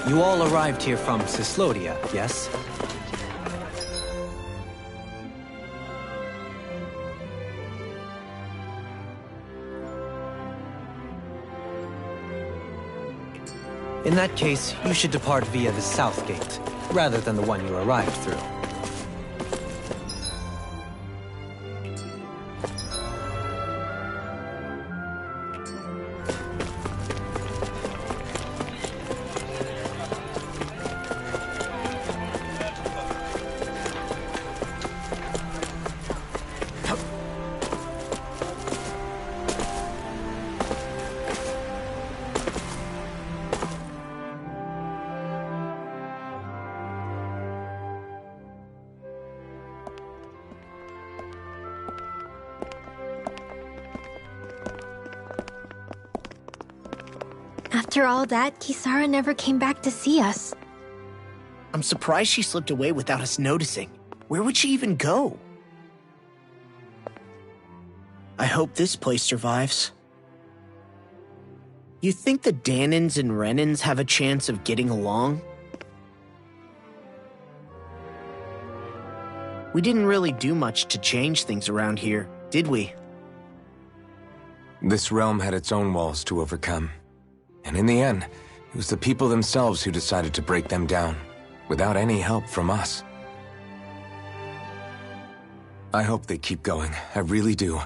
You all arrived here from Cislodia, yes? In that case, you should depart via the south gate, rather than the one you arrived through. After all that, Kisara never came back to see us. I'm surprised she slipped away without us noticing. Where would she even go? I hope this place survives. You think the Danins and Renins have a chance of getting along? We didn't really do much to change things around here, did we? This realm had its own walls to overcome. And in the end, it was the people themselves who decided to break them down, without any help from us. I hope they keep going, I really do.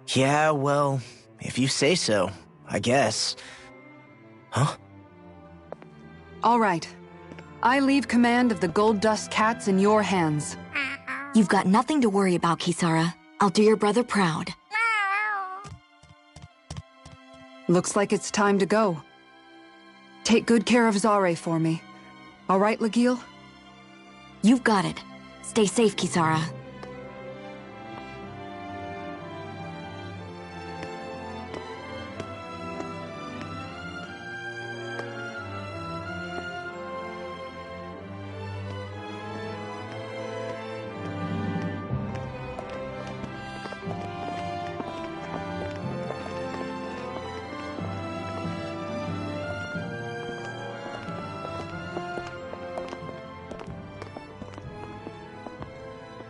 Yeah, well, if you say so, I guess. Huh? All right. I leave command of the Gold Dust Cats in your hands. You've got nothing to worry about, Kisara. I'll do your brother proud. Looks like it's time to go. Take good care of Zare for me. All right, Legil? You've got it. Stay safe, Kisara.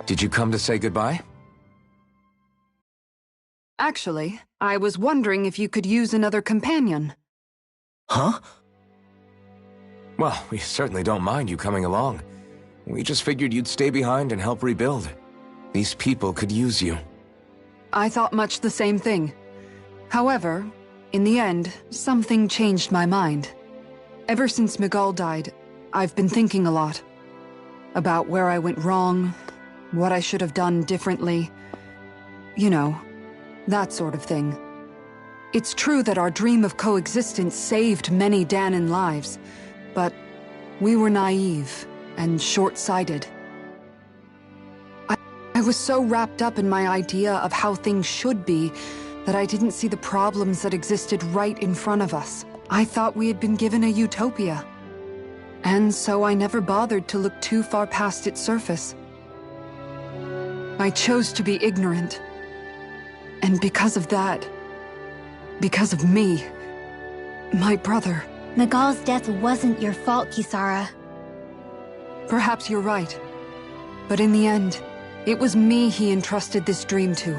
Did you come to say goodbye? Actually, I was wondering if you could use another companion. Huh? Well, we certainly don't mind you coming along. We just figured you'd stay behind and help rebuild. These people could use you. I thought much the same thing. However, in the end, something changed my mind. Ever since Miguel died, I've been thinking a lot. About where I went wrong, what I should have done differently. You know, that sort of thing. It's true that our dream of coexistence saved many Danin lives, but we were naive and short-sighted. I was so wrapped up in my idea of how things should be that I didn't see the problems that existed right in front of us. I thought we had been given a utopia. And so I never bothered to look too far past its surface. I chose to be ignorant. And because of that, because of me, my brother... Miguel's death wasn't your fault, Kisara. Perhaps you're right. But in the end, it was me he entrusted this dream to.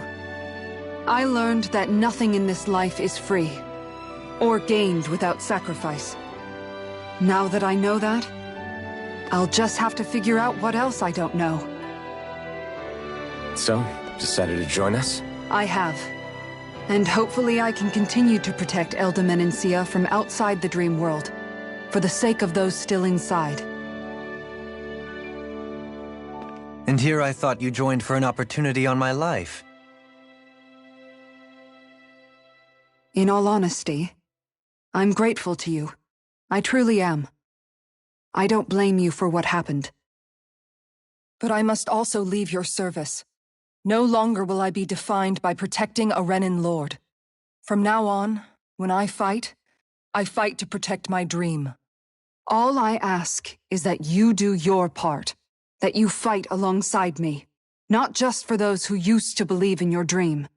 I learned that nothing in this life is free, or gained without sacrifice. Now that I know that, I'll just have to figure out what else I don't know. So, decided to join us? I have. And hopefully I can continue to protect Elda Menencia from outside the dream world, for the sake of those still inside. And here I thought you joined for an opportunity on my life. In all honesty, I'm grateful to you. I truly am. I don't blame you for what happened. But I must also leave your service. No longer will I be defined by protecting a Renin lord. From now on, when I fight to protect my dream. All I ask is that you do your part, that you fight alongside me, not just for those who used to believe in your dream,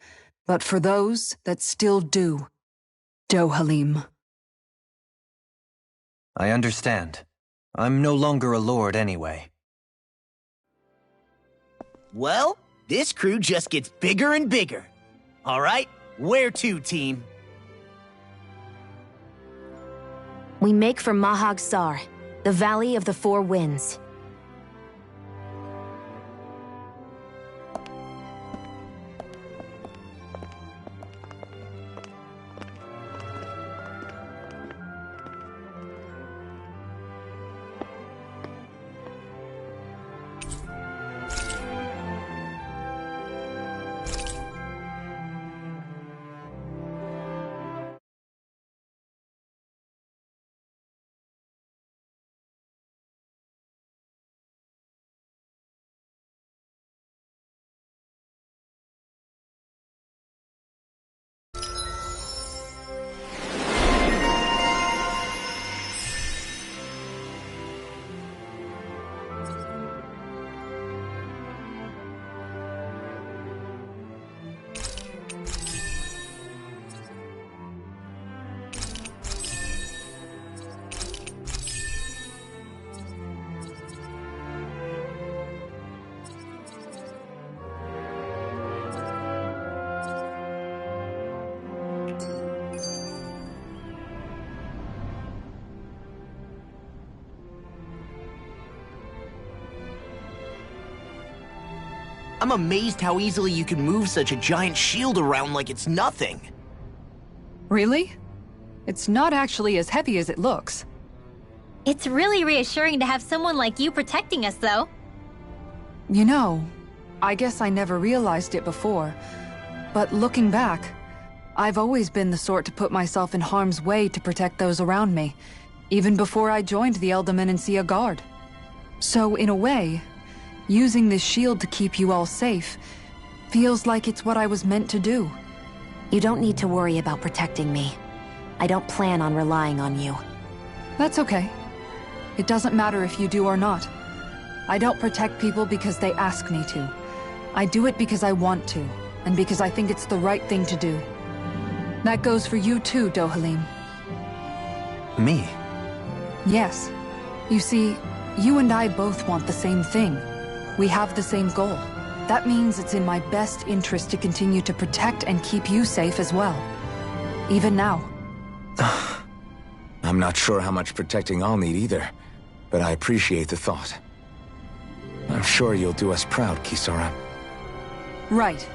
but for those that still do. Dohalim. I understand. I'm no longer a lord anyway. Well, this crew just gets bigger and bigger. All right, where to, team? We make for Mahag Sar, the Valley of the Four Winds. I'm amazed how easily you can move such a giant shield around like it's nothing. Really? It's not actually as heavy as it looks. It's really reassuring to have someone like you protecting us, though. You know, I guess I never realized it before, but looking back, I've always been the sort to put myself in harm's way to protect those around me, even before I joined the Elderman and Sia Guard. So in a way, using this shield to keep you all safe feels like it's what I was meant to do. You don't need to worry about protecting me. I don't plan on relying on you. That's okay. It doesn't matter if you do or not. I don't protect people because they ask me to. I do it because I want to, and because I think it's the right thing to do. That goes for you too, Dohalim. Me? Yes. You see, you and I both want the same thing. We have the same goal. That means it's in my best interest to continue to protect and keep you safe as well. Even now. I'm not sure how much protecting I'll need either, but I appreciate the thought. I'm sure you'll do us proud, Kisara. Right.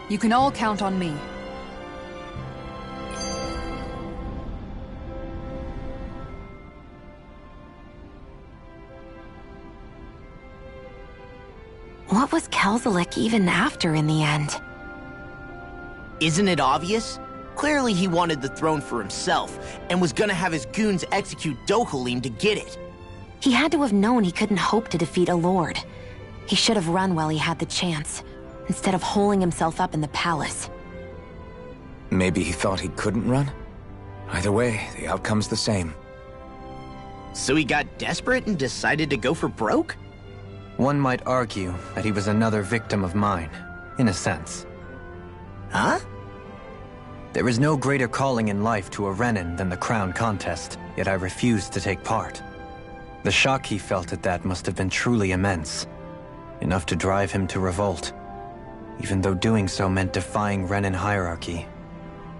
You can all count on me. What was Kelzalik even after in the end? Isn't it obvious? Clearly he wanted the throne for himself, and was gonna have his goons execute Dohalim to get it. He had to have known he couldn't hope to defeat a lord. He should have run while he had the chance, instead of holding himself up in the palace. Maybe he thought he couldn't run? Either way, the outcome's the same. So he got desperate and decided to go for broke? One might argue that he was another victim of mine, in a sense. Huh? There is no greater calling in life to a Renin than the crown contest, yet I refused to take part. The shock he felt at that must have been truly immense, enough to drive him to revolt, even though doing so meant defying Renin hierarchy.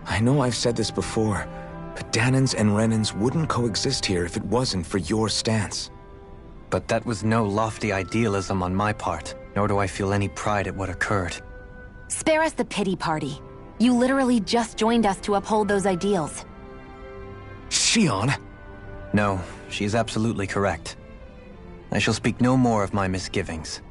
I know I've said this before, but Danans and Renins wouldn't coexist here if it wasn't for your stance. But that was no lofty idealism on my part, nor do I feel any pride at what occurred. Spare us the pity party. You literally just joined us to uphold those ideals. Shion! No, she is absolutely correct. I shall speak no more of my misgivings.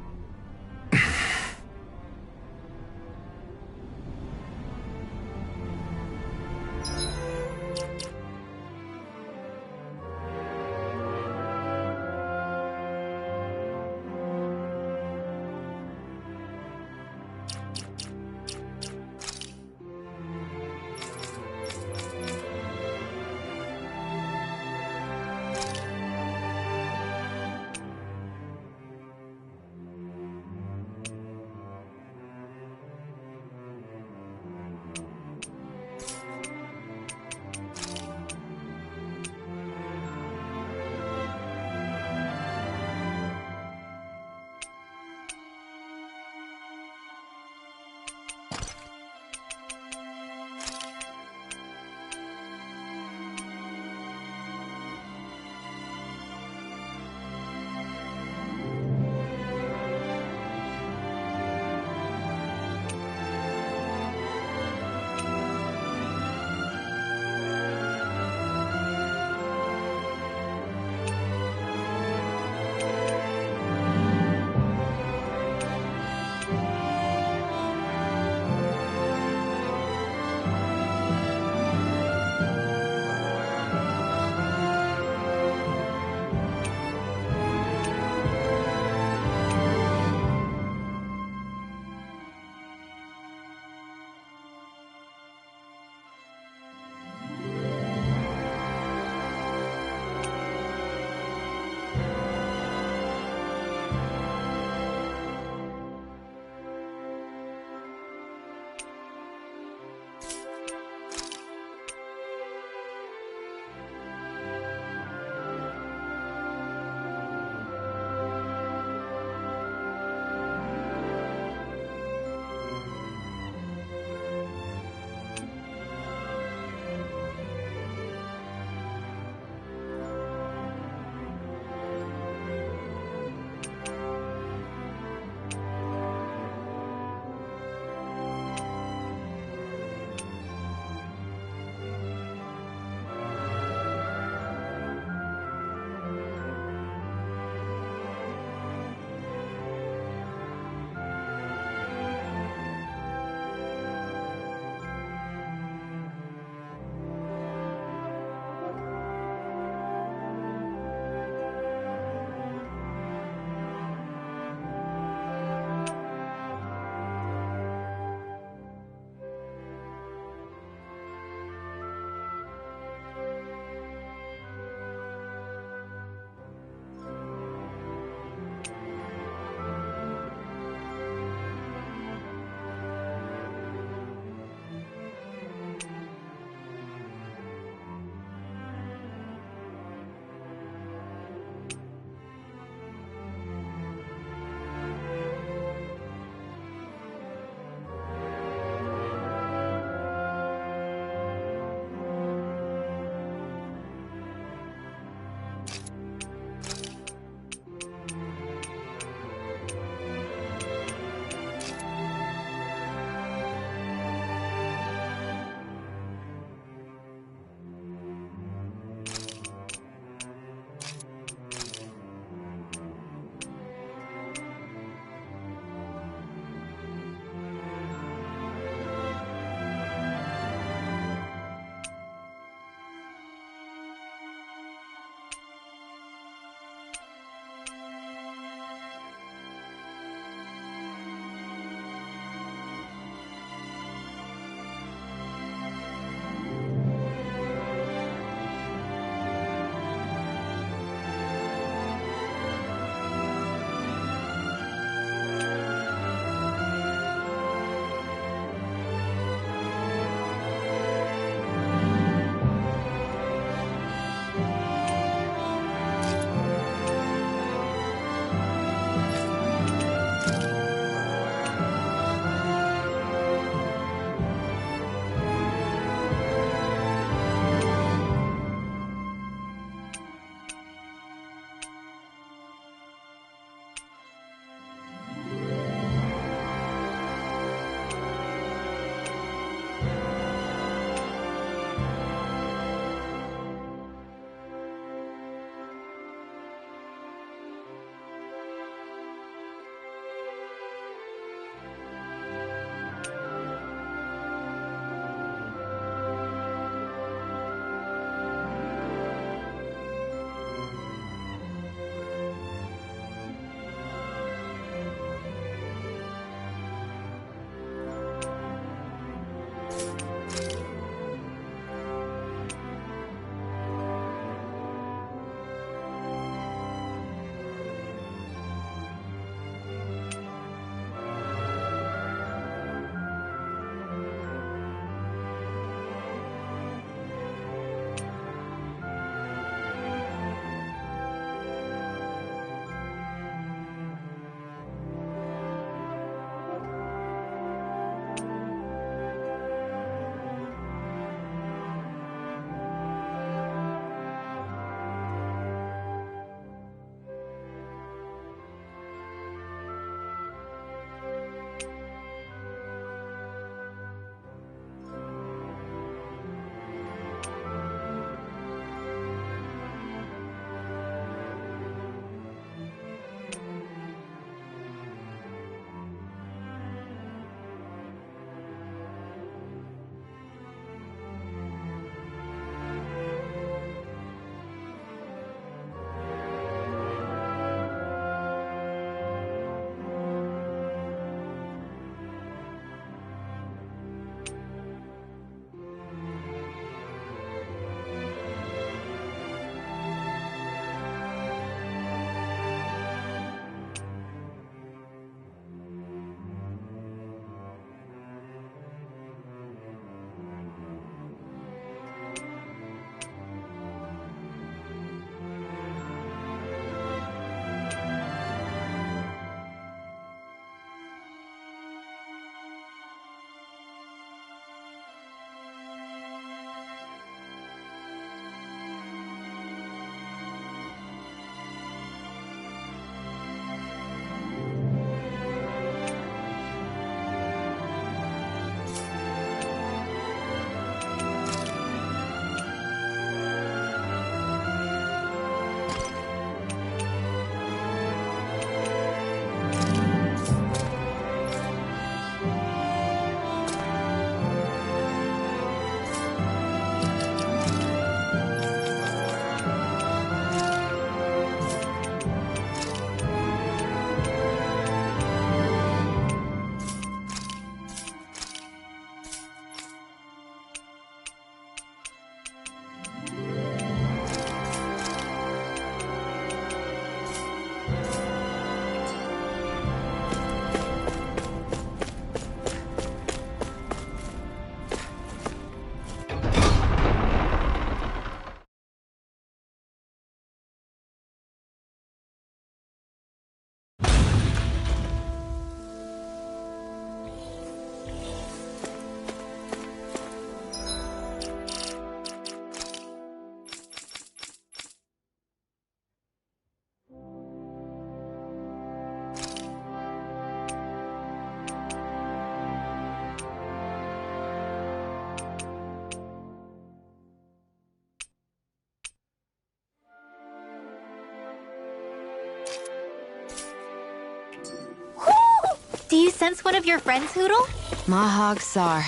Do you sense one of your friends, Hootle? Mahag Sar.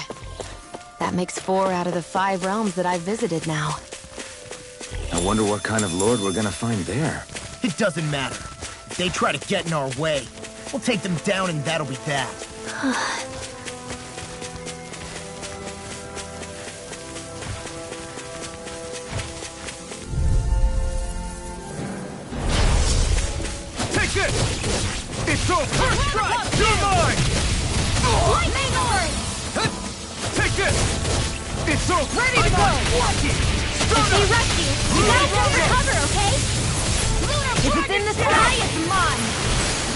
That makes 4 out of the 5 realms that I've visited now. I wonder what kind of lord we're gonna find there. It doesn't matter. If they try to get in our way, we'll take them down and that'll be that. Take this! It's over! First strike! You're mine! Lightning Lord! Take this! It's over! Ready to go! Watch it! If we rush you, you guys don't recover, okay? If it's in the sky, it's mine!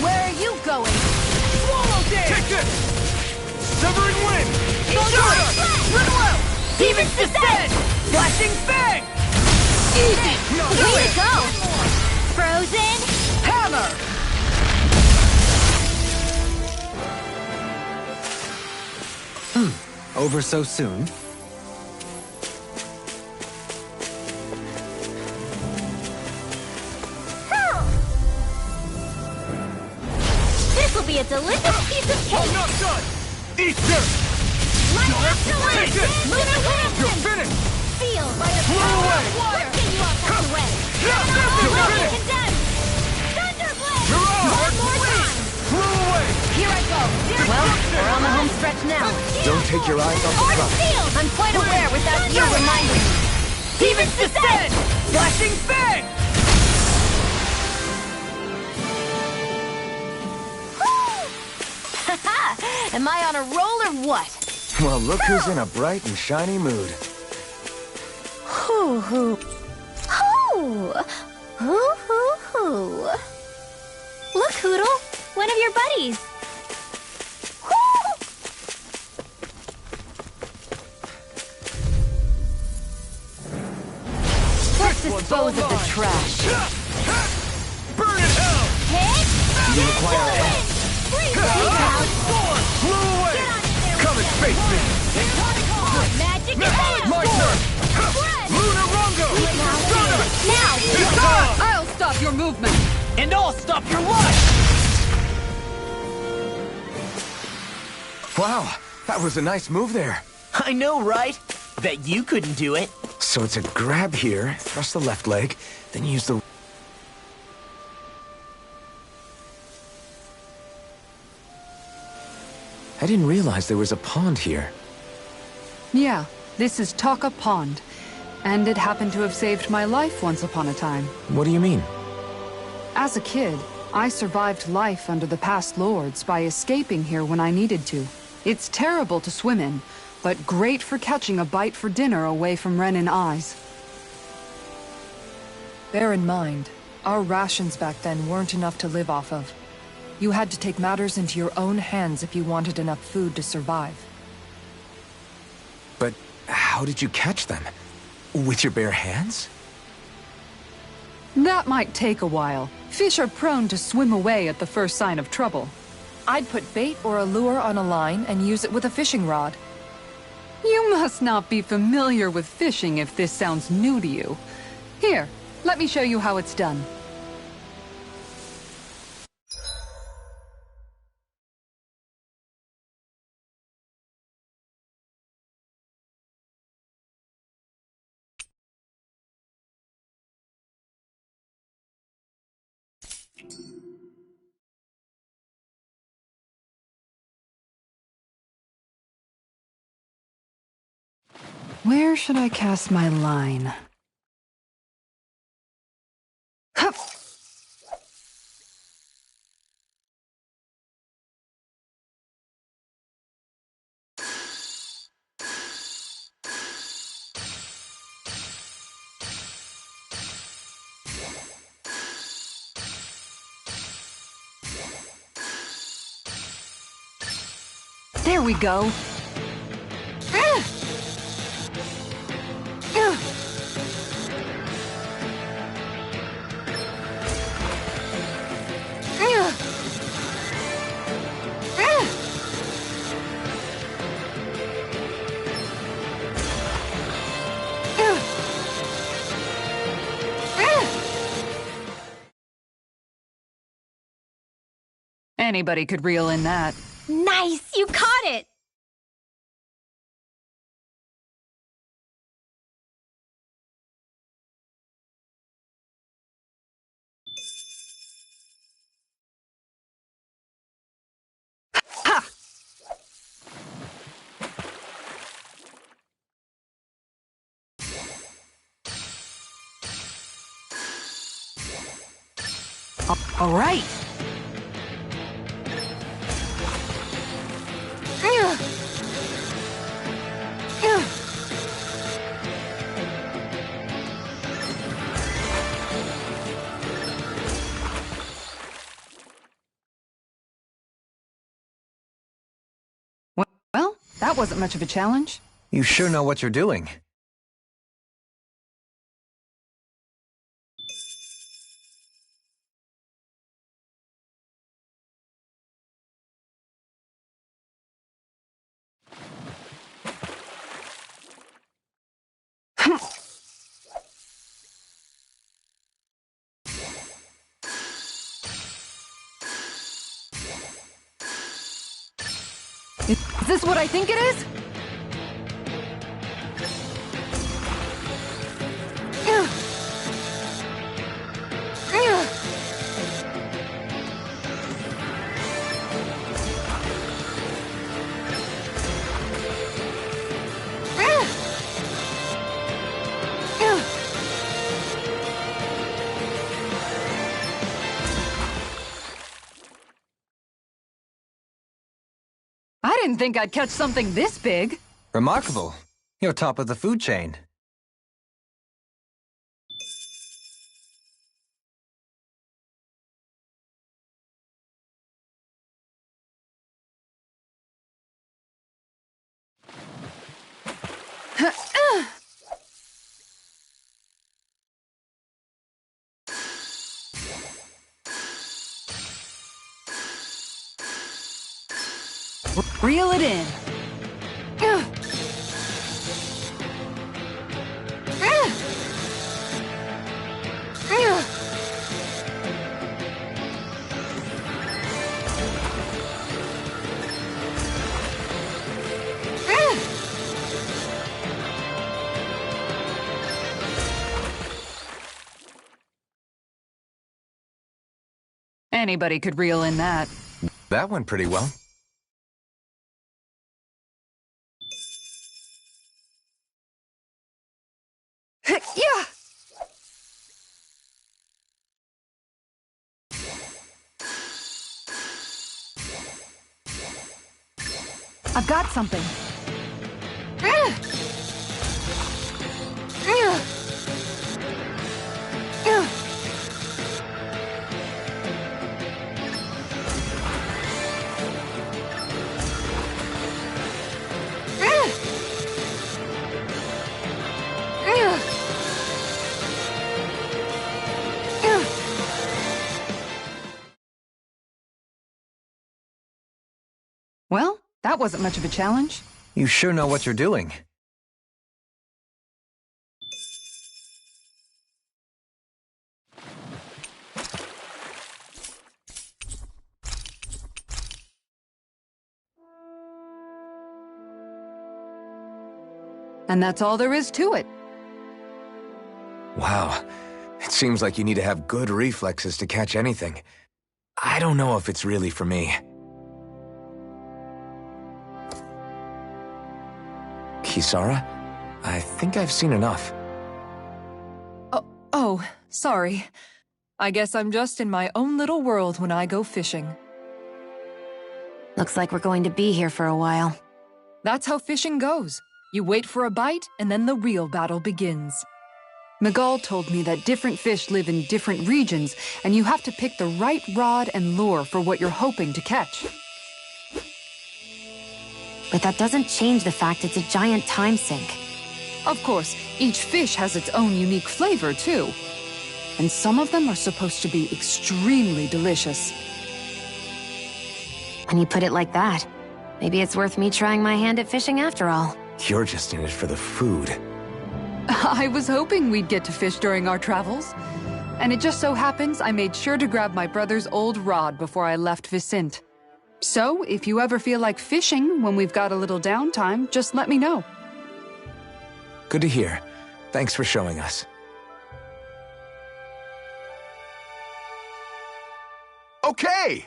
Where are you going? Swallow dance! Take this! Severing wind! Run low! Demon's Descent! Flashing fang! Easy! Way to go! Frozen Hammer! Over so soon? This will be a delicious piece of cake! Not done! Eat this! My Take it! absolute Lunar You're Reaction! finished! Feel by the Blow power away! of water! Let's get you off the way! You're finished! Condemned! Thunderblade! You're on! One more time! Blow away! Here I go! Well, we're on the home stretch now. Don't take your eyes off the Art prize. Field! I'm quite aware without you reminding me. Demon's Descent! Flashing fang! Am I on a roll or what? Well, look who's in a bright and shiny mood. Hoo hoo. Hoo! Hoo hoo hoo. Look, Hootle! One of your buddies! Hoo! Let's dispose of the trash. Burn it out! Hit! You require Whirlwind! Freeze out! Blow away! Come and face me! Magic Missile! My turn! Lunar Rongo! Now! I'll stop your movement! And I'll stop your life! Wow, that was a nice move there. I know, right? Bet you couldn't do it. So it's a grab here, thrust the left leg, then use the... I didn't realize there was a pond here. Yeah, this is Taka Pond. And it happened to have saved my life once upon a time. What do you mean? As a kid, I survived life under the past lords by escaping here when I needed to. It's terrible to swim in, but great for catching a bite for dinner away from Renin eyes. Bear in mind, our rations back then weren't enough to live off of. You had to take matters into your own hands if you wanted enough food to survive. But how did you catch them? With your bare hands? That might take a while. Fish are prone to swim away at the first sign of trouble. I'd put bait or a lure on a line and use it with a fishing rod. You must not be familiar with fishing if this sounds new to you. Here, let me show you how it's done. Where should I cast my line? Hup! There we go. Anybody could reel in that. Nice! You caught it! Ha! All right. Well, that wasn't much of a challenge. You sure know what you're doing. Is this what I think it is? I didn't think I'd catch something this big. Remarkable. You're top of the food chain. Reel it in. Anybody could reel in that. That went pretty well. Yeah! I've got something. Well, that wasn't much of a challenge. You sure know what you're doing. And that's all there is to it. Wow. It seems like you need to have good reflexes to catch anything. I don't know if it's really for me. Kisara? I think I've seen enough. Oh, sorry. I guess I'm just in my own little world when I go fishing. Looks like we're going to be here for a while. That's how fishing goes. You wait for a bite, and then the real battle begins. Miguel told me that different fish live in different regions, and you have to pick the right rod and lure for what you're hoping to catch. But that doesn't change the fact it's a giant time sink. Of course, each fish has its own unique flavor, too. And some of them are supposed to be extremely delicious. When you put it like that, maybe it's worth me trying my hand at fishing after all. You're just in it for the food. I was hoping we'd get to fish during our travels. And it just so happens I made sure to grab my brother's old rod before I left Vicente. So, if you ever feel like fishing when we've got a little downtime, just let me know. Good to hear. Thanks for showing us. Okay!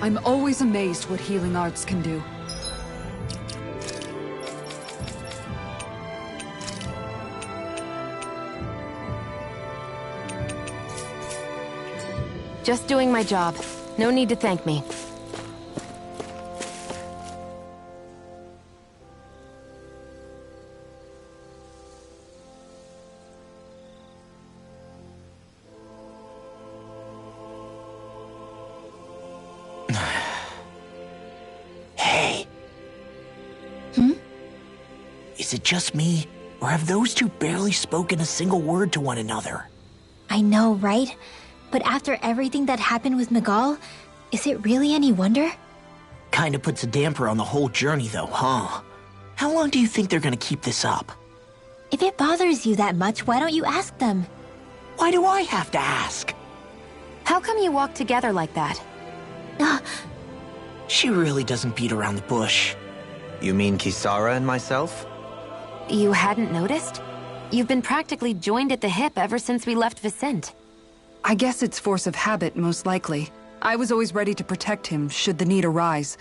I'm always amazed what healing arts can do. Just doing my job. No need to thank me. Hey. Is it just me, or have those two barely spoken a single word to one another? I know, right? But after everything that happened with Miguel, is it really any wonder? Kinda puts a damper on the whole journey though, huh? How long do you think they're gonna keep this up? If it bothers you that much, why don't you ask them? Why do I have to ask? How come you walk together like that? She really doesn't beat around the bush. You mean Kisara and myself? You hadn't noticed? You've been practically joined at the hip ever since we left Vicente. I guess it's force of habit, most likely. I was always ready to protect him, should the need arise.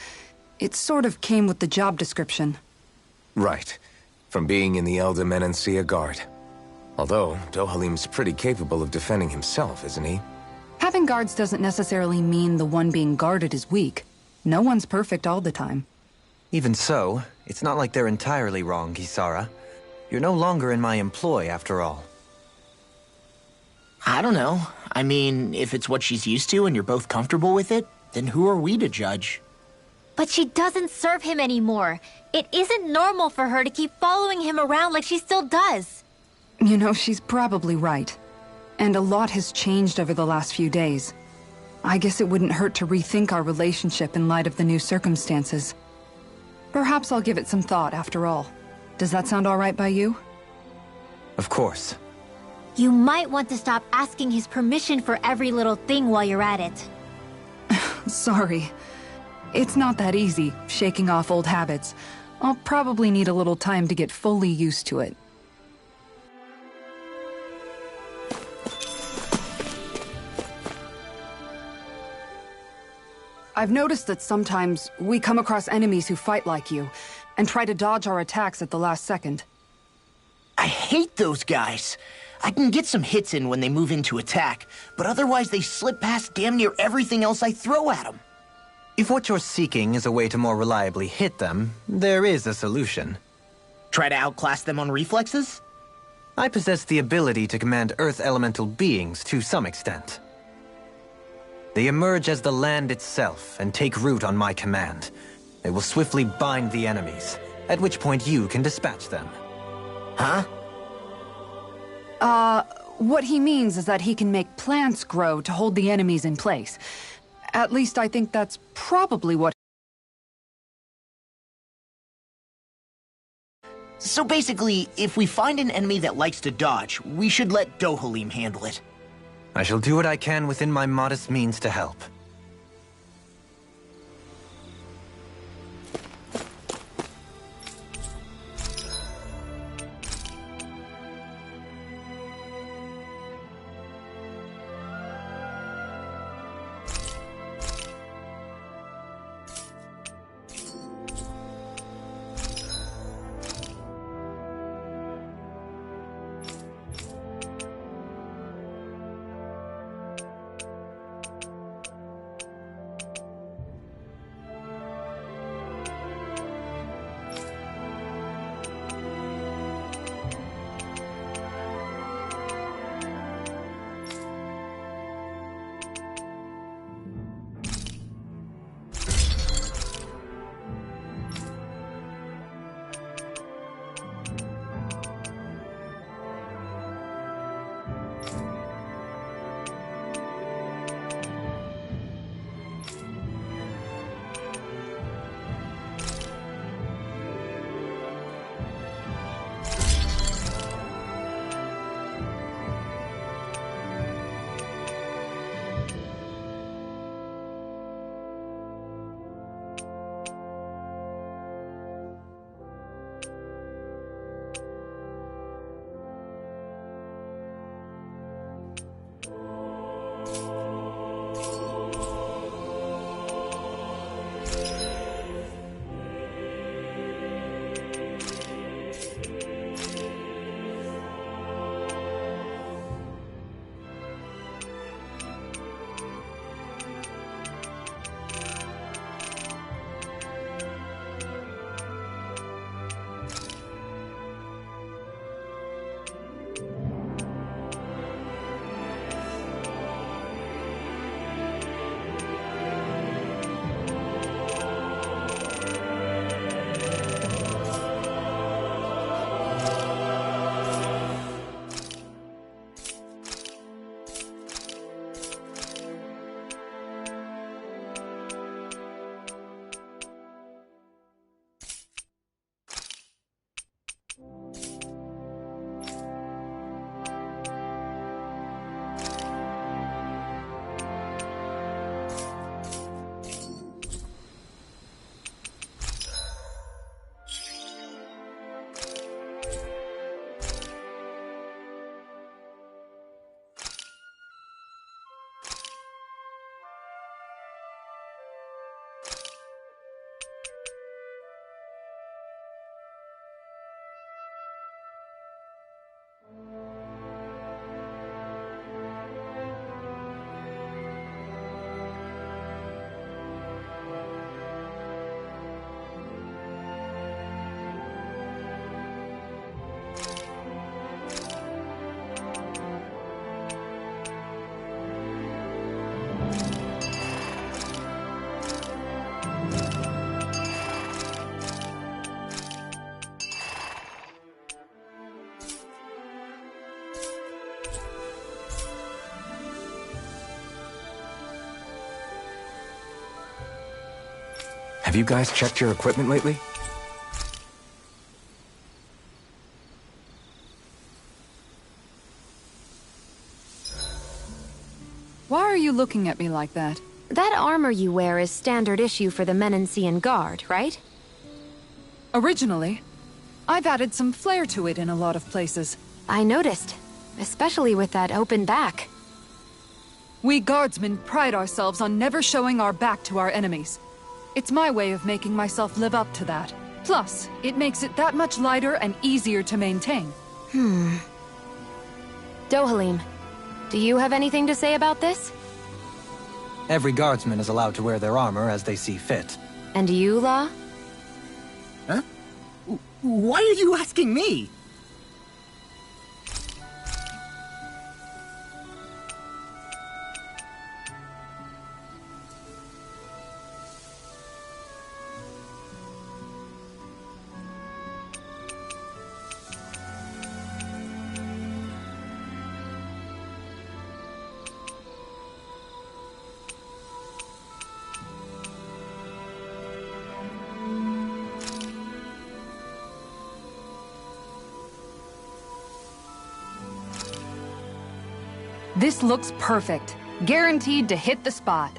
It sort of came with the job description. Right. From being in the Elder Menancia Guard. Although, Dohalim's pretty capable of defending himself, isn't he? Having guards doesn't necessarily mean the one being guarded is weak. No one's perfect all the time. Even so, it's not like they're entirely wrong, Kisara. You're no longer in my employ, after all. I don't know. I mean, if it's what she's used to and you're both comfortable with it, then who are we to judge? But she doesn't serve him anymore. It isn't normal for her to keep following him around like she still does. You know, she's probably right. And a lot has changed over the last few days. I guess it wouldn't hurt to rethink our relationship in light of the new circumstances. Perhaps I'll give it some thought after all. Does that sound all right by you? Of course. You might want to stop asking his permission for every little thing while you're at it. Sorry. It's not that easy, shaking off old habits. I'll probably need a little time to get fully used to it. I've noticed that sometimes we come across enemies who fight like you, and try to dodge our attacks at the last second. I hate those guys. I can get some hits in when they move into attack, but otherwise they slip past damn near everything else I throw at them. If what you're seeking is a way to more reliably hit them, there is a solution. Try to outclass them on reflexes? I possess the ability to command Earth elemental beings to some extent. They emerge as the land itself and take root on my command. They will swiftly bind the enemies, at which point you can dispatch them. Huh? What he means is that he can make plants grow to hold the enemies in place. At least I think that's probably what... So basically, if we find an enemy that likes to dodge, we should let Dohalim handle it. I shall do what I can within my modest means to help. Have you guys checked your equipment lately? Why are you looking at me like that? That armor you wear is standard issue for the Menancian Guard, right? Originally, I've added some flair to it in a lot of places. I noticed, especially with that open back. We guardsmen pride ourselves on never showing our back to our enemies. It's my way of making myself live up to that. Plus, it makes it that much lighter and easier to maintain. Dohalim, do you have anything to say about this? Every guardsman is allowed to wear their armor as they see fit. And you, Law? Huh? Why are you asking me? This looks perfect. Guaranteed to hit the spot.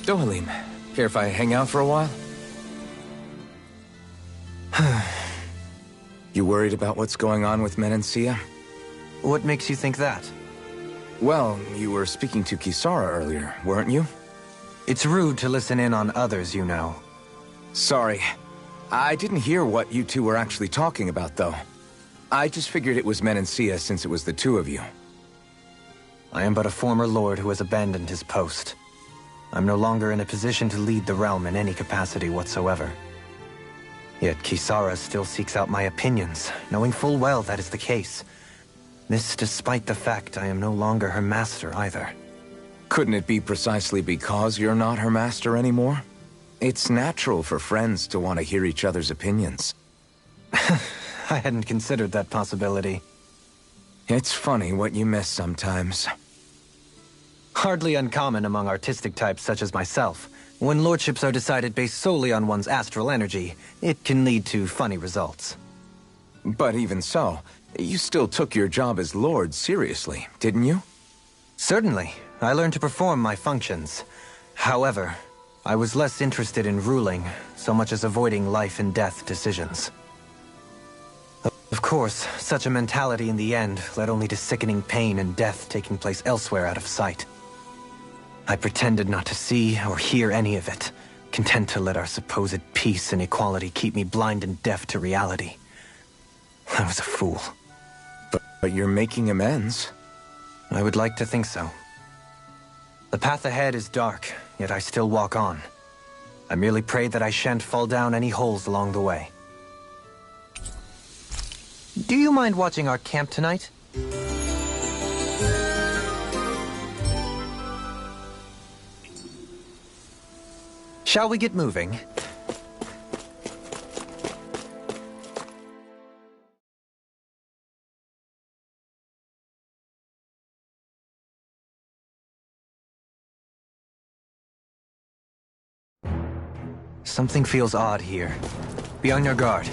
Dohalim, care if I hang out for a while? You worried about what's going on with Menancia? What makes you think that? Well, you were speaking to Kisara earlier, weren't you? It's rude to listen in on others, you know. Sorry. I didn't hear what you two were actually talking about, though. I just figured it was Menancia since it was the two of you. I am but a former lord who has abandoned his post. I'm no longer in a position to lead the realm in any capacity whatsoever. Yet Kisara still seeks out my opinions, knowing full well that is the case. This despite the fact I am no longer her master either. Couldn't it be precisely because you're not her master anymore? It's natural for friends to want to hear each other's opinions. I hadn't considered that possibility. It's funny what you miss sometimes. Hardly uncommon among artistic types such as myself. When lordships are decided based solely on one's astral energy, it can lead to funny results. But even so, you still took your job as lord seriously, didn't you? Certainly. I learned to perform my functions. However, I was less interested in ruling, so much as avoiding life and death decisions. Of course, such a mentality in the end led only to sickening pain and death taking place elsewhere out of sight. I pretended not to see or hear any of it, content to let our supposed peace and equality keep me blind and deaf to reality. I was a fool. But you're making amends. I would like to think so. The path ahead is dark, yet I still walk on. I merely pray that I shan't fall down any holes along the way. Do you mind watching our camp tonight? Shall we get moving? Something feels odd here. Be on your guard.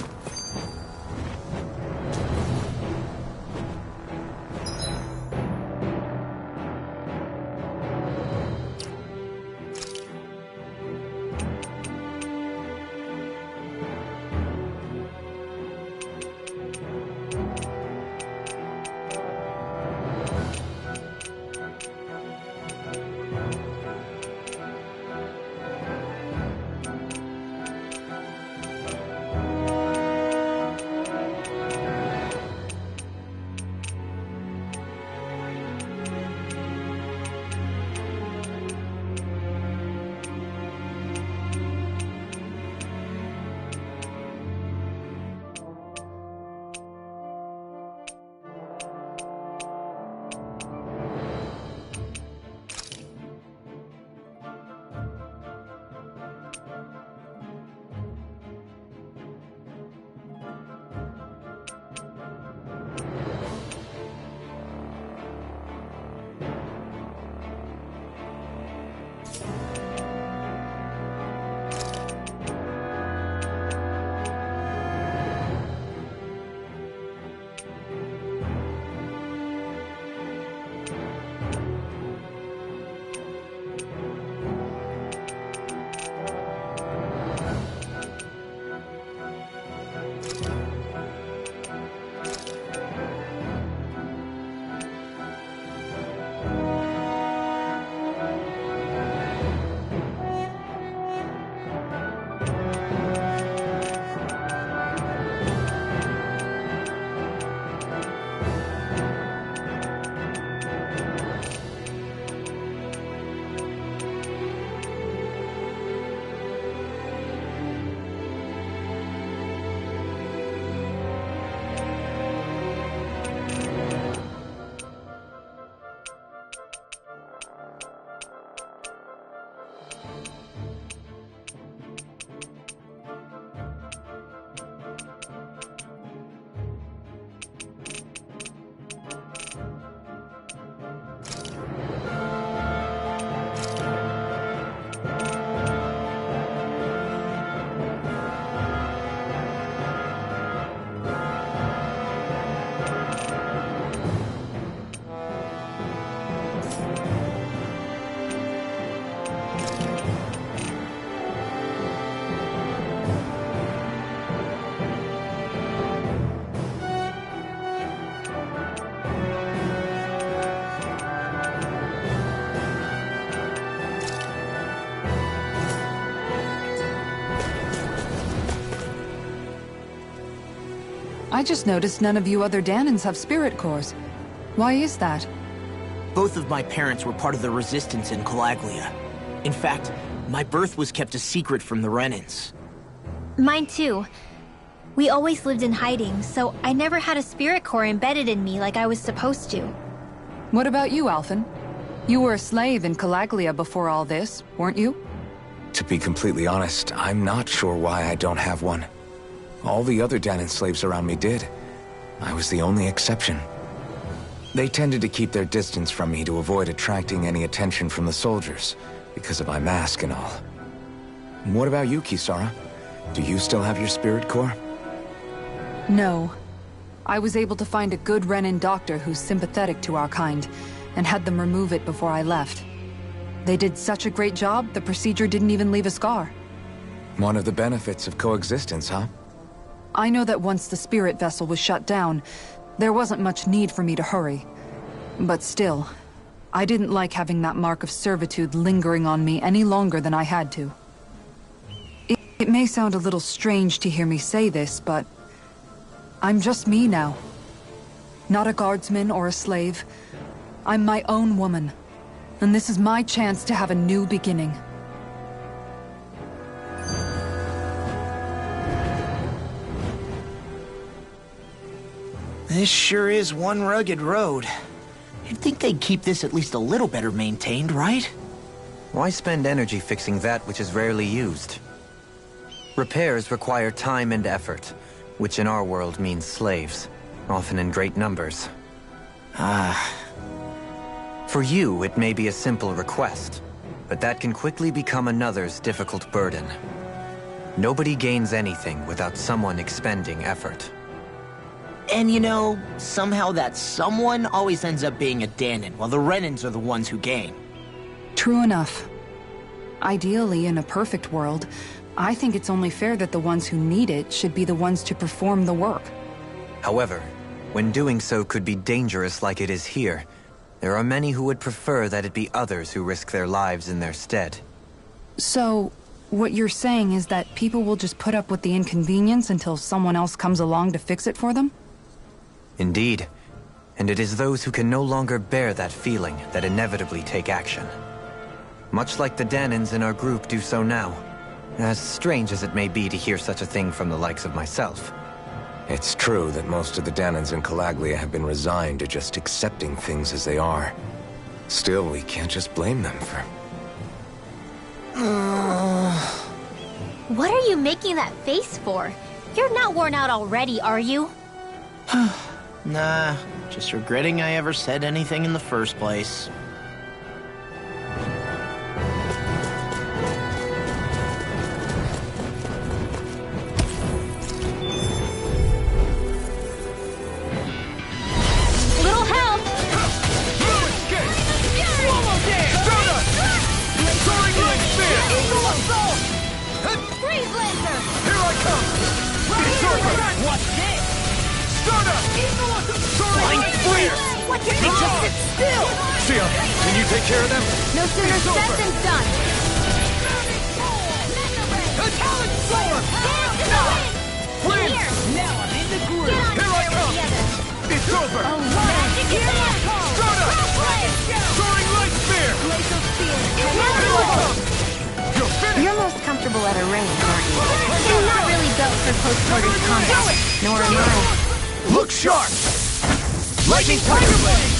I just noticed none of you other Danans have spirit cores. Why is that? Both of my parents were part of the resistance in Calaglia. In fact, my birth was kept a secret from the Renans. Mine too. We always lived in hiding, so I never had a spirit core embedded in me like I was supposed to. What about you, Alphen? You were a slave in Calaglia before all this, weren't you? To be completely honest, I'm not sure why I don't have one. All the other Danan slaves around me did. I was the only exception. They tended to keep their distance from me to avoid attracting any attention from the soldiers, because of my mask and all. What about you, Kisara? Do you still have your spirit core? No. I was able to find a good Renan doctor who's sympathetic to our kind, and had them remove it before I left. They did such a great job, the procedure didn't even leave a scar. One of the benefits of coexistence, huh? I know that once the spirit vessel was shut down, there wasn't much need for me to hurry. But still, I didn't like having that mark of servitude lingering on me any longer than I had to. It may sound a little strange to hear me say this, but I'm just me now. Not a guardsman or a slave. I'm my own woman. And this is my chance to have a new beginning. This sure is one rugged road. You'd think they'd keep this at least a little better maintained, right? Why spend energy fixing that which is rarely used? Repairs require time and effort, which in our world means slaves, often in great numbers. For you, it may be a simple request, but that can quickly become another's difficult burden. Nobody gains anything without someone expending effort. And you know, somehow that someone always ends up being a Danan, while the Renans are the ones who gain. True enough. Ideally, in a perfect world, I think it's only fair that the ones who need it should be the ones to perform the work. However, when doing so could be dangerous like it is here, there are many who would prefer that it be others who risk their lives in their stead. So, what you're saying is that people will just put up with the inconvenience until someone else comes along to fix it for them? Indeed. And it is those who can no longer bear that feeling that inevitably take action. Much like the Danans in our group do so now. As strange as it may be to hear such a thing from the likes of myself. It's true that most of the Danans in Calaglia have been resigned to just accepting things as they are. Still, we can't just blame them for... What are you making that face for? You're not worn out already, are you? Nah, just regretting I ever said anything in the first place. Little help! Freeze Lancer! Here I come! It's over! What's this? Stardust! Flying Flare! What's They just sit still! Sia, can you take care of them? No sooner said than done. Talent Sword! Flame! Here! Now I'm in the groove! Get on Here I there come! together! It's over! Magic is Stardust! Soaring Light Spear! Here I come! You're finished! You're most comfortable at a range, aren't you? I'm not really built for close-quarters combat. Nor am I. Look sharp! Lightning Tiger Blade!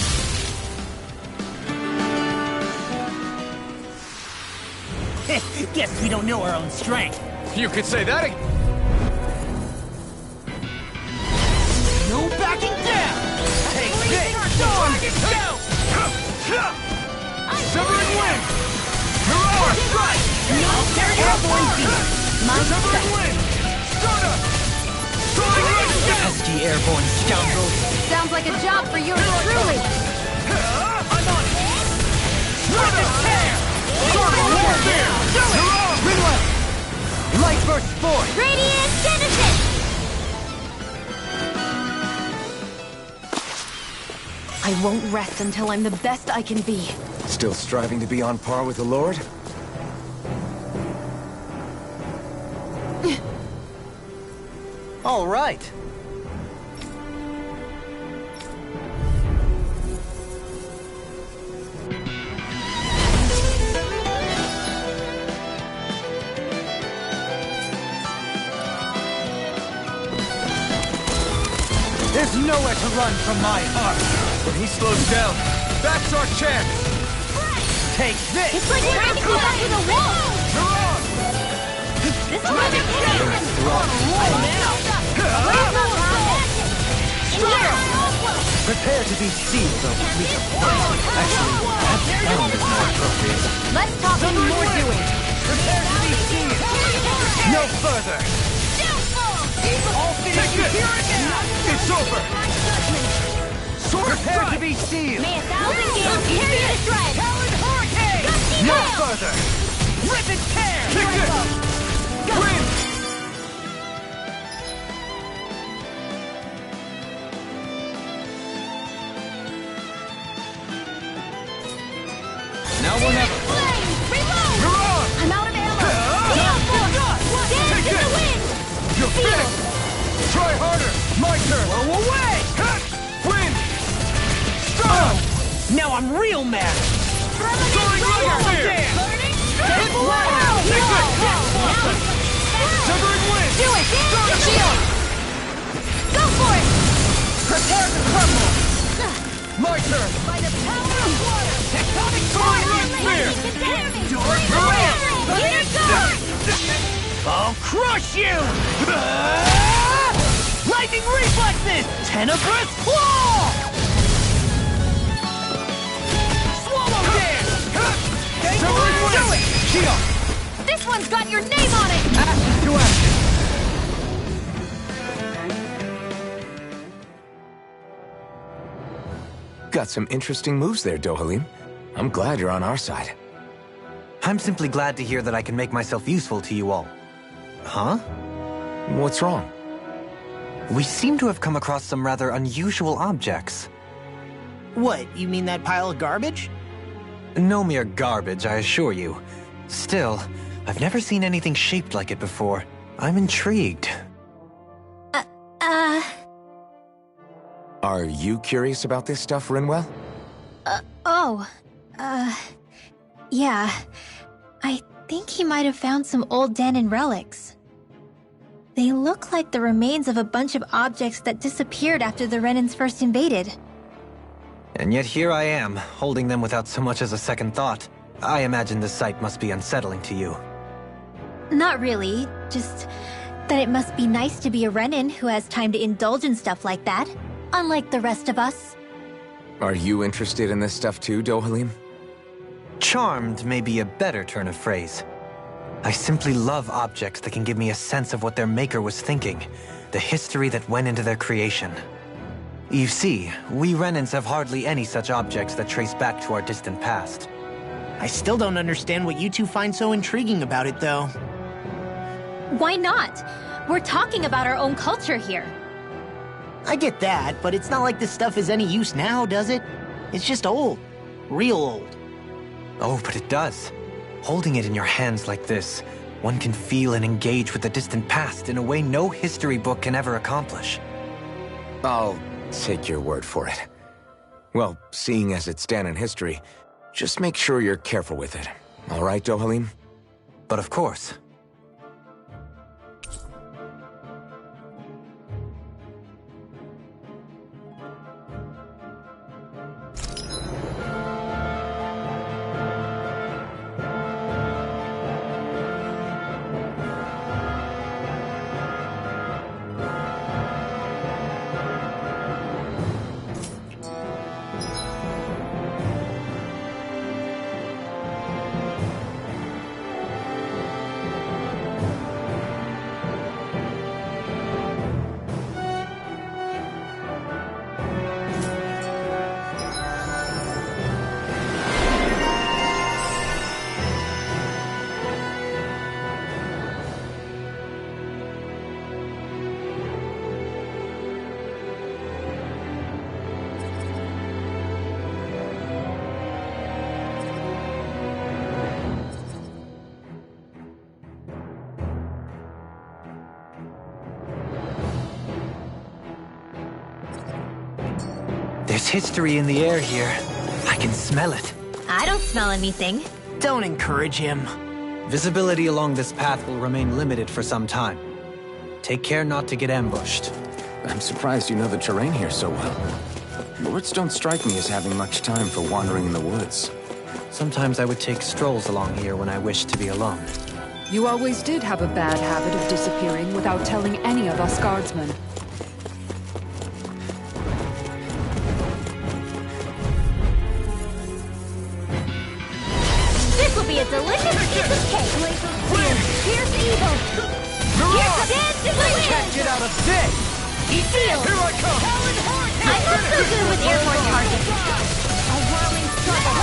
Guess we don't know our own strength. You could say that again. No backing down! Take this! Severing Wind! Mirage Strike! No airborne beam! My Severing Wind! Stardust! Soaring Light Spear! pesky airborne scoundrels! Sounds like a job for yours truly. I'm on it! Stardust! Soaring Light Spear! Mirage! Rinwell! Light Burst Force! Radiant Genesis! I won't rest until I'm the best I can be. Still striving to be on par with the Lord? All right. There's nowhere to run from my heart. When he slows down, that's our chance. Take this! It's like we're trying to go back to the wall! You're on! This one is Prepare to be sealed, though. Actually, that sound is more appropriate. Let's talk some more doing! Prepare to be seen! No further! All finished here and now! It's over! Sword Prepare to be sealed! May 1,000 gales carry you to shreds! Talon Hurricane! No further! Rip and tear! Kick it! Win! Now or never! Reload! You're on! I'm out of ammo! Gale force! Dance Take in it! the wind! You're finished! Try harder! My turn! Blow away! Win! Stop! Now I'm real mad! Soaring Laser! Take it! Severing wind! Do it! Shield! Go for it! Prepare to crumble! My turn! By the power of water! Tectonic Soaring fire! Spear! Here it goes! I'll crush you! Lightning reflexes! Tenebrous claw! Swallow dance! Severing wind! Shield! This one's got your name on it! To action! Got some interesting moves there, Dohalim. I'm glad you're on our side. I'm simply glad to hear that I can make myself useful to you all. Huh? What's wrong? We seem to have come across some rather unusual objects. What, you mean that pile of garbage? No mere garbage, I assure you. Still, I've never seen anything shaped like it before. I'm intrigued. Are you curious about this stuff, Rinwell? Yeah. I think he might have found some old Danon relics. They look like the remains of a bunch of objects that disappeared after the Renans first invaded. And yet here I am, holding them without so much as a second thought. I imagine the sight must be unsettling to you. Not really, just that it must be nice to be a Renan who has time to indulge in stuff like that, unlike the rest of us. Are you interested in this stuff too, Dohalim? Charmed may be a better turn of phrase. I simply love objects that can give me a sense of what their maker was thinking, the history that went into their creation. You see, we Renans have hardly any such objects that trace back to our distant past. I still don't understand what you two find so intriguing about it, though. Why not? We're talking about our own culture here. I get that, but it's not like this stuff is any use now, does it? It's just old. Real old. Oh, but it does. Holding it in your hands like this, one can feel and engage with the distant past in a way no history book can ever accomplish. I'll take your word for it. Well, seeing as it's Danon history, just make sure you're careful with it. All right, Dohalim? But of course. There's history in the air here. I can smell it. I don't smell anything. Don't encourage him. Visibility along this path will remain limited for some time. Take care not to get ambushed. I'm surprised you know the terrain here so well. Lords don't strike me as having much time for wandering in the woods. Sometimes I would take strolls along here when I wished to be alone. You always did have a bad habit of disappearing without telling any of us guardsmen. This will be a delicious piece of cake. Here's evil. Here's a dance in the wind. Can't get out of this! Seal. Here I come! I'm not so good with airborne targets. A whirling struggle.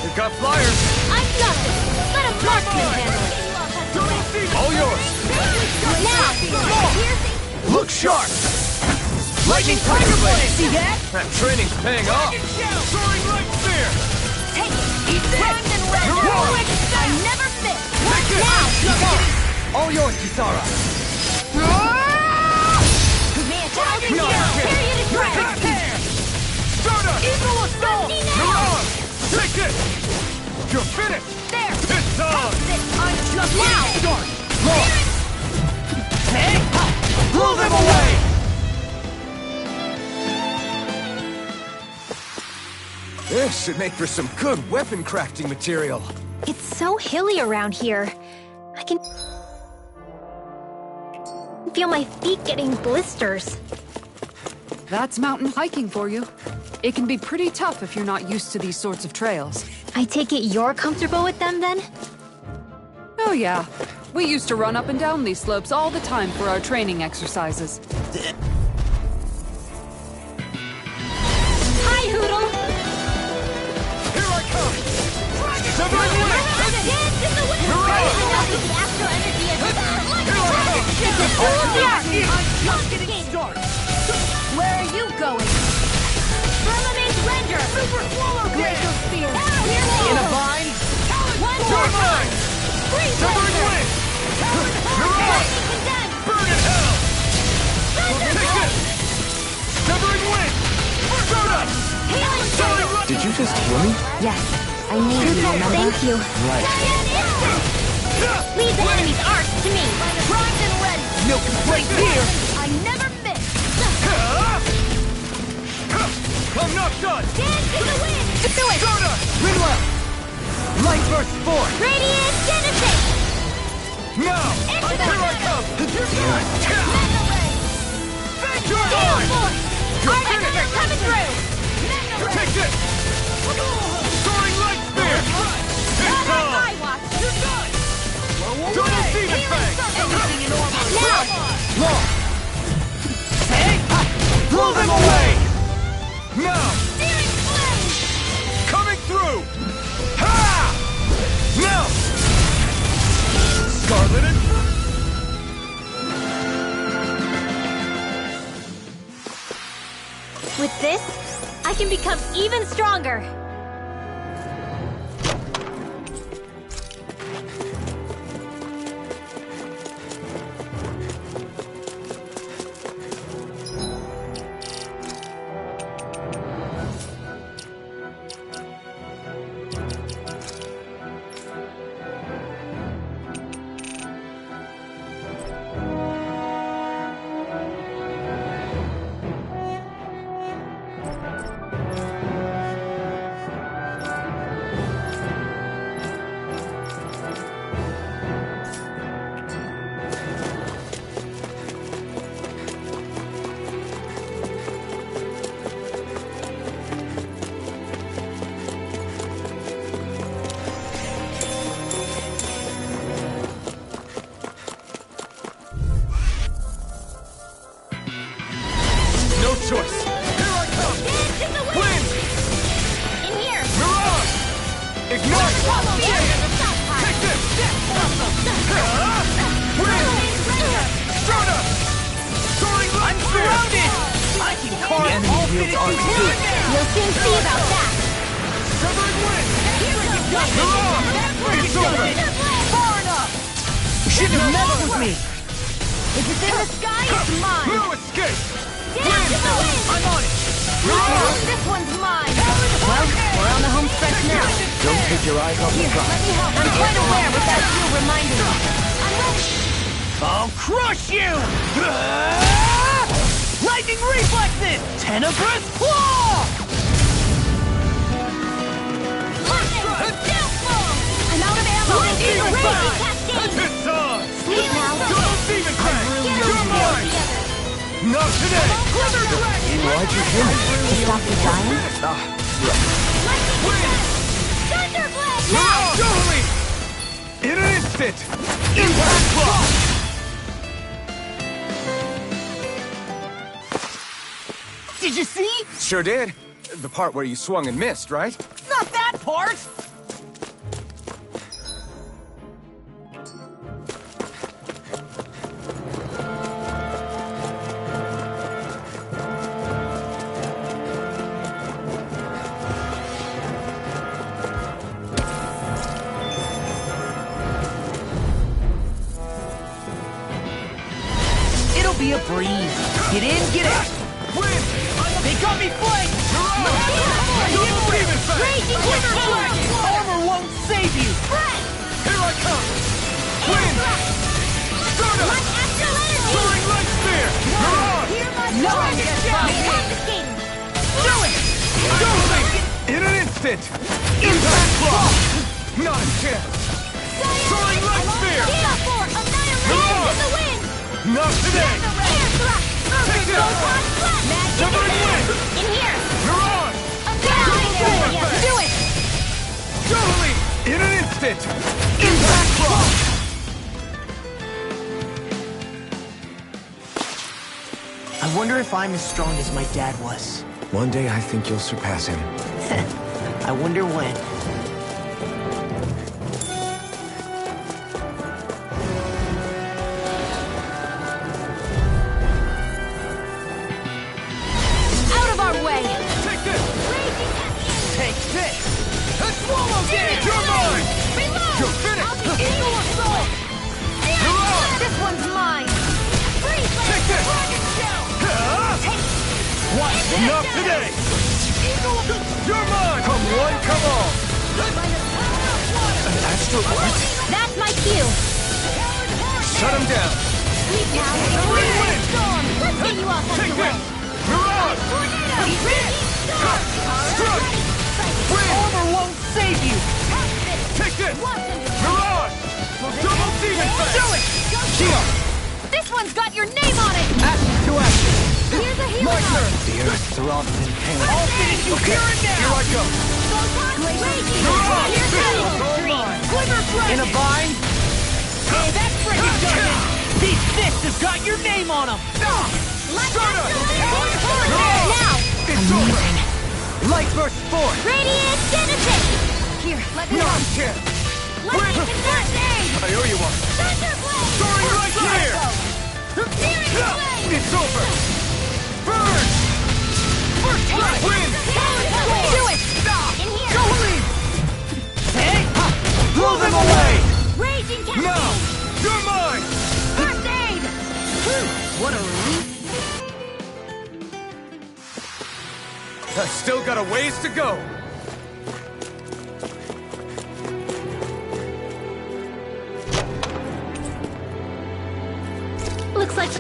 You got flyers! I'm nothing. Let a marksman handle it. All yours! Now, Look sharp! Lightning Tiger Blade! See that? That training's paying off! Soaring Light Spear! take it. Primed and ready. I never miss. Take it! Now. All yours, Kisara! Challenging you. Period is right. Stardust! Evil assault. Mirage! Take it! You're finished! There. It's on! I'm just now. Start! Launch! Hey! Blow them away! This should make for some good weapon crafting material. It's so hilly around here. I can feel my feet getting blisters. That's mountain hiking for you. It can be pretty tough if you're not used to these sorts of trails. I take it you're comfortable with them then? Oh yeah. We used to run up and down these slopes all the time for our training exercises. Hi, Hoodle! Here I come! Divine Wind! Dance in the wind! The astral energy is Here I come! I'm just getting started! Where are you going? Firmament Render! Super Swallow Glacial Spear! In a vine! One Sword more! Mine! Freeze Divine Render! Wind! Lightning Mirage! Condemned! Burn in hell! Thunder Take Blade! it! Divine Wind! Stardust! Healing Soaring Strike! Light! Did you just heal me? Yes, I need you, remember? Thank you. Right. Giant Instant! Leave the enemy's arcs to me! Primed and ready! No complaints here! I never miss! I'm not done! Dance in the wind! Do it! Stardust! Rinwell! Light burst forth! Radiant Genesis! Now! Into the Here I wind! come! Mega Ray! Thank you! Heal Force! You're Arc finished! Expert coming through! Mega Ray! Take it! Soaring Light Spear! It's Not on on! my watch! You're done! Double Demon Fang! Anything in order! Now! Launch! Hey! Blow them away! Now! Searing Flame! Coming through! Ha! Now! Scarlet and... With this, I can become even stronger! No choice! Here I come! Dance in the wind! Wind! In here! Mirage! Ignite! Follow me! Take this! Wind! Stardust! Soaring Light! I'm surrounded! I can carve all finished wood! You'll soon see about that! Severing Wind! Mirage! It's over! Far enough! You shouldn't have messed with me! If it's in the sky, it's mine! No escape! Dance in the wind! I'm on it! This one's mine! Well, we're on the home stretch now. Don't take your eyes off the Here, prize. let me help. I'm quite aware without you reminding me. I'm ready! I'll crush you! Lightning reflexes! Tenebrous claw! I'm out of ammo! Lightning Raging That's cascade! his song! Sleep now! Double demon crack! You're mine! Not today! Glitter dragon! Why'd you kill me? To stop the giant? Win! Thunderblade! Now! Julie! In an instant! Impact claw! Did you see? Sure did. The part where you swung and missed, right? Not that part! It'll be a breeze. Get in, get out. Win! They got me flanked! Armor won't save you! Here I come! Win! Start up! Soaring light spear! You're on! No one Dragon gets down! confiscated! Do it! Totally! In an instant! Impact claw! Not a chance! Soaring light spear! Annihilation in the wind! Not today! Air thrust! Take it out! Magic Severing wind! in here! You're on! Annihilate! Do it! Totally! In an instant! Impact claw! I wonder if I'm as strong as my dad was. One day I think you'll surpass him. I wonder when. Out of our way! Take this! Take this! A swallow game! You're mine! Reload! You're finished! Eagle assault! You're on! This one's mine! Freeze! Take this! What? Not today! You're mine! Come one, come all! Astro what? That's my cue! Shut him down! Sleep now! Severing wind! Let's get you off Take the way! this! You're on! Strike! Win! Armor won't save you! Take this! You're on! Double demon fang! Do it! Shield! This one's got your name on it! Action to action! Here's a My hero! turn! The earth throbs in pain. I'll finish you here and now! Here I go! You're on! Here's This Halo! one's all mine! Glitter dragon! In a bind? Hey, that's freaking done! These fists have got your name on them! Start up! Now! It's over! Light burst forth! Radiant Genesis! Here, let me Not know. a chance! Lightning Cascade! I owe you one! Thunderblade! Soaring right here! It's over! Burn! First strike! Win! Do it! In here! Jolene! Hey! Blow them away! Raging Cascade! Now! You're mine! First aid! What a relief! I still got a ways to go! Looks like...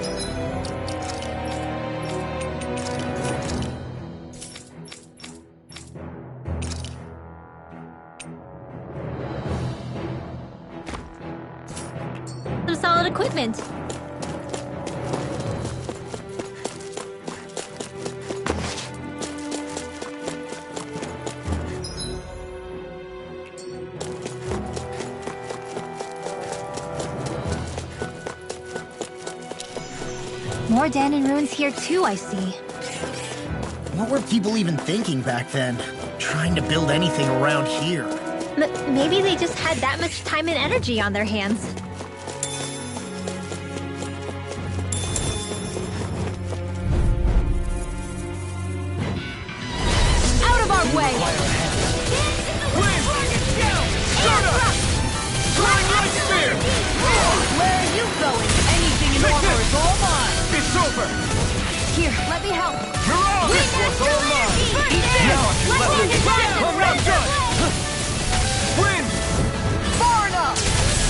some solid equipment. More Danon ruins here too, I see. What were people even thinking back then? Trying to build anything around here. Maybe they just had that much time and energy on their hands. Out of our way! Where are you going? Anything in armor is all mine! It's over! Here, let me help. You're on! This was all mine! Now I can let loose! I'm not done! Win! Far enough!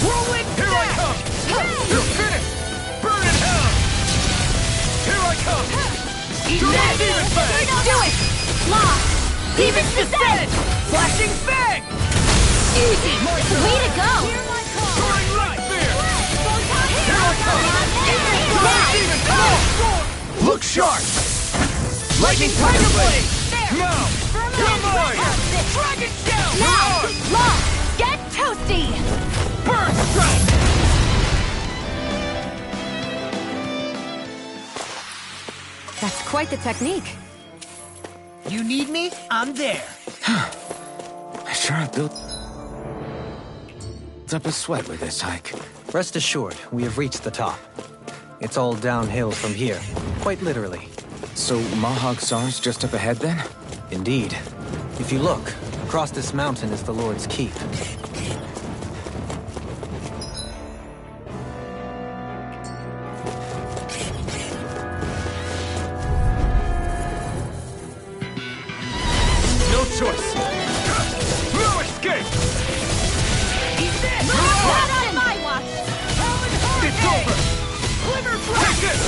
Whirlwind! Here I come! You're finished! Burn in hell! Here I come! Demon Fang! Do it! Lock! Demon's Descent! Flashing Fang! Easy! Way to go! Soaring Light Spear! Here I come! Now! Look sharp! Lightning Tiger Blade! Now! You're mine! Dragon Shell! Now! Lock! Get toasty! Burn Strike! That's quite the technique. You need me? I'm there. I sure have built up a sweat with this hike. Rest assured, we have reached the top. It's all downhill from here, quite literally. So Mahag Sar's just up ahead then? Indeed. If you look, across this mountain is the Lord's Keep. No choice! No escape! Not on my watch! It's over! Take this!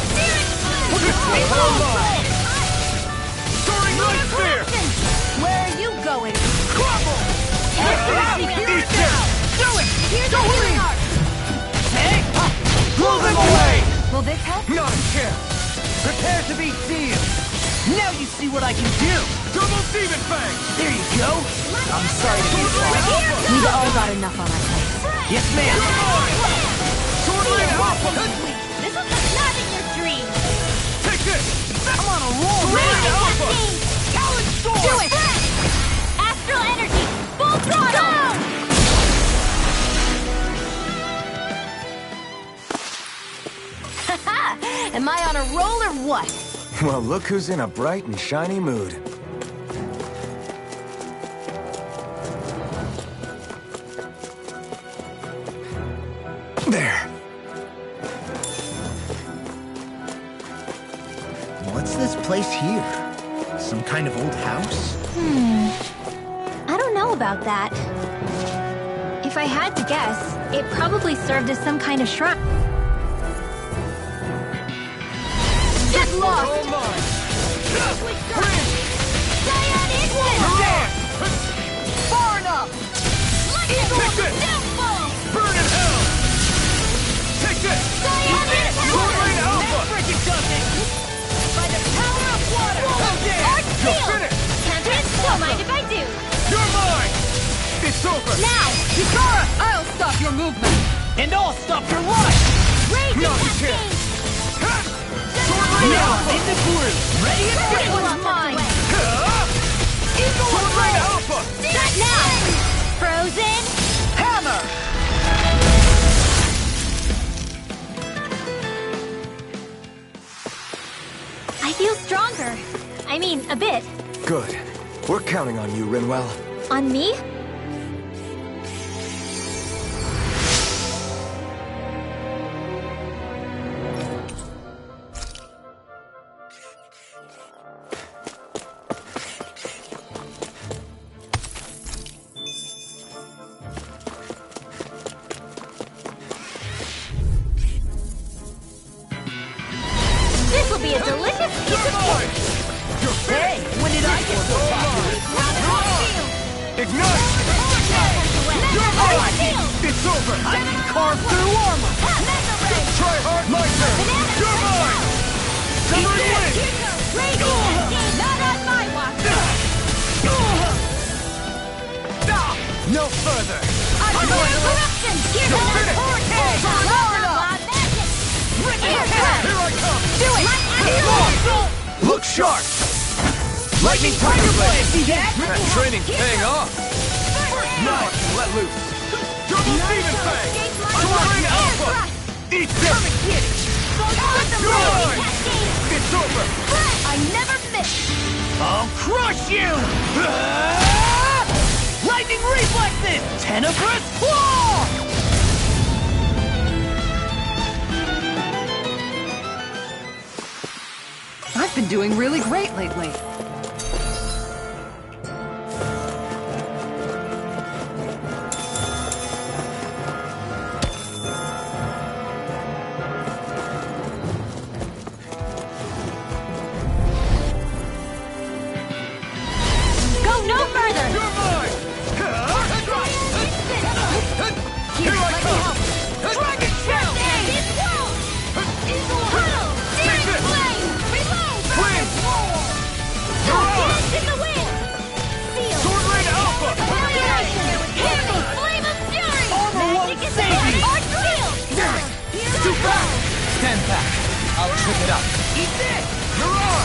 This will hold on! Soaring Light Spear! Where are you going? Crumble! Eat this! Do it! Here's the healing arc! Blow them away! Will this help? Not a chance! Prepare to be sealed. Now you see what I can do. Double Demon Fang! There you go. I'm sorry to be wrong. We've all got enough on our plates. Yes, ma'am. Sword Light Alpha! This is not in your dreams! Take this! I'm on a roll, Sword man. Light Alpha! Talon Sword. Do it! Astral energy! Full throttle! Haha! Am I on a roll or what? Well, look who's in a bright and shiny mood. There. What's this place here? Some kind of old house? I don't know about that. If I had to guess, it probably served as some kind of shrine. Get lost! All mine! Cyan instant! Far enough. Take this! Burn in hell! Take this! Cyan instant! Sword Light Alpha! Freaking doesn't. By the power of water! Arc You're field! finished! Can't don't mind if I do! You're mine! It's over! Now! Kisara, I'll stop your movement! and I'll stop your life. Raging No, you cascade! Sword Light Now Alpha! in the groove. Ready and This ready. one's mine! Sword Light Alpha! Now! Frozen! Hammer. I feel stronger. I mean, a bit. Good. We're counting on you, Rinwell. On me? This will be a delicious piece of cake! Hey, when did I get so popular? Ignite! It's over! I can carve through armor. Try hard, my turn! You're mine! Summering Wind! Not on my watch! No further. Corruption! Here's You're another finished! vortex! Here I come! Do it! Look sharp! Lightning Tiger Blade! See that? That training's paying off! Now I can let loose! Double Demon Fang! Soaring Alpha! Eat this! You're mine! It's over! I never miss! I'll crush you! Lightning reflexes! Tenebrous claw! I've been doing really great lately. attack. I'll trip it up. Eat this! You're on!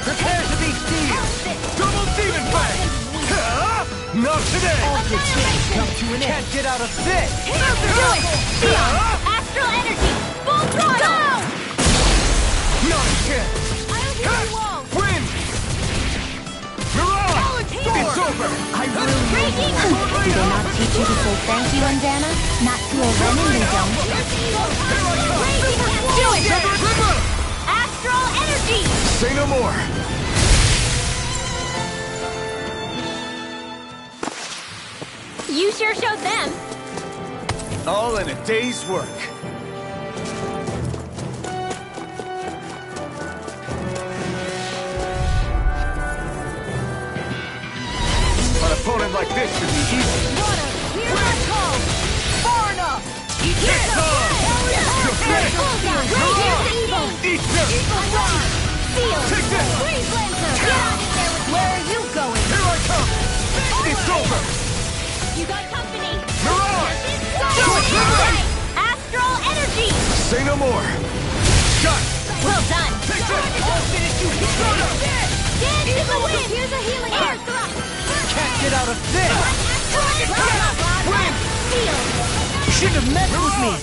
Prepare to be sealed! Double demon fang! Not today! All good things come to an end. Can't get out of this! Do it! Beyond! Astral energy! Full throttle! Not a chance! Win! Mirage! It's over! I really Do they not teach you to say thank you, Undana? Not to a Renin, they don't. Do it! Astral energy! Say no more! You sure showed them. All in a day's work. An opponent like this should be easy. Here I come! Far enough! Eat this! You're finished! Eat this! Take this! Where are you going? Here I come! It's over! You got company! Mirage! Astral energy! Say no more! Shot! Well done! Take this! I'll finish you! Dance in the wind! Here's a healing air thrust! Can't get out of this! Win! Shouldn't have messed with me!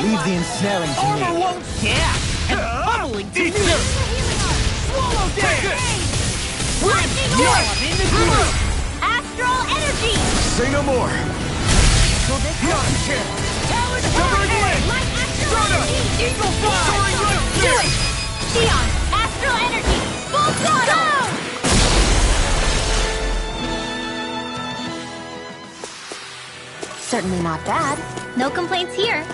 Leave the ensnaring to me. Armor won't Yeah! And bubbling to me! Swallow this! Win! Yes! I'm in the groove! Astral energy! Say no more! Not a chance! Severing blade! Stunner! Eagle fly! Soaring right Do there! it! Xion! Astral energy! Full throttle! Certainly not bad. No complaints here.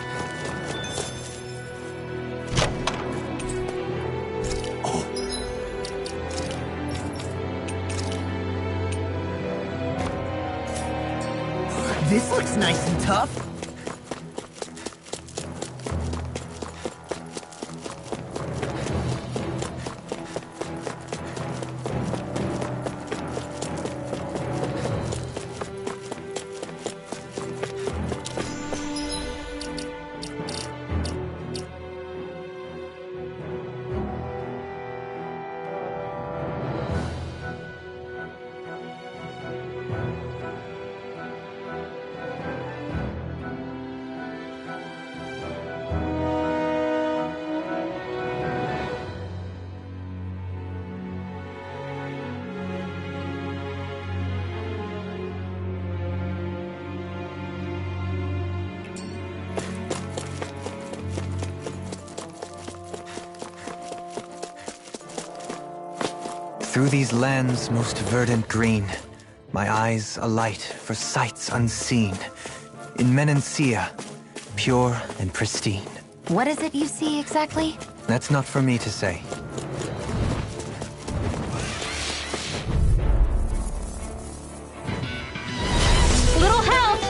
This looks nice and tough. Through these lands most verdant green, my eyes alight for sights unseen. In Menancia, pure and pristine. What is it you see exactly? That's not for me to say. Little help!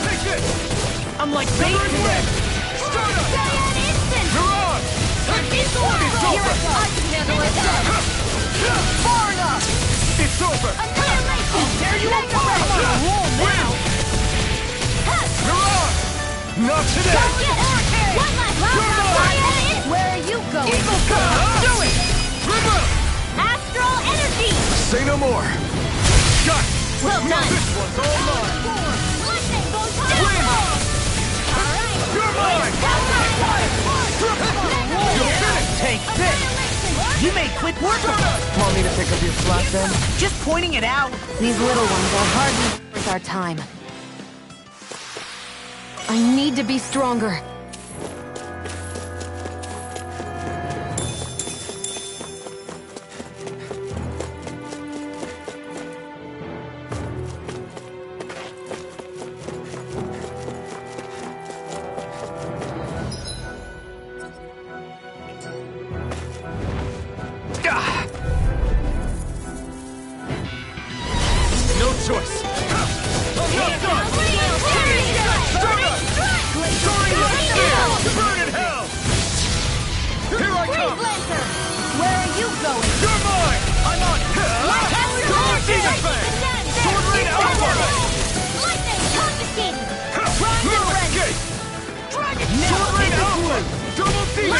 Take this! I'm like bait to them. Stunner! Say an instant! Mirage! It's over! It's over! I can handle it! Far enough! It's over! Annihilation! I'll tear you apart! I'm on a roll now! Mirage! Not today! One last round! Where are you going? Eagle fly! Do it! River! Astral energy! Say no more! Shot! Well done! This one's all mine! Lightning goes Win! Alright! You're mine! You're finished! Take this! You made quick work of it! Want me to pick up your slack then? Just pointing it out. These little ones are hardly worth our time. I need to be stronger. No choice! I'm not done!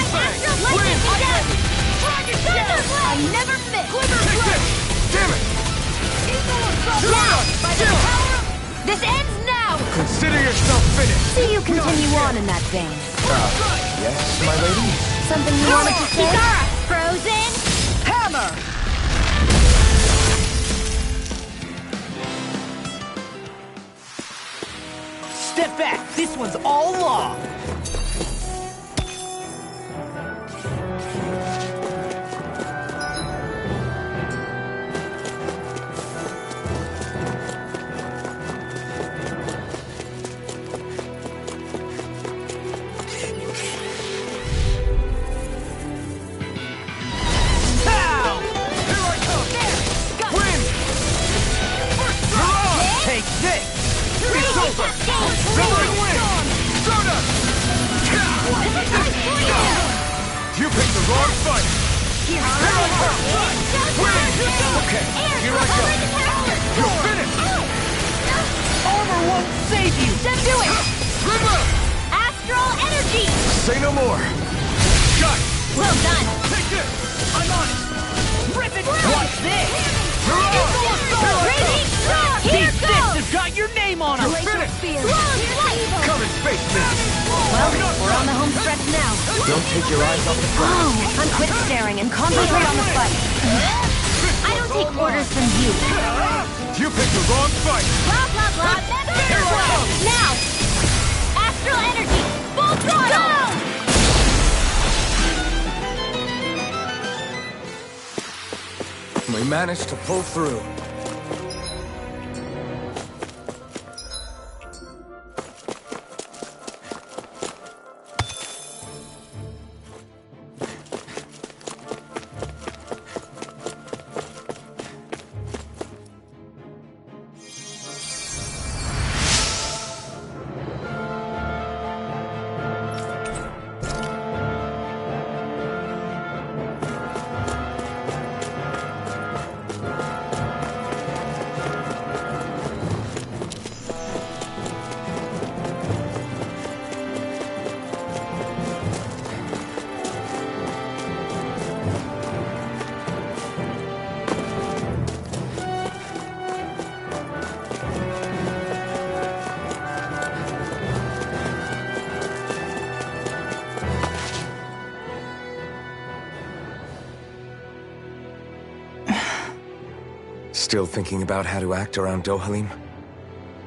thing! Lightning to death! I never miss! Take this! Damn it! Now, by the power of... This ends now! Consider yourself finished! See you continue on in that vein. Yes, my lady? Something you wanted to say? Kisara! Frozen! Hammer! Step back. This one's all law. You picked the wrong fight! Here I Okay, here I go! You're finished! Armor won't save you. Then do it! River! Astral energy! Say no more! Shot! Well done! Take this! I'm on it. Rip it. Watch this. Raging storm! Here These fists goes! have got your name on them. Finish! Long flight! Come in space, miss! Well, we're on the home stretch now. Don't take your eyes off the prize. Oh, unquit staring and concentrate on the fight. I don't take orders from you. You picked the wrong fight! Blah, blah, blah. Now! Astral energy! Full throttle! We managed to pull through. Still thinking about how to act around Dohalim?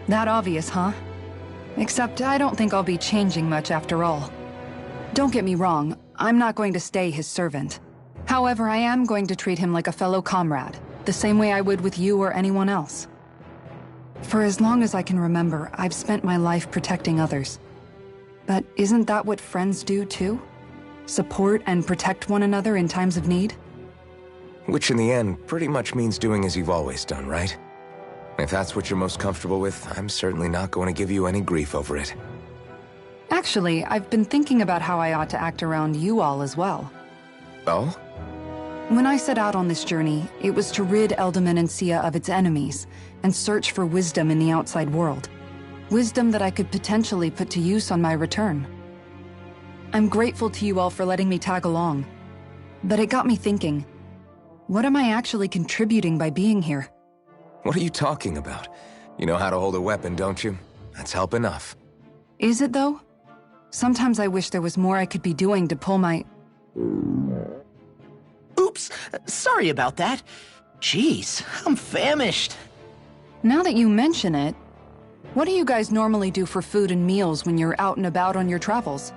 That obvious, huh? Except I don't think I'll be changing much after all. Don't get me wrong, I'm not going to stay his servant. However, I am going to treat him like a fellow comrade, the same way I would with you or anyone else. For as long as I can remember, I've spent my life protecting others. But isn't that what friends do too? Support and protect one another in times of need? Which in the end pretty much means doing as you've always done, right? If that's what you're most comfortable with, I'm certainly not going to give you any grief over it. Actually, I've been thinking about how I ought to act around you all as well. Oh? When I set out on this journey, it was to rid Eldaman and Sia of its enemies, and search for wisdom in the outside world. Wisdom that I could potentially put to use on my return. I'm grateful to you all for letting me tag along. But it got me thinking, what am I actually contributing by being here? What are you talking about? You know how to hold a weapon, don't you? That's help enough. Is it though? Sometimes I wish there was more I could be doing to pull my... Oops. Sorry about that. Jeez, I'm famished. Now that you mention it, what do you guys normally do for food and meals when you're out and about on your travels?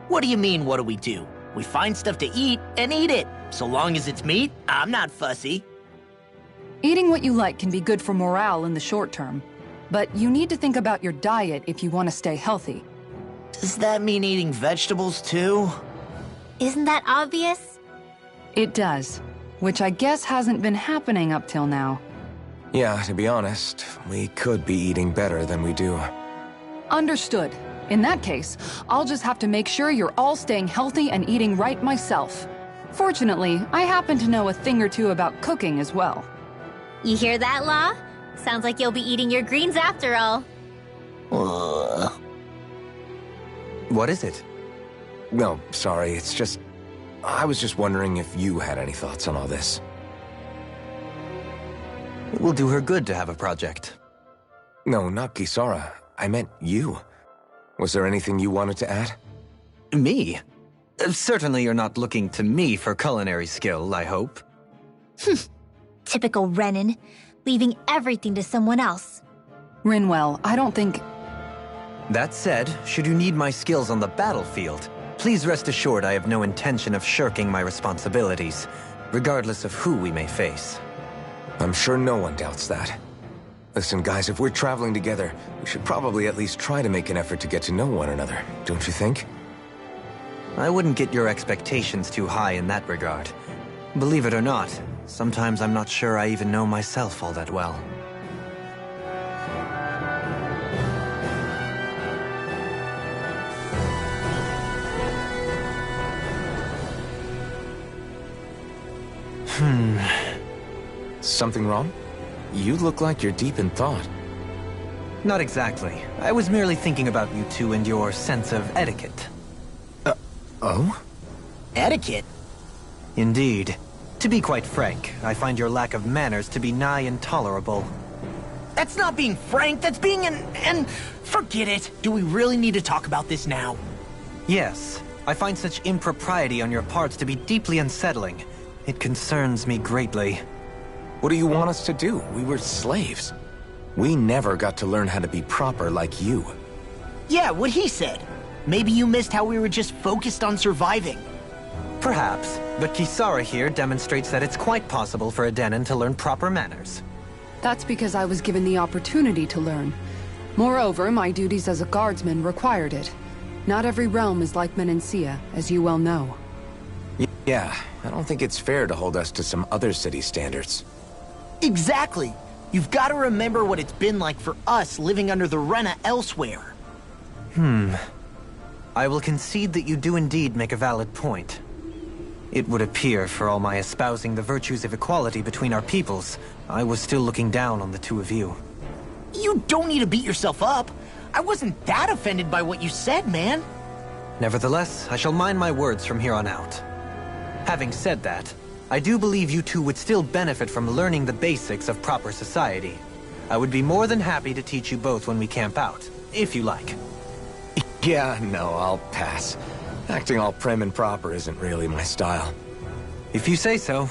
What do you mean, what do? We find stuff to eat and eat it. So long as it's meat, I'm not fussy. Eating what you like can be good for morale in the short term, but you need to think about your diet if you want to stay healthy. Does that mean eating vegetables too? Isn't that obvious? It does, which I guess hasn't been happening up till now. Yeah, to be honest, we could be eating better than we do. Understood. In that case, I'll just have to make sure you're all staying healthy and eating right myself. Fortunately, I happen to know a thing or two about cooking as well. You hear that, Law? Sounds like you'll be eating your greens after all. What is it? No, sorry, it's just... I was just wondering if you had any thoughts on all this. It will do her good to have a project. No, not Kisara. I meant you. Was there anything you wanted to add? Me? Certainly you're not looking to me for culinary skill, I hope. Typical Renan, leaving everything to someone else. Rinwell, I don't think... That said, should you need my skills on the battlefield, please rest assured I have no intention of shirking my responsibilities, regardless of who we may face. I'm sure no one doubts that. Listen, guys, if we're traveling together, we should probably at least try to make an effort to get to know one another, don't you think? I wouldn't get your expectations too high in that regard. Believe it or not, sometimes I'm not sure I even know myself all that well. Something wrong? You look like you're deep in thought. Not exactly. I was merely thinking about you two and your sense of etiquette. Oh? Etiquette? Indeed. To be quite frank, I find your lack of manners to be nigh intolerable. That's not being frank, that's being and forget it. Do we really need to talk about this now? Yes. I find such impropriety on your parts to be deeply unsettling. It concerns me greatly. What do you want us to do? We were slaves. We never got to learn how to be proper like you. Yeah, what he said. Maybe you missed how we were just focused on surviving. Perhaps, but Kisara here demonstrates that it's quite possible for a Denon to learn proper manners. That's because I was given the opportunity to learn. Moreover, my duties as a guardsman required it. Not every realm is like Menancia, as you well know. Yeah, I don't think it's fair to hold us to some other city standards. Exactly. You've got to remember what it's been like for us living under the Rena elsewhere. I will concede that you do indeed make a valid point. It would appear, for all my espousing the virtues of equality between our peoples, I was still looking down on the two of you. You don't need to beat yourself up. I wasn't that offended by what you said, man. Nevertheless, I shall mind my words from here on out. Having said that, I do believe you two would still benefit from learning the basics of proper society. I would be more than happy to teach you both when we camp out, if you like. Yeah, no, I'll pass. Acting all prim and proper isn't really my style. If you say so.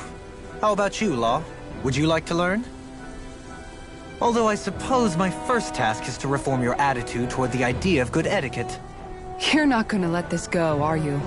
How about you, Law? Would you like to learn? Although I suppose my first task is to reform your attitude toward the idea of good etiquette. You're not gonna let this go, are you?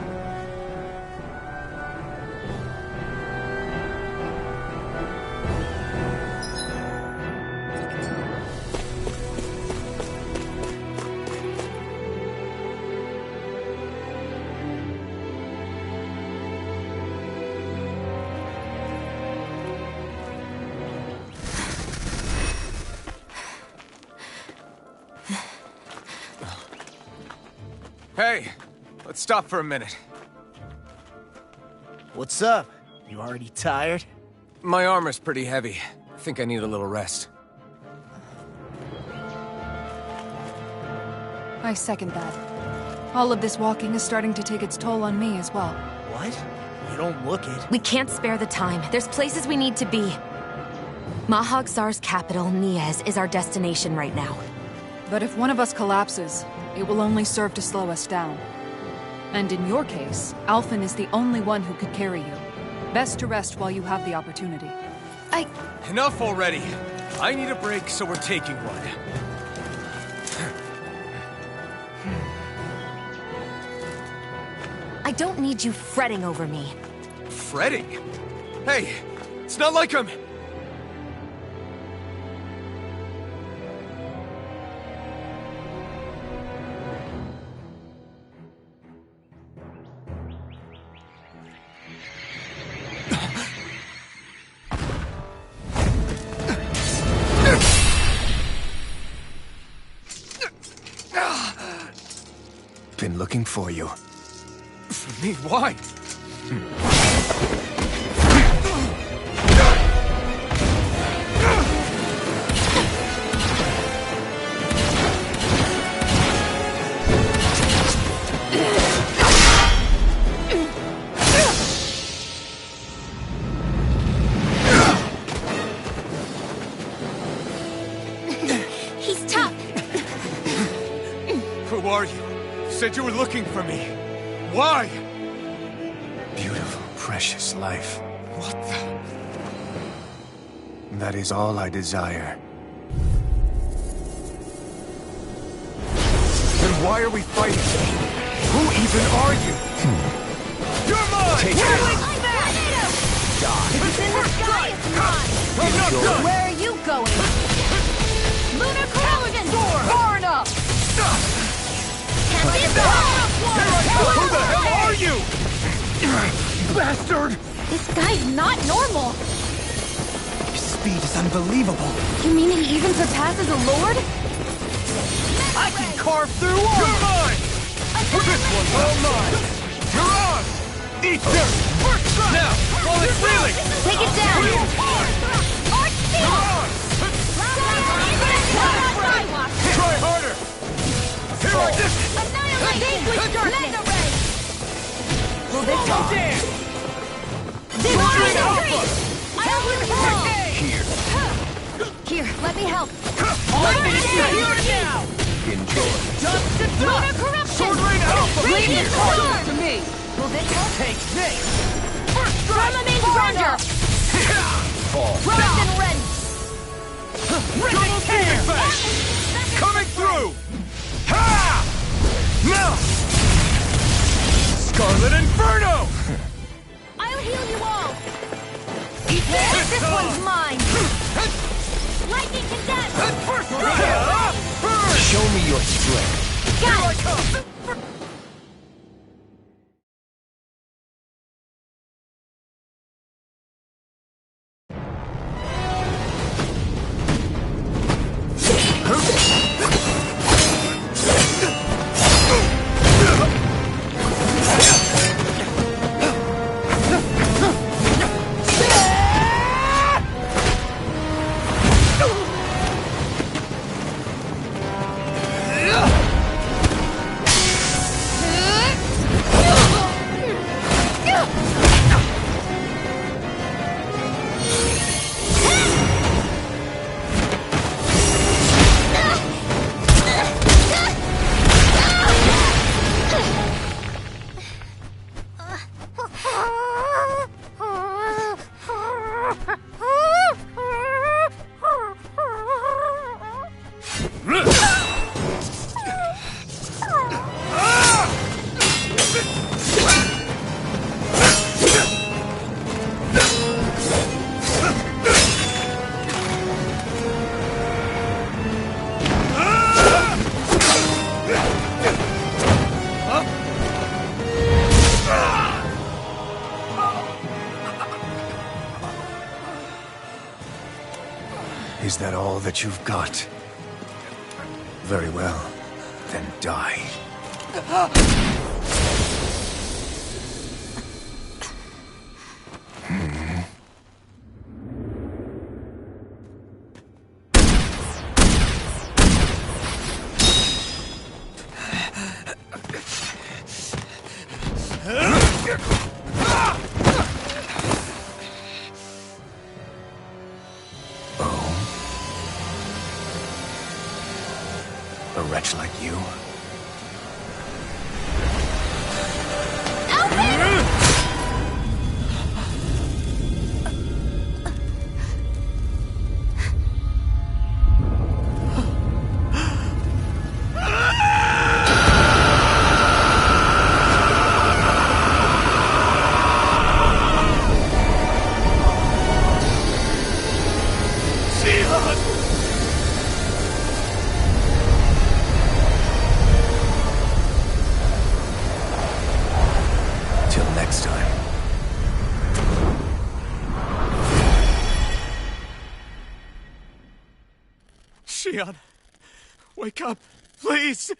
Hey, let's stop for a minute. What's up? You already tired? My armor's pretty heavy. I think I need a little rest. I second that. All of this walking is starting to take its toll on me as well. What? You don't look it. We can't spare the time. There's places we need to be. Mahag-Sar's capital, Niez, is our destination right now. But if one of us collapses, it will only serve to slow us down. And in your case, Alphen is the only one who could carry you. Best to rest while you have the opportunity. Enough already! I need a break, so we're taking one. I don't need you fretting over me. Fretting? Hey, it's not like I'm... Been looking for you. For me, why? Who are you? You said you were looking for me. Why? Beautiful, precious life. What the? That is all I desire. Then why are we fighting? Who even are you? You're mine! Take Where this. It's in the sky, it's mine! I'm not done! Where are you going? Lunar corrosion! Far enough! Can't be Who the hell are you? Bastard! This guy's not normal. His speed is unbelievable. You mean he even surpasses a lord? I can carve through armor! You're mine! This one's all mine! You're on! Eat dirt! First strike! Now, while it's reeling! Take it down! Arch You're seal! on! Try harder! Here I just... Annihilation! Mega ray! Will this go down? Divine Alpha! I'll withdraw! Here, Here, let me help. Lightning is here now! enjoy. Dust to Lunar dust! corruption! Sword rain alpha! Radiant Here. storm! To me! Will this help? Take this! First strike! Firmament render! Fall. Rise and rend! Double demon fang! Coming through! Ha! Now! Scarlet Inferno! I'll heal you all! Eat This one's mine! Lightning condense! First strike! Burn! Show me your strength. Here I come! Is that all that you've got? Very well. Then die. A wretch like you? Till next time. Shion, wake up, please!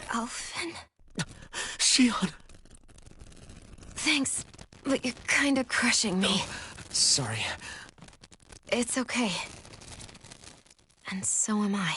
Alphen? Shion! Thanks, but you're kinda crushing me. Sorry. It's okay. And so am I.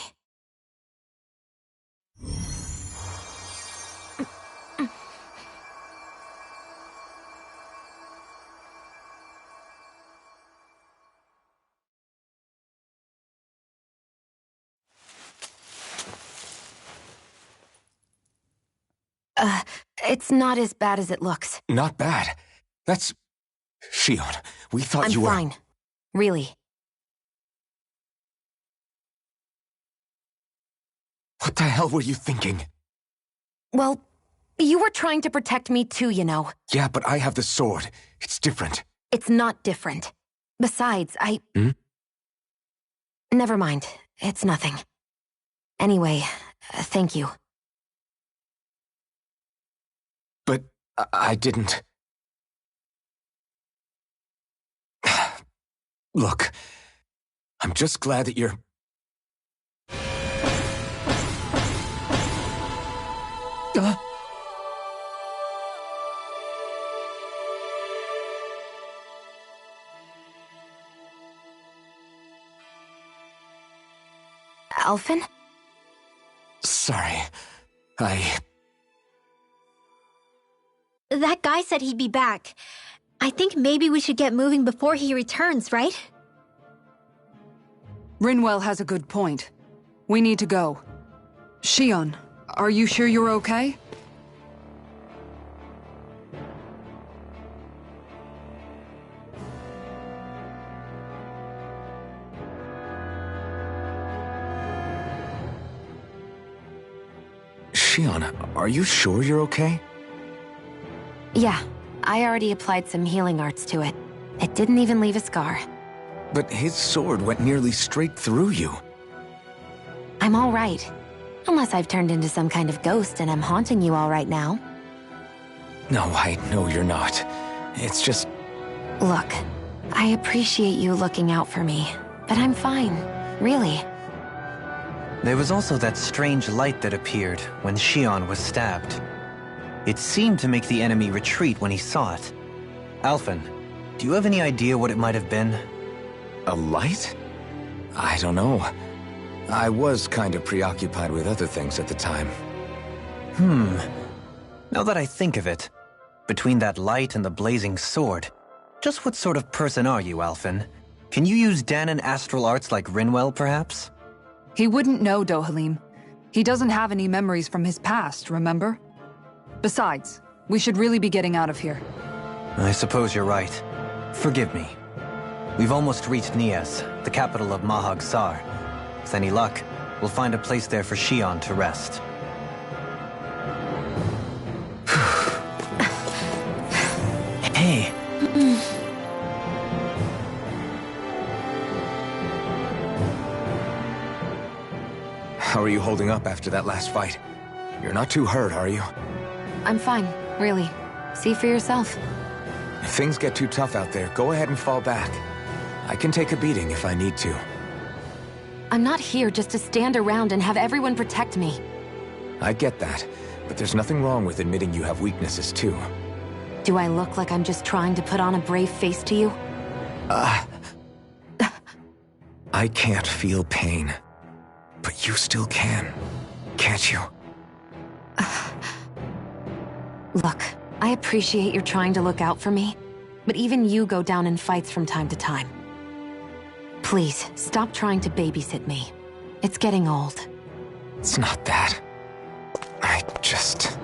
It's not as bad as it looks. Not bad. That's... Shion, we thought I'm you were... fine. Really. What the hell were you thinking? Well, you were trying to protect me too, you know. Yeah, but I have the sword. It's different. It's not different. Besides, Never mind. It's nothing. Anyway, thank you. But I didn't... Look, I'm just glad that you're... Alphen? Sorry. That guy said he'd be back. I think maybe we should get moving before he returns, right? Rinwell has a good point. We need to go. Shion, are you sure you're okay? Shion, are you sure you're okay? Yeah, I already applied some healing arts to it. It didn't even leave a scar. But his sword went nearly straight through you. I'm all right. Unless I've turned into some kind of ghost and I'm haunting you all right now. No, I know you're not. It's just... Look, I appreciate you looking out for me, but I'm fine, really. There was also that strange light that appeared when Shion was stabbed. It seemed to make the enemy retreat when he saw it. Alphen, do you have any idea what it might have been? A light? I don't know. I was kind of preoccupied with other things at the time. Now that I think of it, between that light and the blazing sword, just what sort of person are you, Alphen? Can you use Danon astral arts like Rinwell, perhaps? He wouldn't know, Dohalim. He doesn't have any memories from his past, remember? Besides, we should really be getting out of here. I suppose you're right. Forgive me. We've almost reached Nias, the capital of Mahag Sar. With any luck, we'll find a place there for Shion to rest. Hey. How are you holding up after that last fight? You're not too hurt, are you? I'm fine, really. See for yourself. If things get too tough out there, go ahead and fall back. I can take a beating if I need to. I'm not here just to stand around and have everyone protect me. I get that, but there's nothing wrong with admitting you have weaknesses too. Do I look like I'm just trying to put on a brave face to you? I can't feel pain. But you still can, can't you? Look, I appreciate you're trying to look out for me, but even you go down in fights from time to time. Please, stop trying to babysit me. It's getting old. It's not that. I just...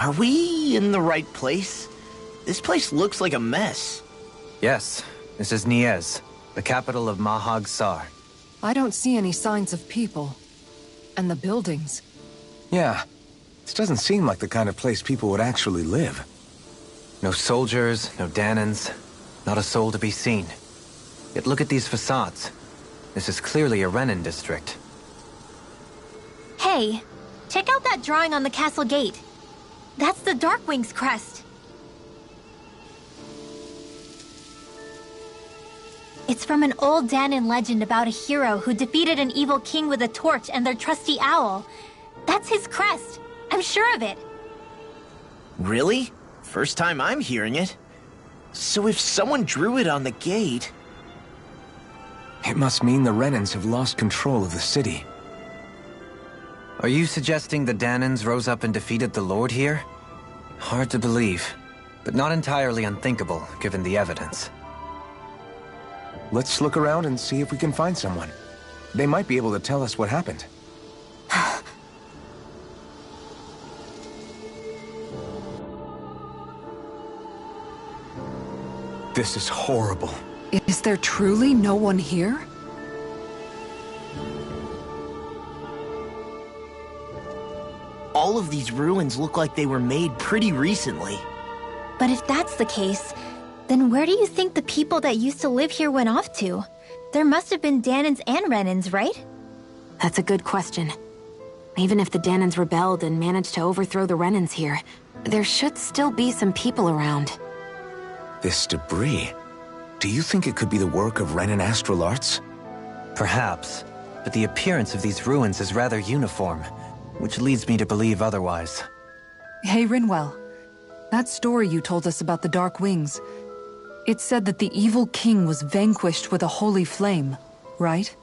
Are we in the right place? This place looks like a mess. Yes, this is Niez, the capital of Mahag Sar. I don't see any signs of people. And the buildings. Yeah, this doesn't seem like the kind of place people would actually live. No soldiers, no Danans, not a soul to be seen. Yet look at these facades. This is clearly a Renin district. Hey, check out that drawing on the castle gate. That's the Darkwing's crest. It's from an old Danan legend about a hero who defeated an evil king with a torch and their trusty owl. That's his crest. I'm sure of it. Really? First time I'm hearing it. So if someone drew it on the gate... It must mean the Renins have lost control of the city. Are you suggesting the Danans rose up and defeated the Lord here? Hard to believe, but not entirely unthinkable, given the evidence. Let's look around and see if we can find someone. They might be able to tell us what happened. This is horrible. Is there truly no one here? All of these ruins look like they were made pretty recently. But if that's the case, then where do you think the people that used to live here went off to? There must have been Danans and Renins, right? That's a good question. Even if the Danans rebelled and managed to overthrow the Renins here, there should still be some people around. This debris... Do you think it could be the work of Renin astral arts? Perhaps, but the appearance of these ruins is rather uniform, which leads me to believe otherwise. Hey, Rinwell. That story you told us about the Dark Wings. It said that the evil king was vanquished with a holy flame, right?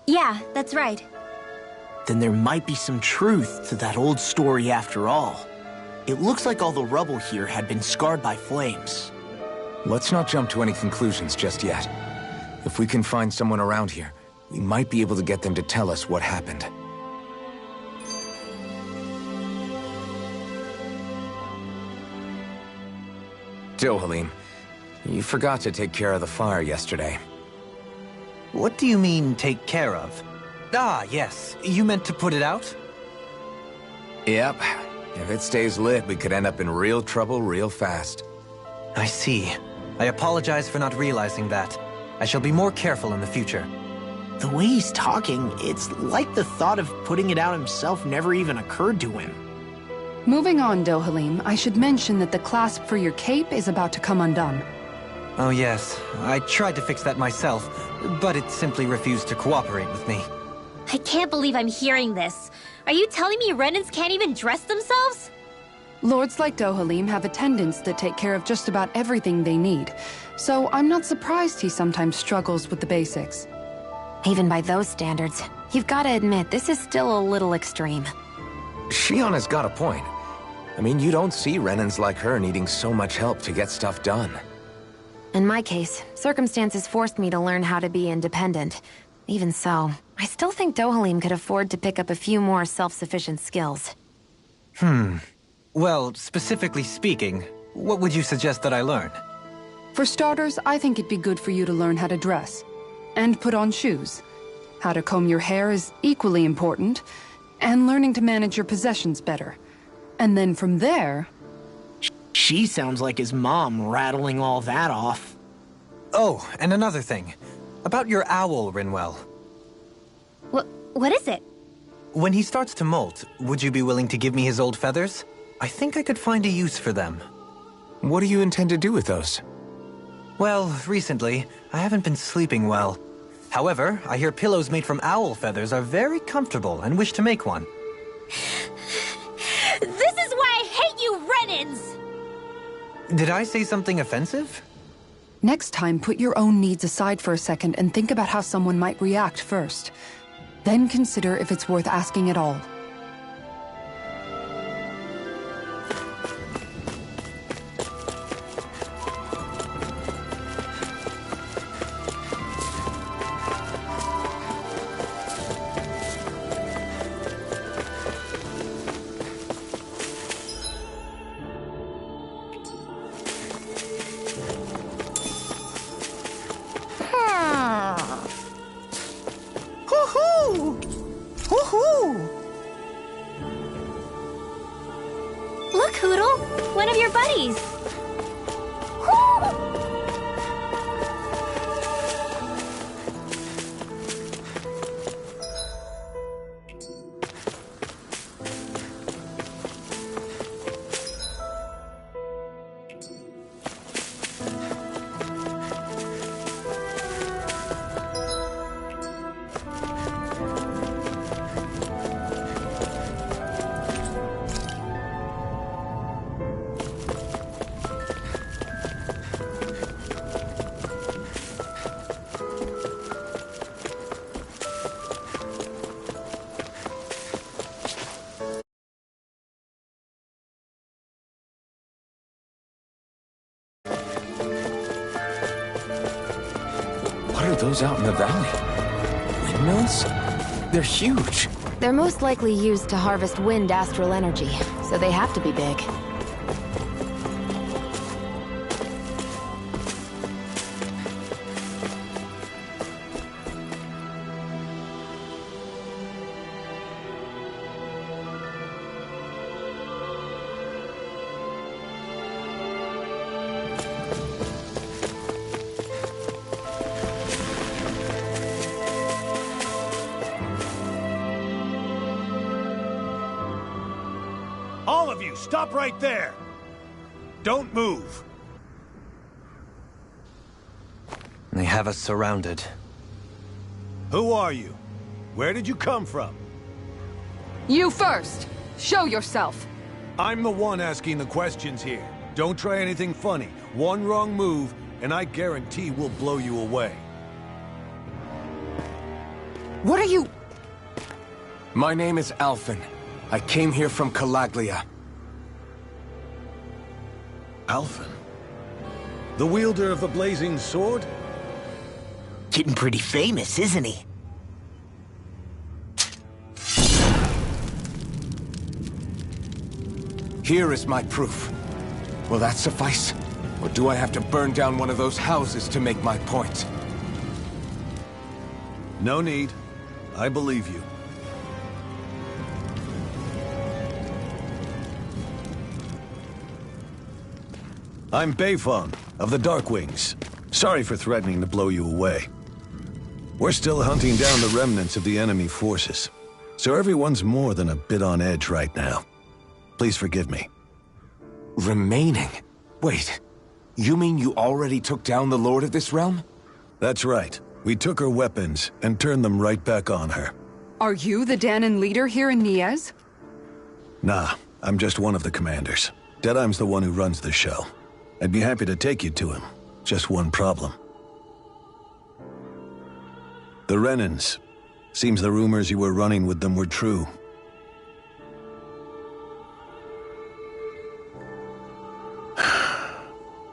Yeah, that's right. Then there might be some truth to that old story after all. It looks like all the rubble here had been scarred by flames. Let's not jump to any conclusions just yet. If we can find someone around here, we might be able to get them to tell us what happened. Dohalim, you forgot to take care of the fire yesterday. What do you mean, take care of? Ah, yes. You meant to put it out? Yep. If it stays lit, we could end up in real trouble real fast. I see. I apologize for not realizing that. I shall be more careful in the future. The way he's talking, it's like the thought of putting it out himself never even occurred to him. Moving on, Dohalim, I should mention that the clasp for your cape is about to come undone. Oh yes, I tried to fix that myself, but it simply refused to cooperate with me. I can't believe I'm hearing this. Are you telling me Renins can't even dress themselves? Lords like Dohalim have attendants that take care of just about everything they need, so I'm not surprised he sometimes struggles with the basics. Even by those standards, you've got to admit this is still a little extreme. Shion has got a point. I mean, you don't see Renins like her needing so much help to get stuff done. In my case, circumstances forced me to learn how to be independent. Even so, I still think Dohalim could afford to pick up a few more self-sufficient skills. Well, specifically speaking, what would you suggest that I learn? For starters, I think it'd be good for you to learn how to dress. And put on shoes. How to comb your hair is equally important. And learning to manage your possessions better. And then from there... She sounds like his mom rattling all that off. Oh, and another thing. About your owl, Rinwell. What is it? When he starts to molt, would you be willing to give me his old feathers? I think I could find a use for them. What do you intend to do with those? Well, recently, I haven't been sleeping well. However, I hear pillows made from owl feathers are very comfortable and wish to make one. This is why I hate you, Renins! Did I say something offensive? Next time, put your own needs aside for a second and think about how someone might react first. Then consider if it's worth asking at all. Look, Hoodle! One of your buddies! What are those out in the valley? Windmills? They're huge. They're most likely used to harvest wind astral energy, so they have to be big. All of you, stop right there! Don't move! They have us surrounded. Who are you? Where did you come from? You first! Show yourself! I'm the one asking the questions here. Don't try anything funny. One wrong move, and I guarantee we'll blow you away. What are you... My name is Alphen. I came here from Calaglia. Alphen? The wielder of the blazing sword? Getting pretty famous, isn't he? Here is my proof. Will that suffice? Or do I have to burn down one of those houses to make my point? No need. I believe you. I'm Beifong, of the Darkwings. Sorry for threatening to blow you away. We're still hunting down the remnants of the enemy forces, so everyone's more than a bit on edge right now. Please forgive me. Remaining? Wait, you mean you already took down the Lord of this realm? That's right. We took her weapons and turned them right back on her. Are you the Danon leader here in Niez? Nah, I'm just one of the commanders. Deadeye's the one who runs the show. I'd be happy to take you to him. Just one problem. The Renans. Seems the rumors you were running with them were true.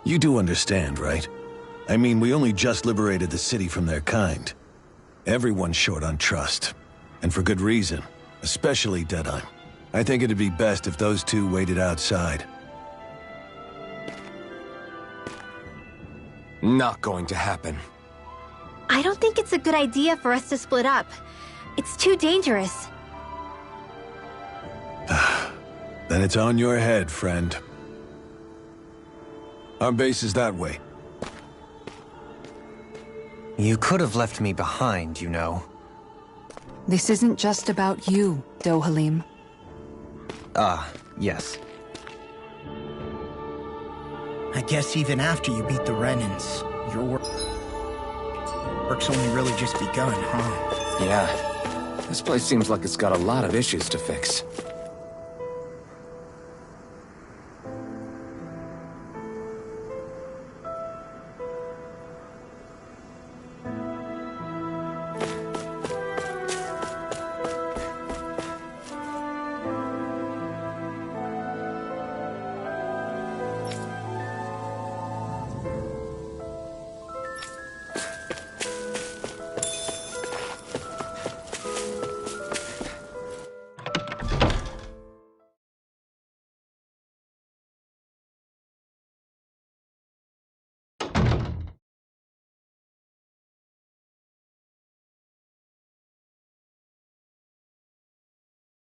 You do understand, right? I mean, we only just liberated the city from their kind. Everyone's short on trust. And for good reason. Especially Deadeye. I think it'd be best if those two waited outside. Not going to happen. I don't think it's a good idea for us to split up. It's too dangerous. Then it's on your head, friend. Our base is that way. You could have left me behind, you know. This isn't just about you, Dohalim. Ah, yes. I guess even after you beat the Renans, your work's only really just begun, huh? Yeah. This place seems like it's got a lot of issues to fix.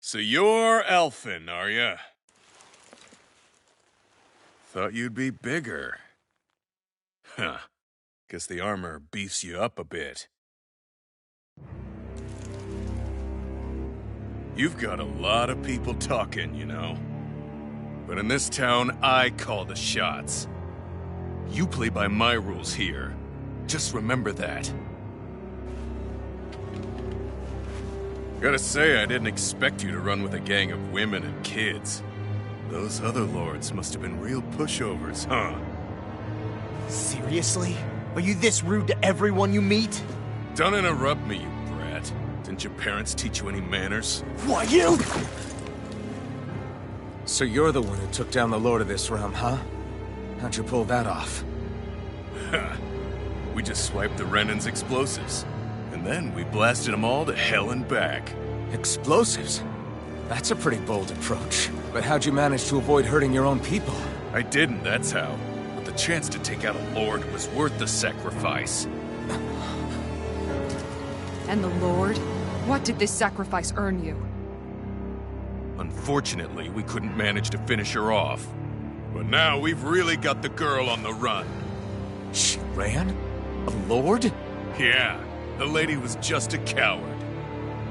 So you're Elfin, are ya? thought you'd be bigger. Huh. Guess the armor beefs you up a bit. You've got a lot of people talking, you know. But in this town, I call the shots. You play by my rules here. Just remember that. Gotta say, I didn't expect you to run with a gang of women and kids. Those other lords must have been real pushovers, huh? Seriously? Are you this rude to everyone you meet? Don't interrupt me, you brat. Didn't your parents teach you any manners? Why, you? So you're the one who took down the lord of this realm, huh? How'd you pull that off? We just swiped the Renan's explosives. And then we blasted them all to hell and back. Explosives? That's a pretty bold approach. But how'd you manage to avoid hurting your own people? I didn't, that's how. But the chance to take out a lord was worth the sacrifice. And the Lord? What did this sacrifice earn you? Unfortunately, we couldn't manage to finish her off. But now we've really got the girl on the run. She ran? A lord? Yeah, the lady was just a coward.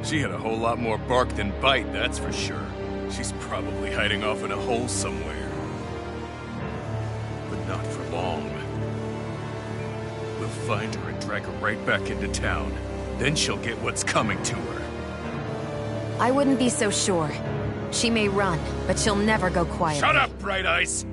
She had a whole lot more bark than bite, that's for sure. She's probably hiding off in a hole somewhere. But not for long. We'll find her and drag her right back into town. Then she'll get what's coming to her. I wouldn't be so sure. She may run, but she'll never go quietly. Shut up, Bright Eyes!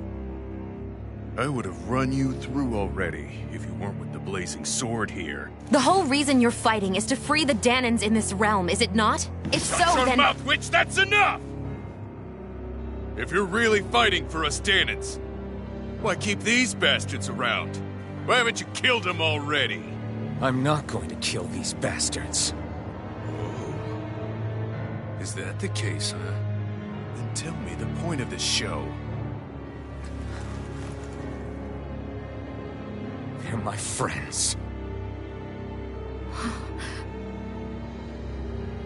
I would have run you through already if you weren't with the blazing sword here. The whole reason you're fighting is to free the Danans in this realm, is it not? If so, Shut your then— mouth, witch! That's enough! If you're really fighting for us Danans, why keep these bastards around? Why haven't you killed them already? I'm not going to kill these bastards. Oh. Is that the case, huh? Then tell me the point of the show. They're my friends.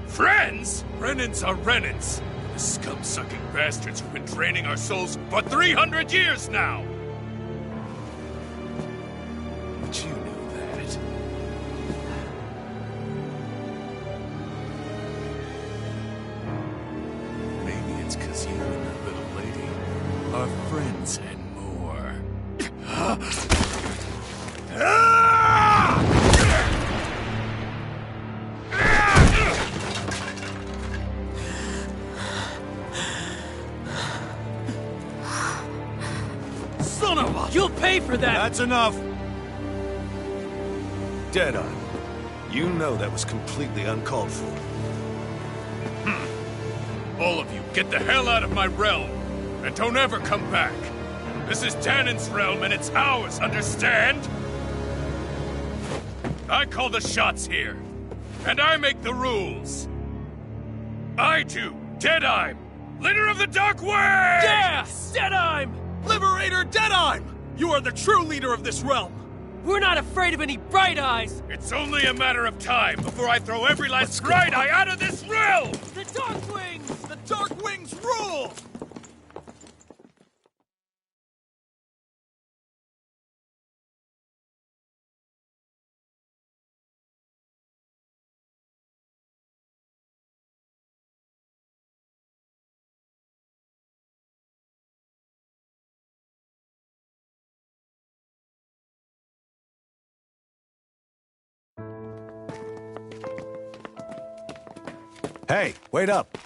Friends? Renans are Renans. The scum-sucking bastards who've been draining our souls for 300 years now! But you know that. Maybe it's 'cause you and that little lady are friends and more. Son of a... You'll pay for that! That's enough! Deadeye, you know that was completely uncalled for. All of you, get the hell out of my realm! And don't ever come back! This is Danan's realm and it's ours, understand? I call the shots here. And I make the rules. I do, Deadeye, leader of the Dark Wing! Yeah! Deadeye! Liberator Deadeye! You are the true leader of this realm! We're not afraid of any Bright Eyes! It's only a matter of time before I throw every last Bright Eye out of this realm! The Dark Wings! The Dark Wings rule! Hey, wait up!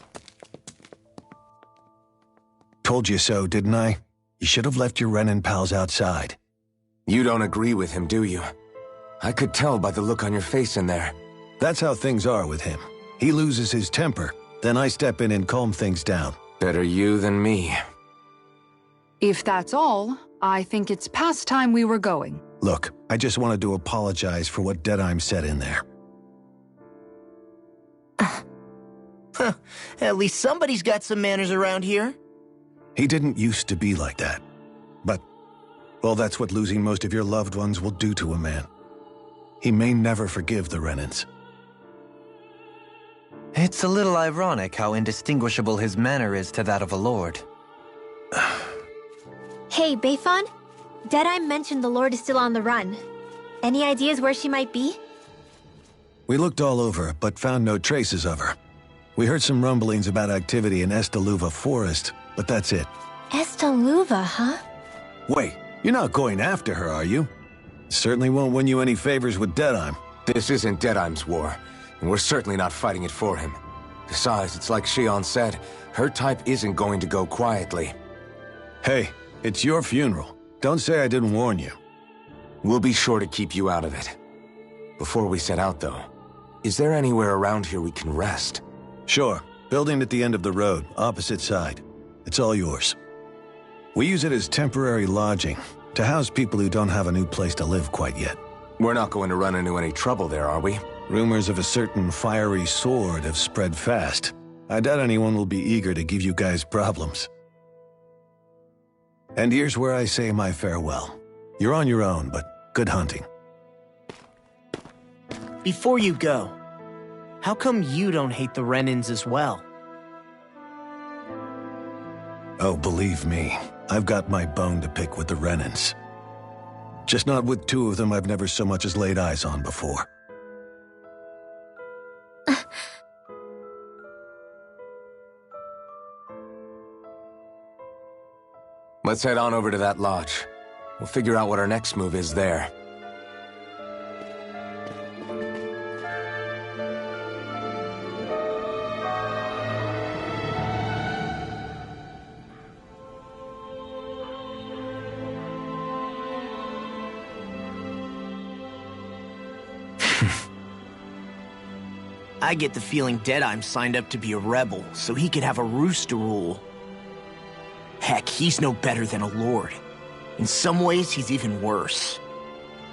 Told you so, didn't I? You should have left your Renan pals outside. You don't agree with him, do you? I could tell by the look on your face in there. That's how things are with him. He loses his temper, then I step in and calm things down. Better you than me. If that's all, I think it's past time we were going. Look, I just wanted to apologize for what Deadeye said in there. At least somebody's got some manners around here. He didn't used to be like that. But, well, that's what losing most of your loved ones will do to a man. He may never forgive the Renans. It's a little ironic how indistinguishable his manner is to that of a lord. Hey, Beifan? Deadeye mentioned the Lord is still on the run. Any ideas where she might be? We looked all over, but found no traces of her. We heard some rumblings about activity in Estaluva Forest, but that's it. Estaluva, huh? Wait, you're not going after her, are you? Certainly won't win you any favors with Deadeye. This isn't Deadeye's war, and we're certainly not fighting it for him. Besides, it's like Shion said, her type isn't going to go quietly. Hey, it's your funeral. Don't say I didn't warn you. We'll be sure to keep you out of it. Before we set out, though, is there anywhere around here we can rest? Sure. Building at the end of the road, opposite side. It's all yours. We use it as temporary lodging, to house people who don't have a new place to live quite yet. We're not going to run into any trouble there, are we? Rumors of a certain fiery sword have spread fast. I doubt anyone will be eager to give you guys problems. And here's where I say my farewell. You're on your own, but good hunting. Before you go, how come you don't hate the Renins as well? Oh, believe me, I've got my bone to pick with the Renins. Just not with two of them I've never so much as laid eyes on before. Let's head on over to that lodge. We'll figure out what our next move is there. I get the feeling Deadeye's signed up to be a rebel, so he could have a roost to rule. Heck, he's no better than a lord. In some ways, he's even worse.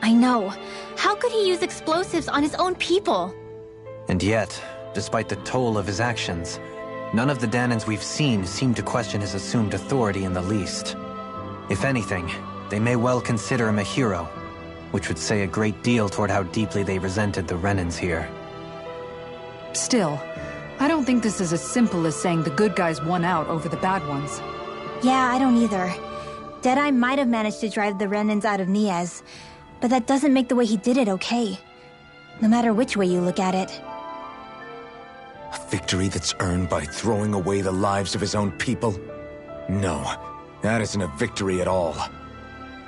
I know. How could he use explosives on his own people? And yet, despite the toll of his actions, none of the Danans we've seen seem to question his assumed authority in the least. If anything, they may well consider him a hero, which would say a great deal toward how deeply they resented the Renins here. Still, I don't think this is as simple as saying the good guys won out over the bad ones. Yeah, I don't either. Deadeye might have managed to drive the Renins out of Niaz, but that doesn't make the way he did it okay. No matter which way you look at it. A victory that's earned by throwing away the lives of his own people? No, that isn't a victory at all.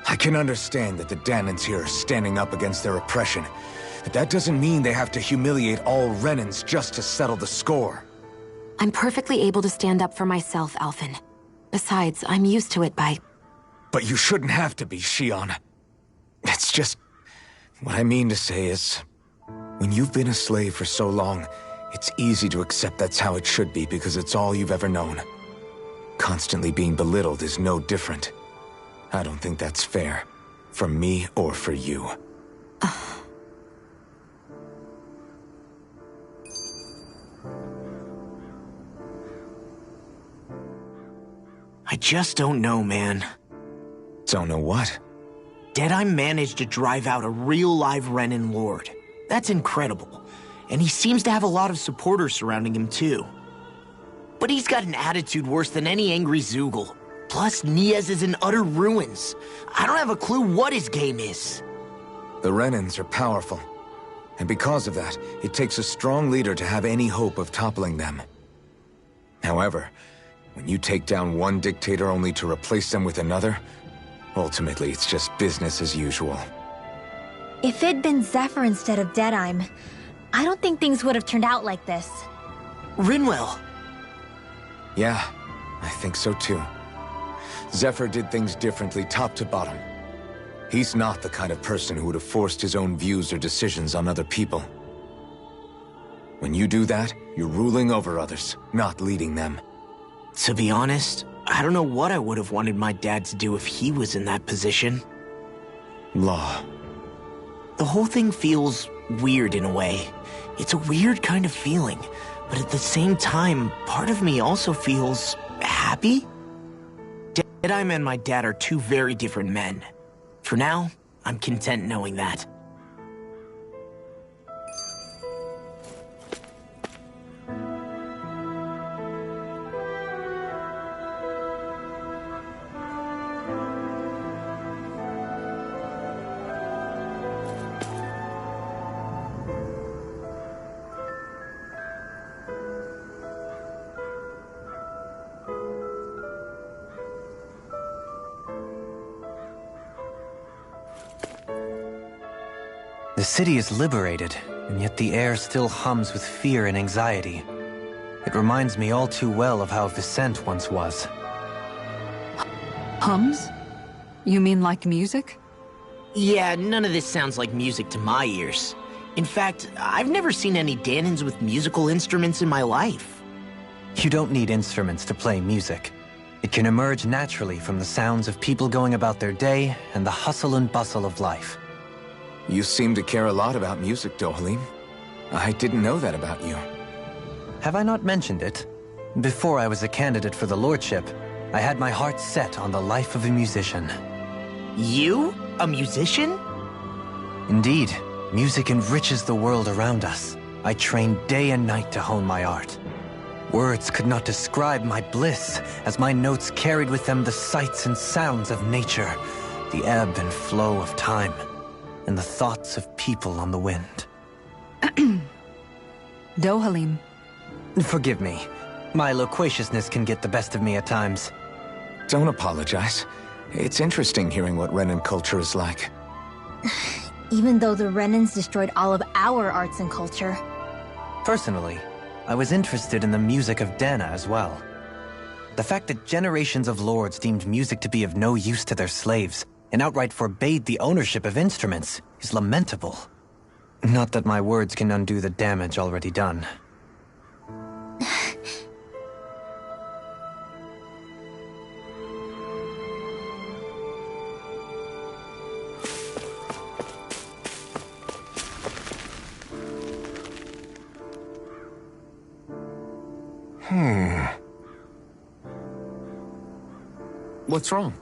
I can understand that the Danans here are standing up against their oppression, but that doesn't mean they have to humiliate all Renins just to settle the score. I'm perfectly able to stand up for myself, Alphen. Besides, I'm used to it by... But you shouldn't have to be, Shion. It's just... What I mean to say is... When you've been a slave for so long, it's easy to accept that's how it should be because it's all you've ever known. Constantly being belittled is no different. I don't think that's fair. For me or for you. I just don't know, man. Don't know what? Deadeye managed to drive out a real live Renin lord. That's incredible. And he seems to have a lot of supporters surrounding him too. But he's got an attitude worse than any angry Zoogle. Plus, Niaz is in utter ruins. I don't have a clue what his game is. The Renins are powerful. And because of that, it takes a strong leader to have any hope of toppling them. However, when you take down one dictator only to replace them with another, ultimately it's just business as usual. If it'd been Zephyr instead of Deadeye, I don't think things would have turned out like this. Rinwell! Yeah, I think so too. Zephyr did things differently top to bottom. He's not the kind of person who would have forced his own views or decisions on other people. When you do that, you're ruling over others, not leading them. To be honest, I don't know what I would have wanted my dad to do if he was in that position. Law. The whole thing feels weird in a way. It's a weird kind of feeling, but at the same time, part of me also feels happy. Deadeye and my dad are two very different men. For now, I'm content knowing that. city is liberated, and yet the air still hums with fear and anxiety. It reminds me all too well of how Vicente once was. Hums? You mean like music? Yeah, none of this sounds like music to my ears. In fact, I've never seen any Danins with musical instruments in my life. You don't need instruments to play music. It can emerge naturally from the sounds of people going about their day and the hustle and bustle of life. You seem to care a lot about music, Dohalim. I didn't know that about you. Have I not mentioned it? Before I was a candidate for the lordship, I had my heart set on the life of a musician. You? A musician? Indeed, music enriches the world around us. I trained day and night to hone my art. Words could not describe my bliss, as my notes carried with them the sights and sounds of nature, the ebb and flow of time, and the thoughts of people on the wind. Dohalim. Forgive me. My loquaciousness can get the best of me at times. Don't apologize. It's interesting hearing what Renan culture is like. Even though the Renans destroyed all of our arts and culture. Personally, I was interested in the music of Dana as well. The fact that generations of lords deemed music to be of no use to their slaves, and outright forbade the ownership of instruments, is lamentable. Not that my words can undo the damage already done. What's wrong?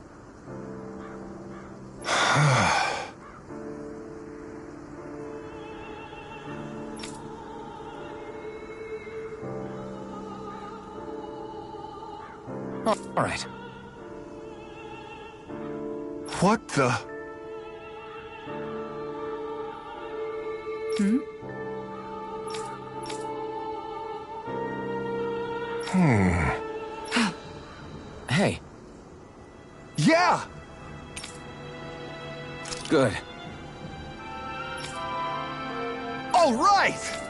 All right. What the? Hey. Yeah! Good. All right!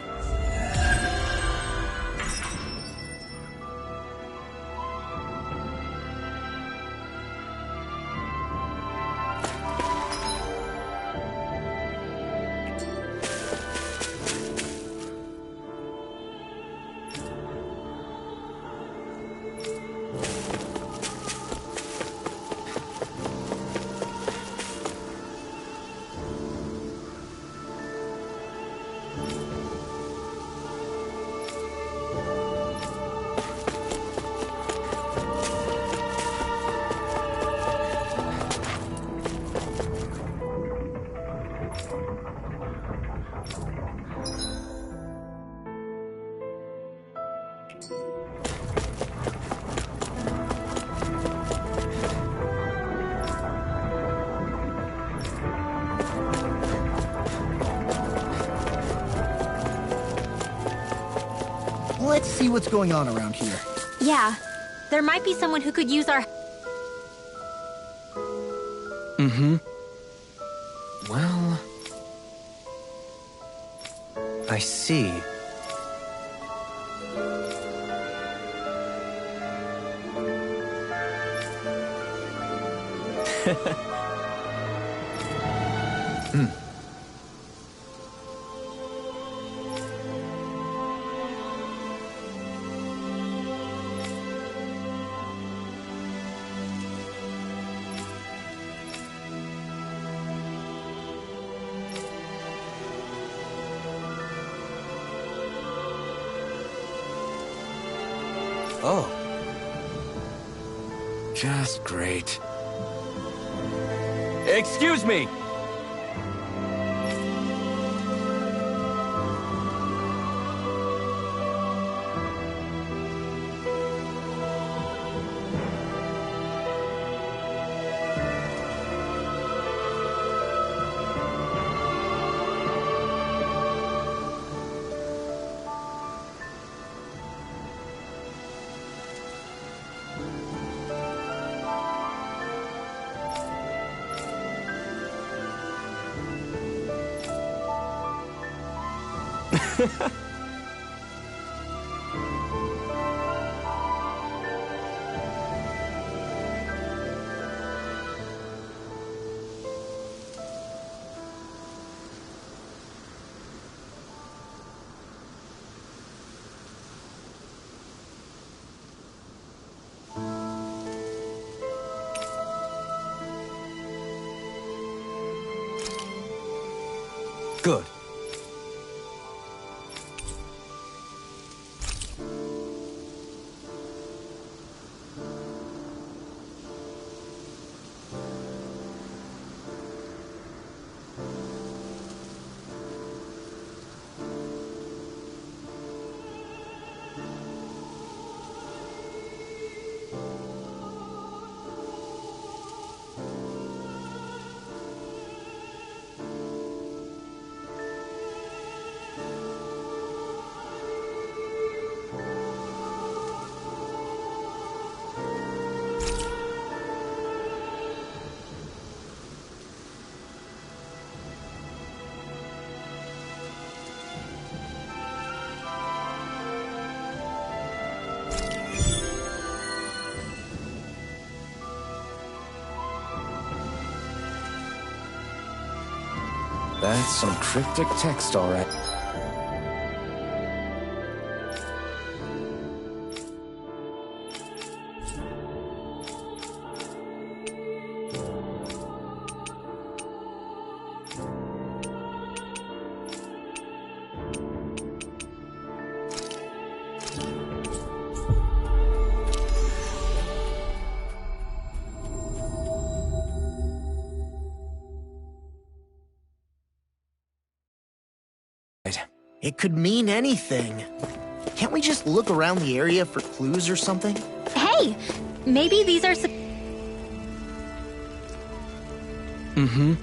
Let's see what's going on around here. Yeah, there might be someone who could use our... Well... I see. Oh. Just great. Excuse me! Good. That's some cryptic text, all right. It could mean anything. Can't we just look around the area for clues or something? Hey! Maybe these are Mm-hmm.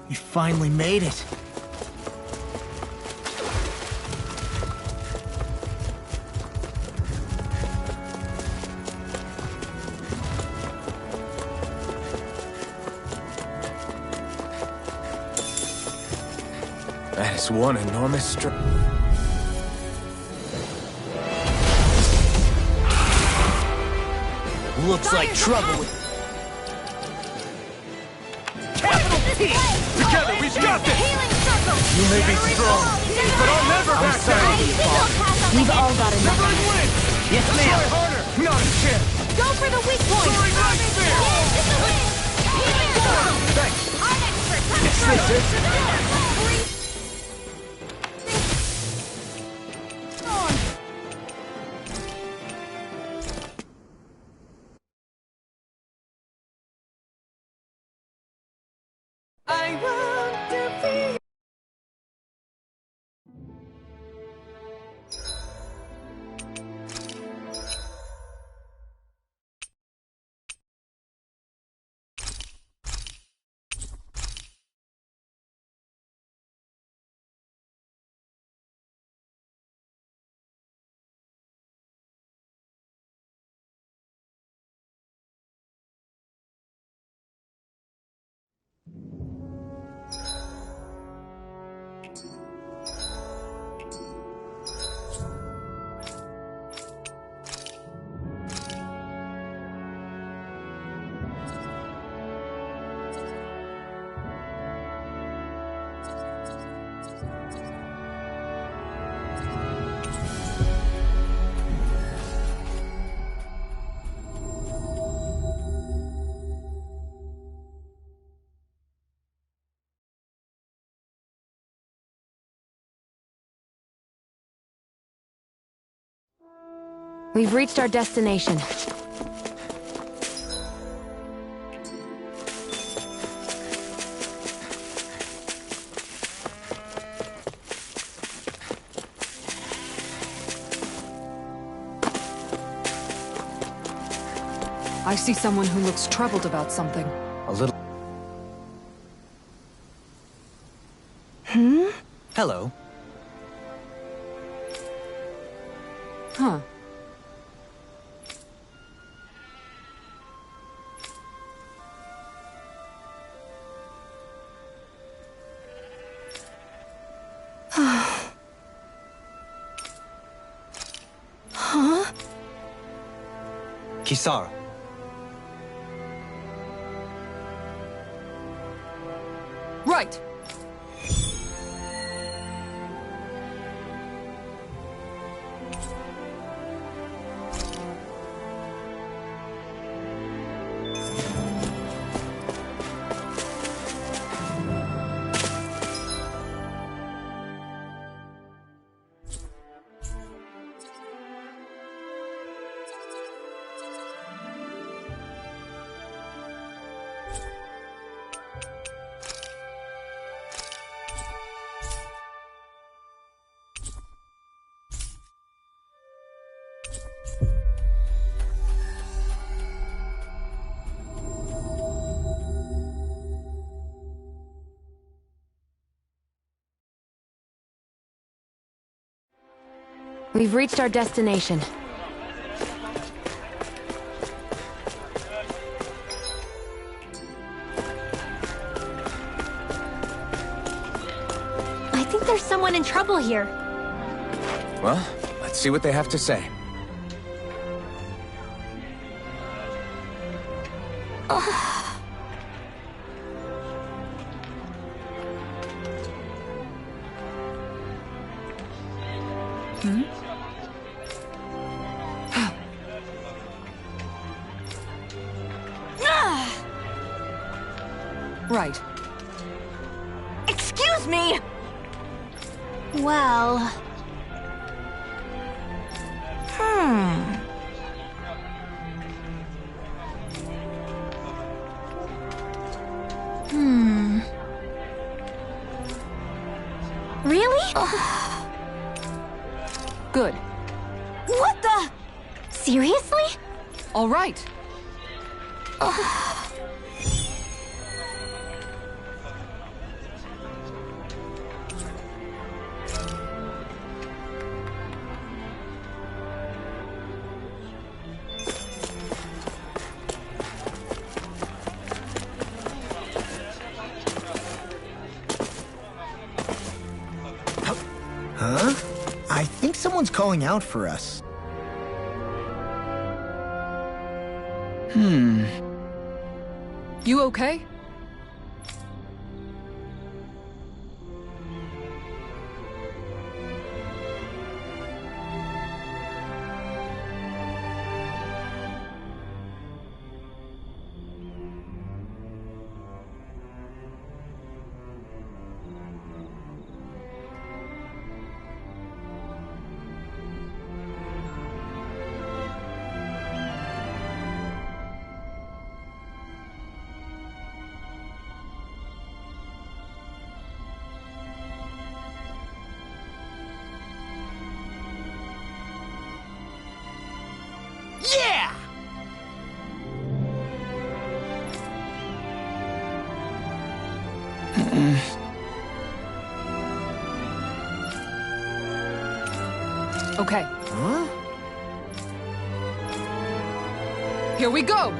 We finally made it. That is one enormous Looks like trouble with... Together, we've got this! You may be strong, but I'll never back down! We've all got a Never win! Yes, Try ma'am. harder! Not a chance! Go for the weak point! Soaring light spear! It's a win! Healing circle! Thanks! I'm expert! Yes, this is... I want to be... We've reached our destination. I see someone who looks troubled about something. A little... Hello. Huh. Huh? Kisara. Right. We've reached our destination. I think there's someone in trouble here. Well, let's see what they have to say. Right. Excuse me! Well... Really? Good. What the? Seriously? All right. Huh? I think someone's calling out for us. You okay? Yeah! Okay. Huh? Here we go!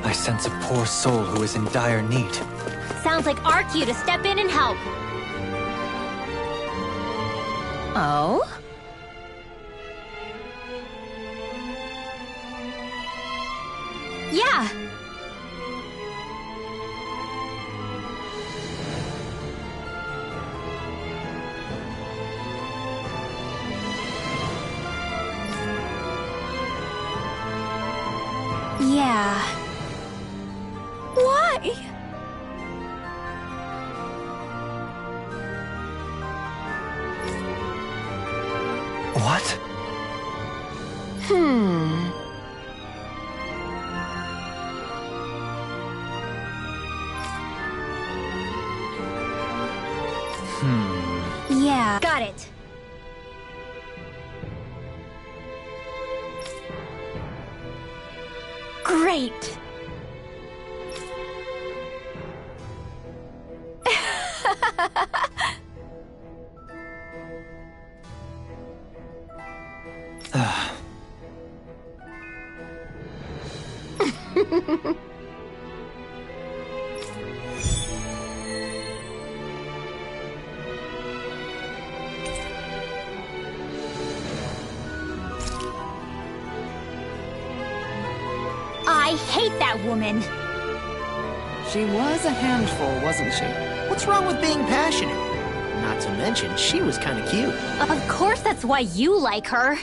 I sense a poor soul who is in dire need. Sounds like our cue to step in and help. Oh? Yeah. Yeah. Why? What? Yeah. Got it. Great. I hate that woman. She was a handful, wasn't she? What's wrong with being passionate? Not to mention, she was kind of cute. Of course that's why you like her.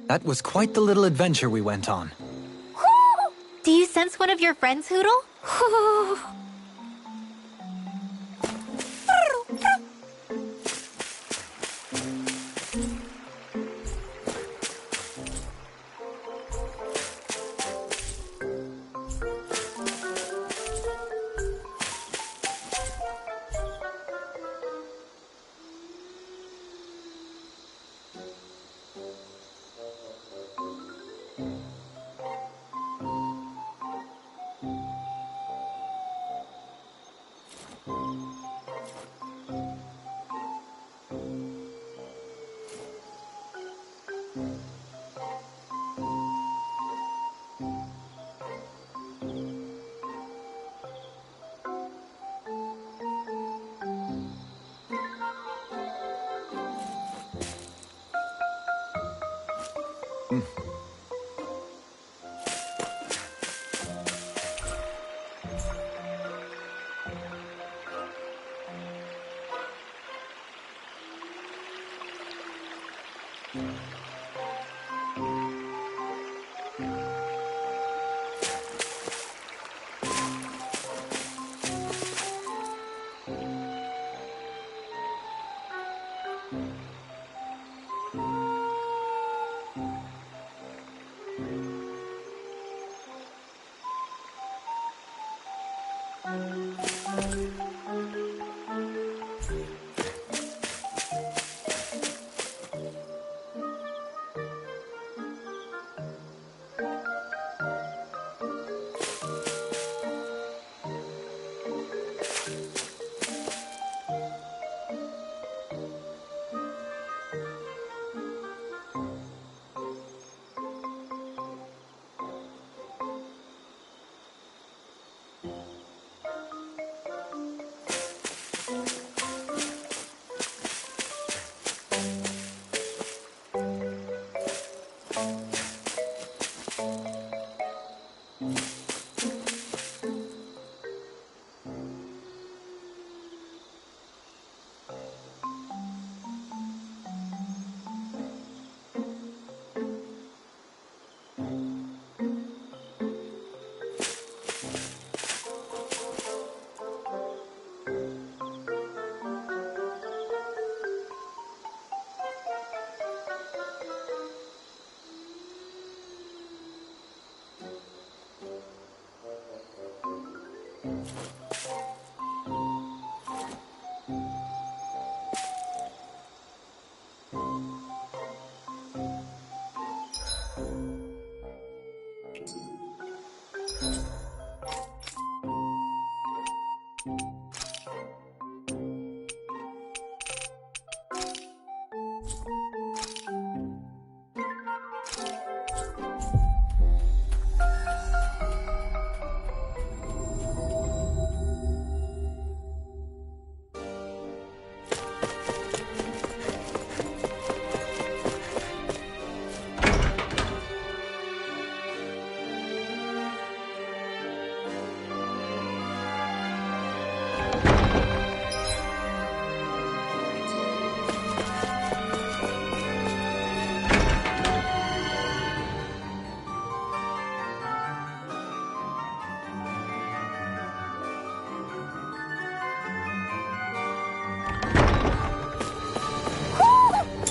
That was quite the little adventure we went on. Do you sense one of your friends, Hoodle?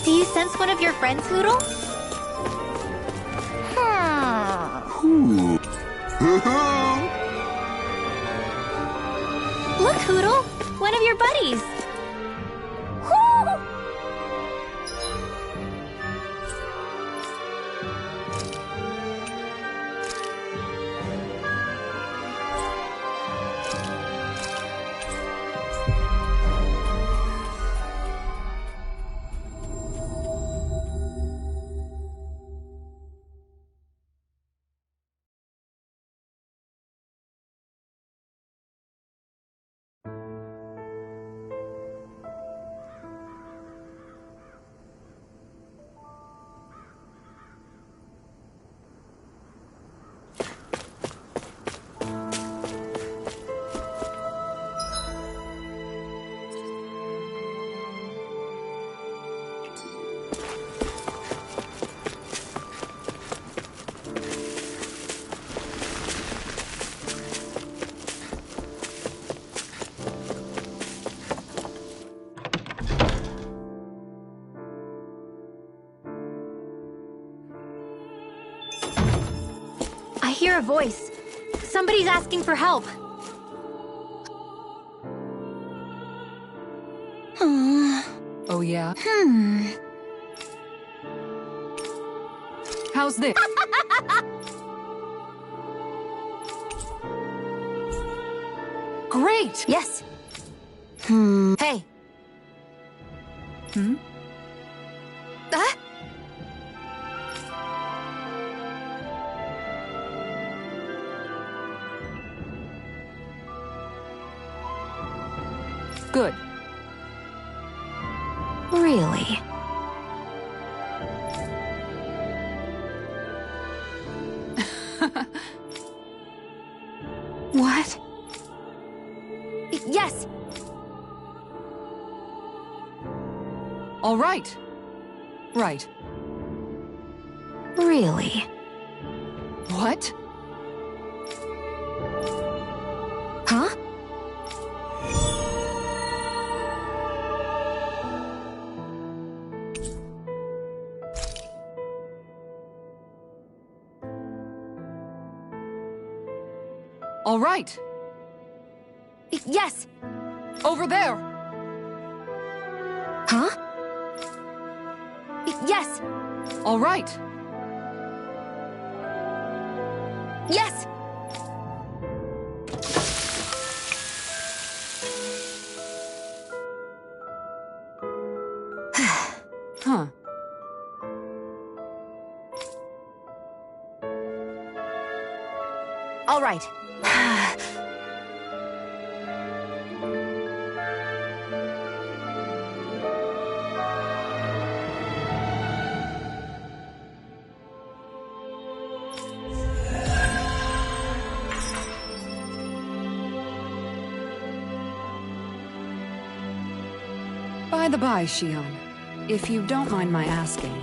Do you sense one of your friends, Hoodle? Look, Hoodle! One of your buddies! I hear a voice. Somebody's asking for help. Oh, yeah? How's this? Great! Yes. Hey. Good. Really? What? Yes! All right. Right. Really? What? Huh? All right. Yes! Over there! Huh? Yes! All right. Yes! Huh. All right. By the by, Shion, if you don't mind my asking,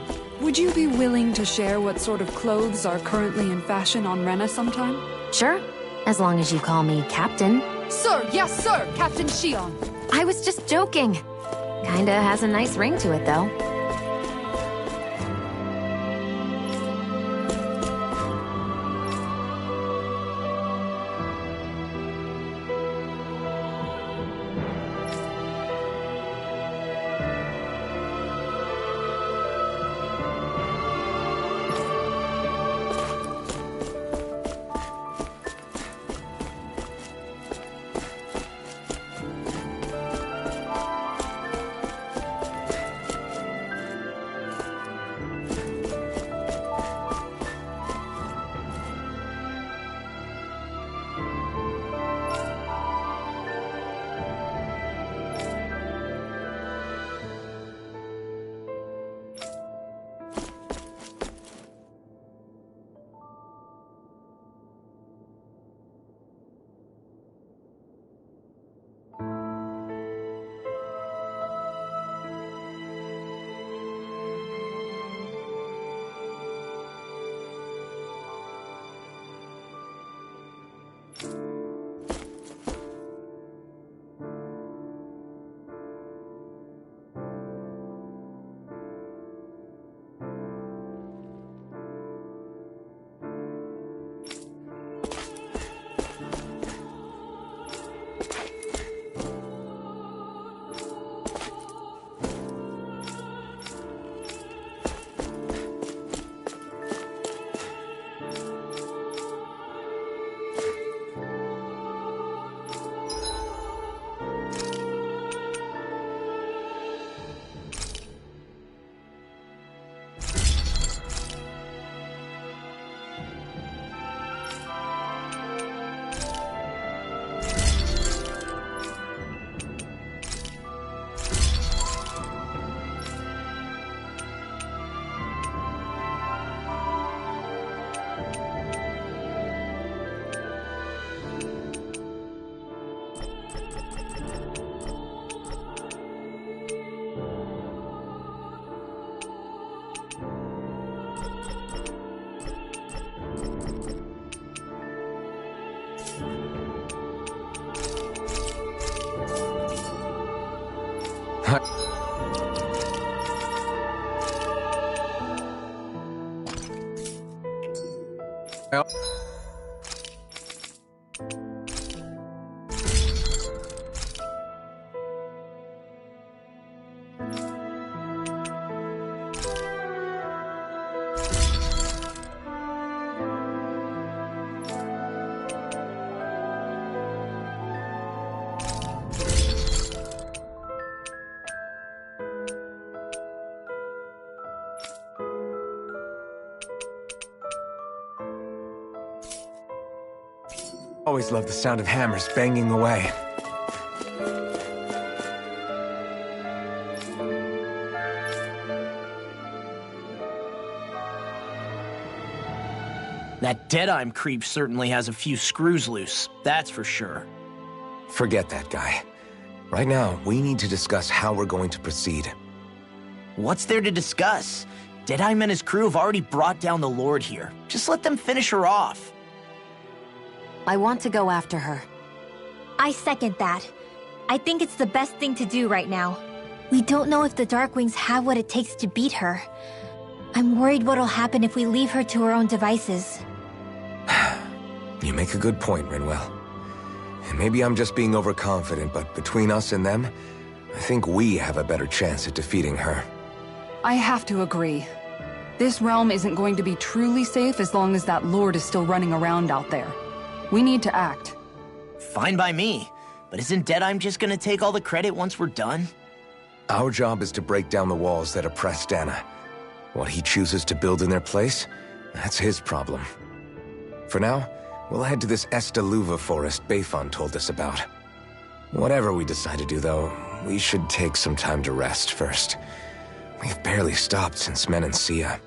would you be willing to share what sort of clothes are currently in fashion on Rena sometime? Sure. As long as you call me Captain. Sir, yes, sir, Captain Shion. I was just joking. Kinda has a nice ring to it, though. Always love the sound of hammers banging away. That Deadeye creep certainly has a few screws loose, that's for sure. Forget that guy. Right now, we need to discuss how we're going to proceed. What's there to discuss? Deadeye and his crew have already brought down the Lord here. Just let them finish her off. I want to go after her. I second that. I think it's the best thing to do right now. We don't know if the Darkwings have what it takes to beat her. I'm worried what'll happen if we leave her to her own devices. You make a good point, Rinwell. And maybe I'm just being overconfident, but between us and them, I think we have a better chance at defeating her. I have to agree. This realm isn't going to be truly safe as long as that Lord is still running around out there. We need to act. Fine by me. But isn't Deadeye just gonna take all the credit once we're done? Our job is to break down the walls that oppress Dana. What he chooses to build in their place, that's his problem. For now, we'll head to this Estaluva forest Bayfon told us about. Whatever we decide to do, though, we should take some time to rest first. We've barely stopped since Menancia.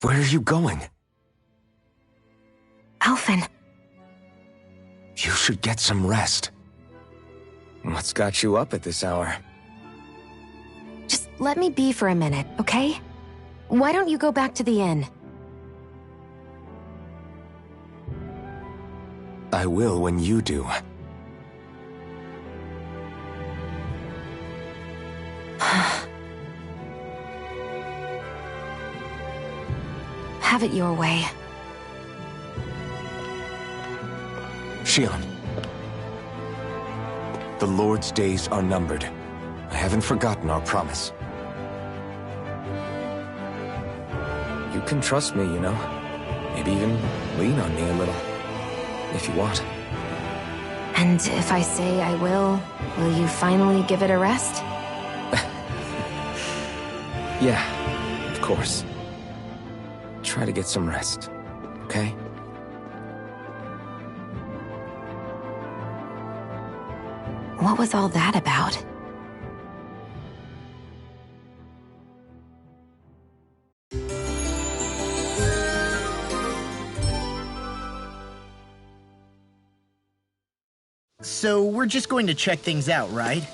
Where are you going? Alphen. You should get some rest. What's got you up at this hour? Just let me be for a minute, okay? Why don't you go back to the inn? I will when you do. Have it your way. Shion. The Lord's days are numbered. I haven't forgotten our promise. You can trust me, you know. Maybe even lean on me a little. If you want. And if I say I will you finally give it a rest? Yeah, of course. Try to get some rest, okay? What was all that about? So we're just going to check things out, right?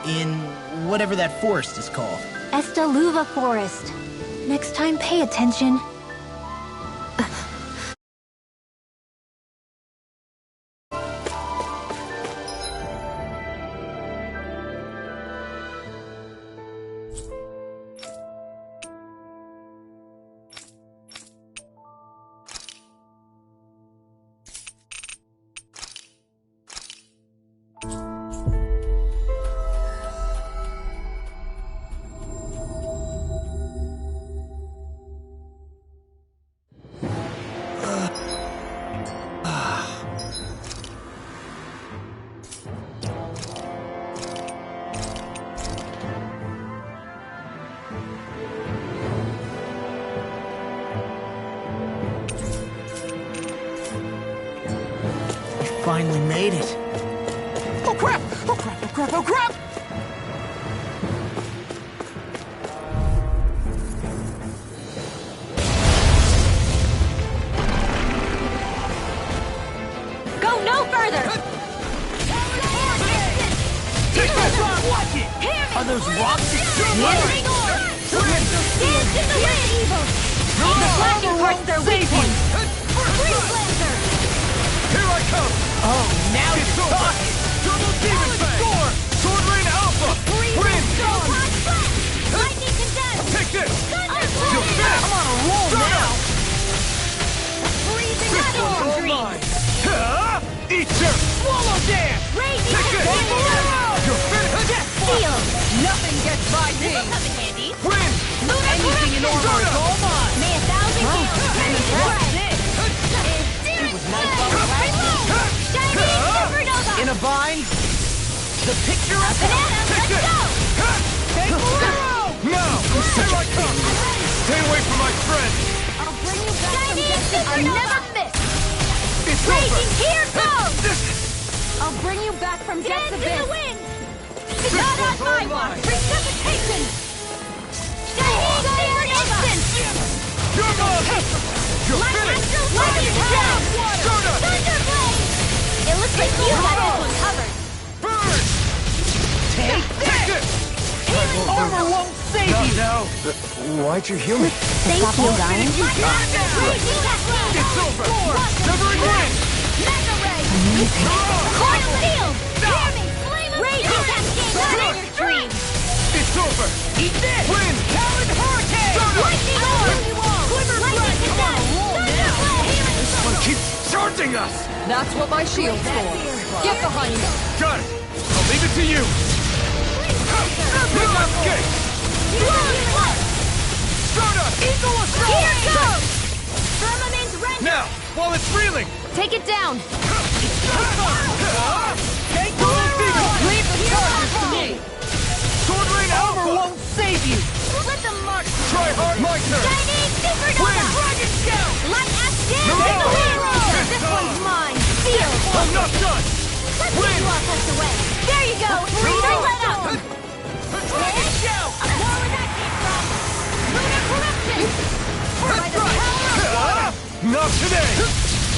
in whatever that forest is called. Estaluva Forest. Next time, pay attention. Finally made it. Oh crap! Oh crap! Oh crap! Oh crap! Go no further! Take this! Watch it! Are those rocks exploding? Dance in the wind! The flashing parts their weak point! Freeze Lancer! Here I come! Oh, now It's you're over! talking! Double Demon Fang! Sword Rain Alpha! Win! Lightning Condensed! Take this! Thunder You'll Blade! finish! I'm on a roll Start now! up! Freezing This one's Storm all Dream! mine! Eat your... Swallow dance! Raging Take this! Tempest! You're finished! Steel! Nothing gets by me! This'll come in handy! Win! Anything in armor is all mine! May 1,000 gales turn into That's bread! it! It was nice while it lasted. Shining Supernova! In a bind, the picture of Banana, let's go! Take the road! Now! Here I come! Stay away from my friend! I'll bring you back Shining Supernova! I never miss! It's Raging, over! here goes! I'll bring you back from Dance depths in the abyss. wind! Not on my watch! Precipitation! Shining Supernova! You're mine! You're finished! Lightning down! Soda! Thunder Blade! It looks like you got this one covered. Burn! Take Take this! this! Armor won't save you! No! Why'd you heal me? Thank you, Ryan. Raging Tempest! It's over! Severing Wind! Mega Ray! Coil Field! Hear me! Flame of Raging Cascade! Not in your dreams! It's over! Eat this! Wind! Talon Hurricane! Lightning Orb! Lightning Condensed! Thunder Blade! This one keeps charging us! That's what my shield's for. Get behind me. Got it! I'll leave it to you! Midnight Gate! Soda! Eagle Assault! Here goes! Firmament's render! Now, while it's reeling! Take it down. Take the road! Leave the charges to me! Sword Rain Armor Alpha! won't save you! Let them march! Try hard, my turn! Shining Supernova! Wind! Dragon Shell! Light Axe Dance No! in the wind! This This time! one's mine! Seal! I'm not done! Let's get you all tucked away! There you go! Don't let up! Dragon Shell! Where was that came from? Lunar Corruption! By the power of Not today!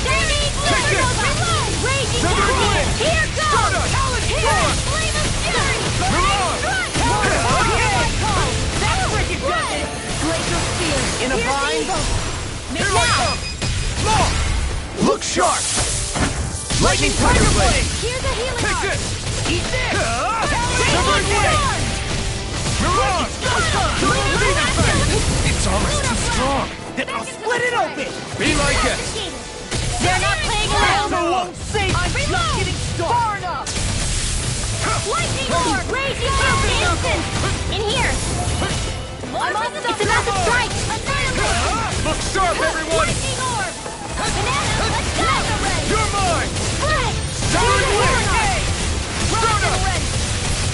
Shining Take this! Supernova! Raging Severed Tempest! Wind! Here goes! Soda! Here! Flame of Fury! Mirage! Here I come! That's freaking does it! Glacial Spear! In a bind, Here I come! Law! Look sharp! Lightning Tiger Blade! Here's a healing Take art! this! eat this! Severing Wind! Mirage! Double Demon Fang! Its armor's too strong! Then I'll split it open! Be my guest! They're not playing around! Armor won't save you! I'm just getting started! Far enough! Lightning Orb! Raging Instant! In here! It's about to strike! Annihilate! Look sharp, everyone! Lightning Orb! Banana, let's go! You're mine! Split! Severing Wind! Soda!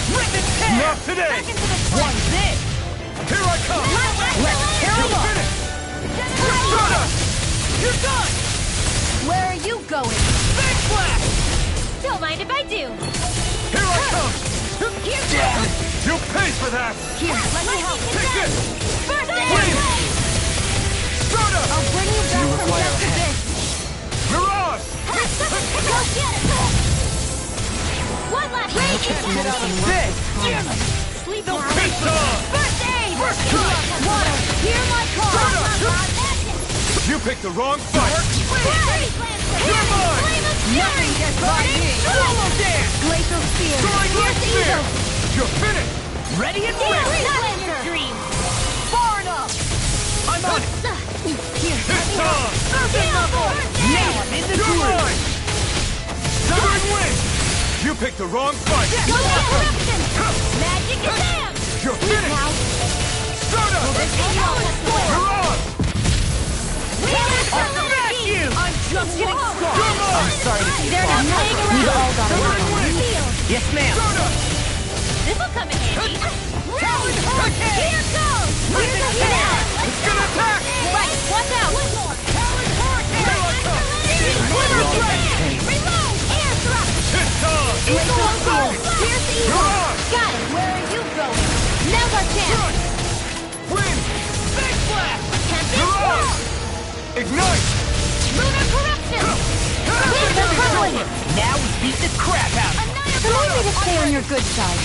Rip and tear! Not today! Back into the split! What's this? Here I come! Let's tear You're them up! finished! Soda! You're done! Where are you going? Big Blast! Don't mind if I do! Here I come! Here Damn! goes! You'll pay for that! Here, let me help! Take this! First Wind! aid! Soda! I'll bring you back from depths abyss. Mirage! Go get it! One last Raging can't Medicine get out of works this! with time. Sleep now. First aid! Water! Hear my call! You picked the wrong fight! You're mine! Nothing gets by me! Swallow dance! Glacial spear! Soaring Here's Spear! Eagle! You're finished! Ready and ready! Not in your dreams! Far enough! I'm on it! Here, It's time! Nothing level! Now I'm in the groove! Soaring Wind! You picked the wrong fight! Go eruption! Magic is am! You're finished! Now! Stardust! You're on! I'll smash you! I'm just getting started! You're mine! I'm sorry to see. They're not playing around! We've all got a Yes, ma'am! This'll come in handy! Talon Hurricane! Here goes! Here's a hit! It's gonna attack! Right, watch out! Talon Hurricane! Here I come! Reload! Air thrust! It's time! Eagle on goal! Here's the eagle! You're on! Got it! Where are you going? Now's our chance! Wind! Big blast! Can't You're be on! Ignite! Lunar corruption! Winds are crumbling! Now we beat the crap out of it! Remind me to stay on your good side.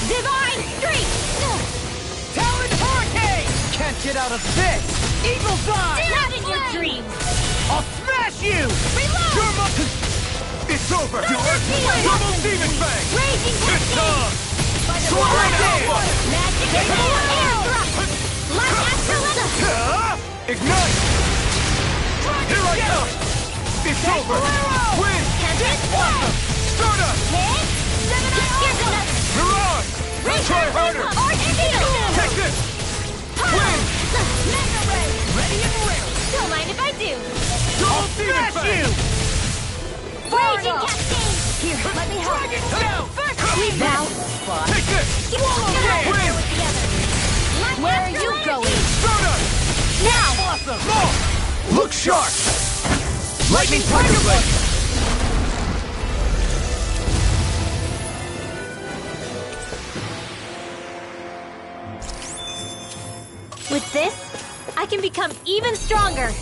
Divine Streak! Talon Hurricane! Can't get out of this! Eagle's Eye! Not in your dreams! I'll smash you! Reload! It's over! Shield! Double Demon Fang! Raging It's Cascade! time! Soaring Alpha! Magic and air thrust! Light Astroletta! Ignite! Here I come! It's over! Wind! Tempest Blast! Stardust! Hit! Here's another! Mirage! Try harder! Archfield! Take this! Wind! Mega Ray! Ready and ready! Don't mind if I do! Double Demon Smash Fang! you! Raging Cascade! Here, let me help. Dragon Tail! First aid! Now, fun. Take this! Swallow Wind! Where are you going? Stardust! Now! Awesome! Small! Look sharp! Lightning Tiger Blade! With this, I can become even stronger.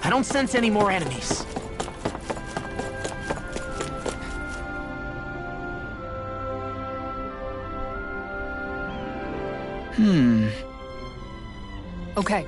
I don't sense any more enemies. Okay.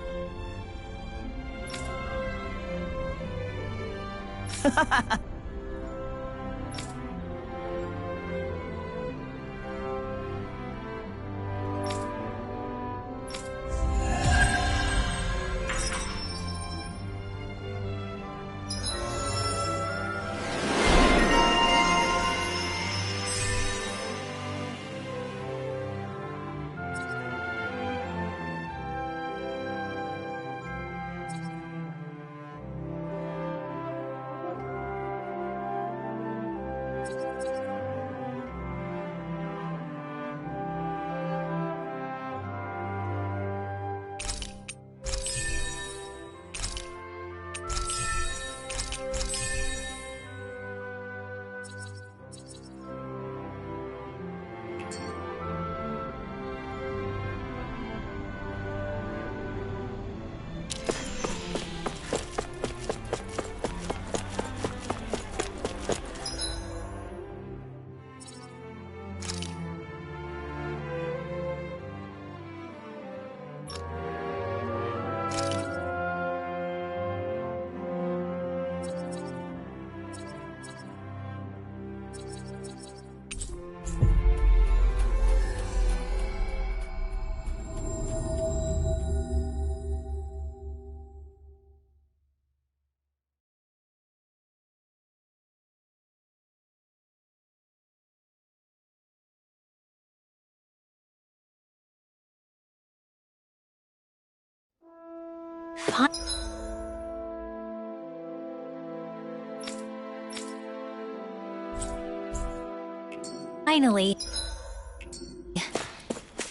Finally.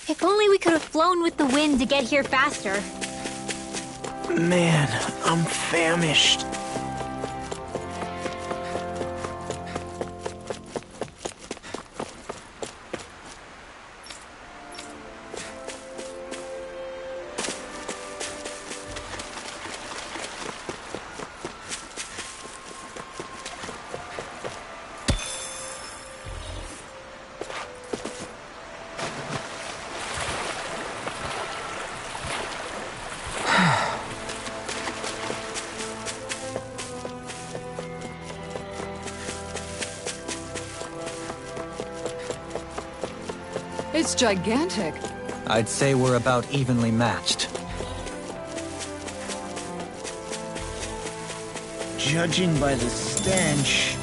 It If only we could have flown with the wind to get here faster. Man, I'm famished. It's gigantic. I'd say we're about evenly matched. Judging by the stench,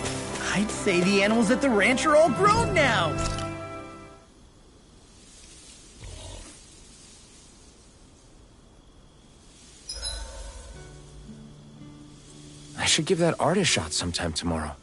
I'd say the animals at the ranch are all grown now. I should give that art a shot sometime tomorrow.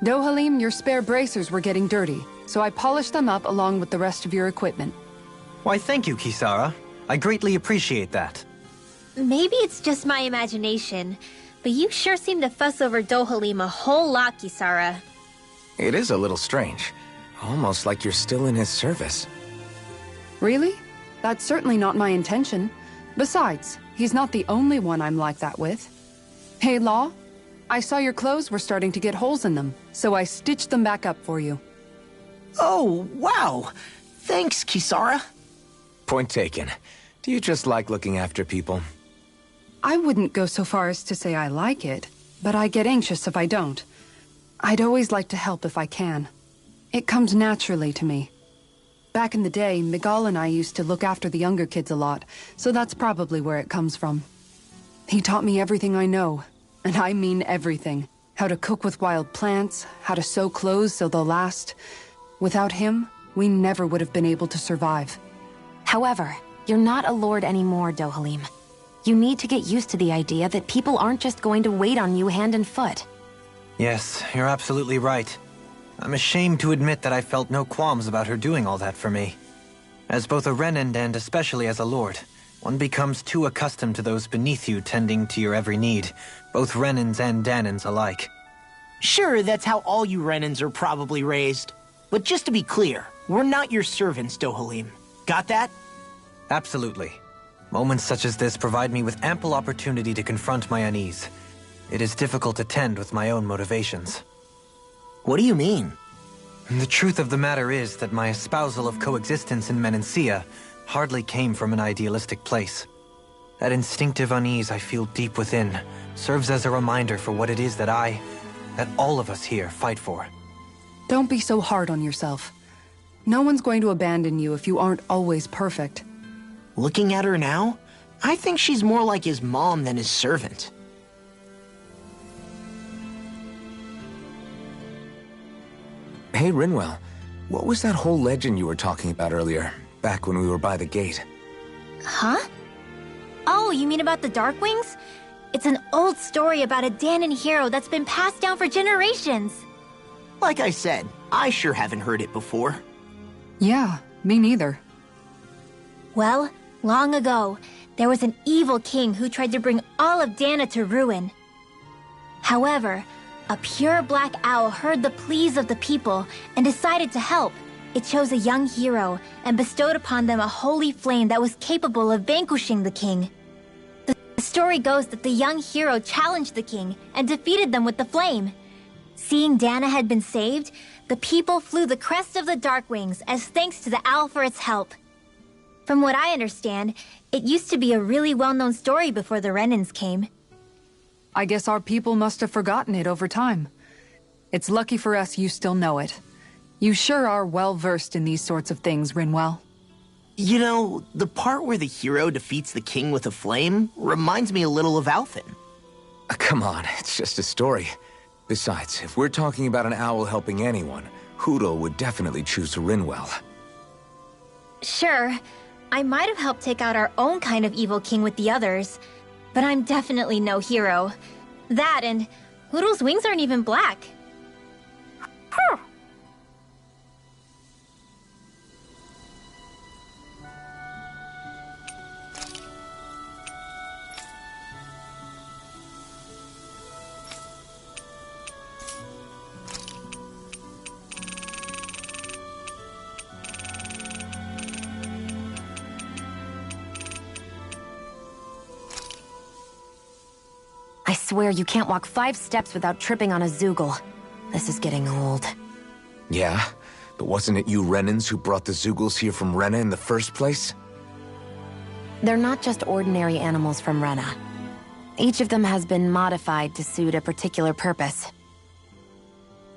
Dohalim, your spare bracers were getting dirty, so I polished them up along with the rest of your equipment. Why, thank you, Kisara. I greatly appreciate that. Maybe it's just my imagination, but you sure seem to fuss over Dohalim a whole lot, Kisara. It is a little strange. Almost like you're still in his service. Really? That's certainly not my intention. Besides, he's not the only one I'm like that with. Hey, Law? I saw your clothes were starting to get holes in them, so I stitched them back up for you. Oh, wow. Thanks, Kisara. Point taken. Do you just like looking after people? I wouldn't go so far as to say I like it, but I get anxious if I don't. I'd always like to help if I can. It comes naturally to me. Back in the day, Miguel and I used to look after the younger kids a lot, so that's probably where it comes from. He taught me everything I know. And I mean everything. How to cook with wild plants, how to sew clothes so they'll last. Without him, we never would have been able to survive. However, you're not a lord anymore, Dohalim. You need to get used to the idea that people aren't just going to wait on you hand and foot. Yes, you're absolutely right. I'm ashamed to admit that I felt no qualms about her doing all that for me. As both a Renan and especially as a lord, one becomes too accustomed to those beneath you tending to your every need, both Renans and Danans alike. Sure, that's how all you Renans are probably raised. But just to be clear, we're not your servants, Dohalim. Got that? Absolutely. Moments such as this provide me with ample opportunity to confront my unease. It is difficult to tend with my own motivations. What do you mean? The truth of the matter is that my espousal of coexistence in Menancia hardly came from an idealistic place. That instinctive unease I feel deep within serves as a reminder for what it is that all of us here fight for. Don't be so hard on yourself. No one's going to abandon you if you aren't always perfect. Looking at her now, I think she's more like his mom than his servant. Hey, Rinwell. What was that whole legend you were talking about earlier, back when we were by the gate? Huh? Oh, you mean about the Darkwings? It's an old story about a Danon hero that's been passed down for generations. Like I said, I sure haven't heard it before. Yeah, me neither. Well, long ago, there was an evil king who tried to bring all of Dana to ruin. However, a pure black owl heard the pleas of the people and decided to help. It chose a young hero and bestowed upon them a holy flame that was capable of vanquishing the king. The story goes that the young hero challenged the king and defeated them with the flame. Seeing Dana had been saved, the people flew the crest of the Darkwings as thanks to the owl for its help. From what I understand, it used to be a really well-known story before the Renans came. I guess our people must have forgotten it over time. It's lucky for us you still know it. You sure are well-versed in these sorts of things, Rinwell. You know, the part where the hero defeats the king with a flame reminds me a little of Alphen. Come on, it's just a story. Besides, if we're talking about an owl helping anyone, Hootle would definitely choose Rinwell. Sure, I might have helped take out our own kind of evil king with the others, but I'm definitely no hero. That and Hootle's wings aren't even black. I swear you can't walk 5 steps without tripping on a Zoogle. This is getting old. Yeah? But wasn't it you Renans who brought the Zoogles here from Rena in the first place? They're not just ordinary animals from Rena. Each of them has been modified to suit a particular purpose.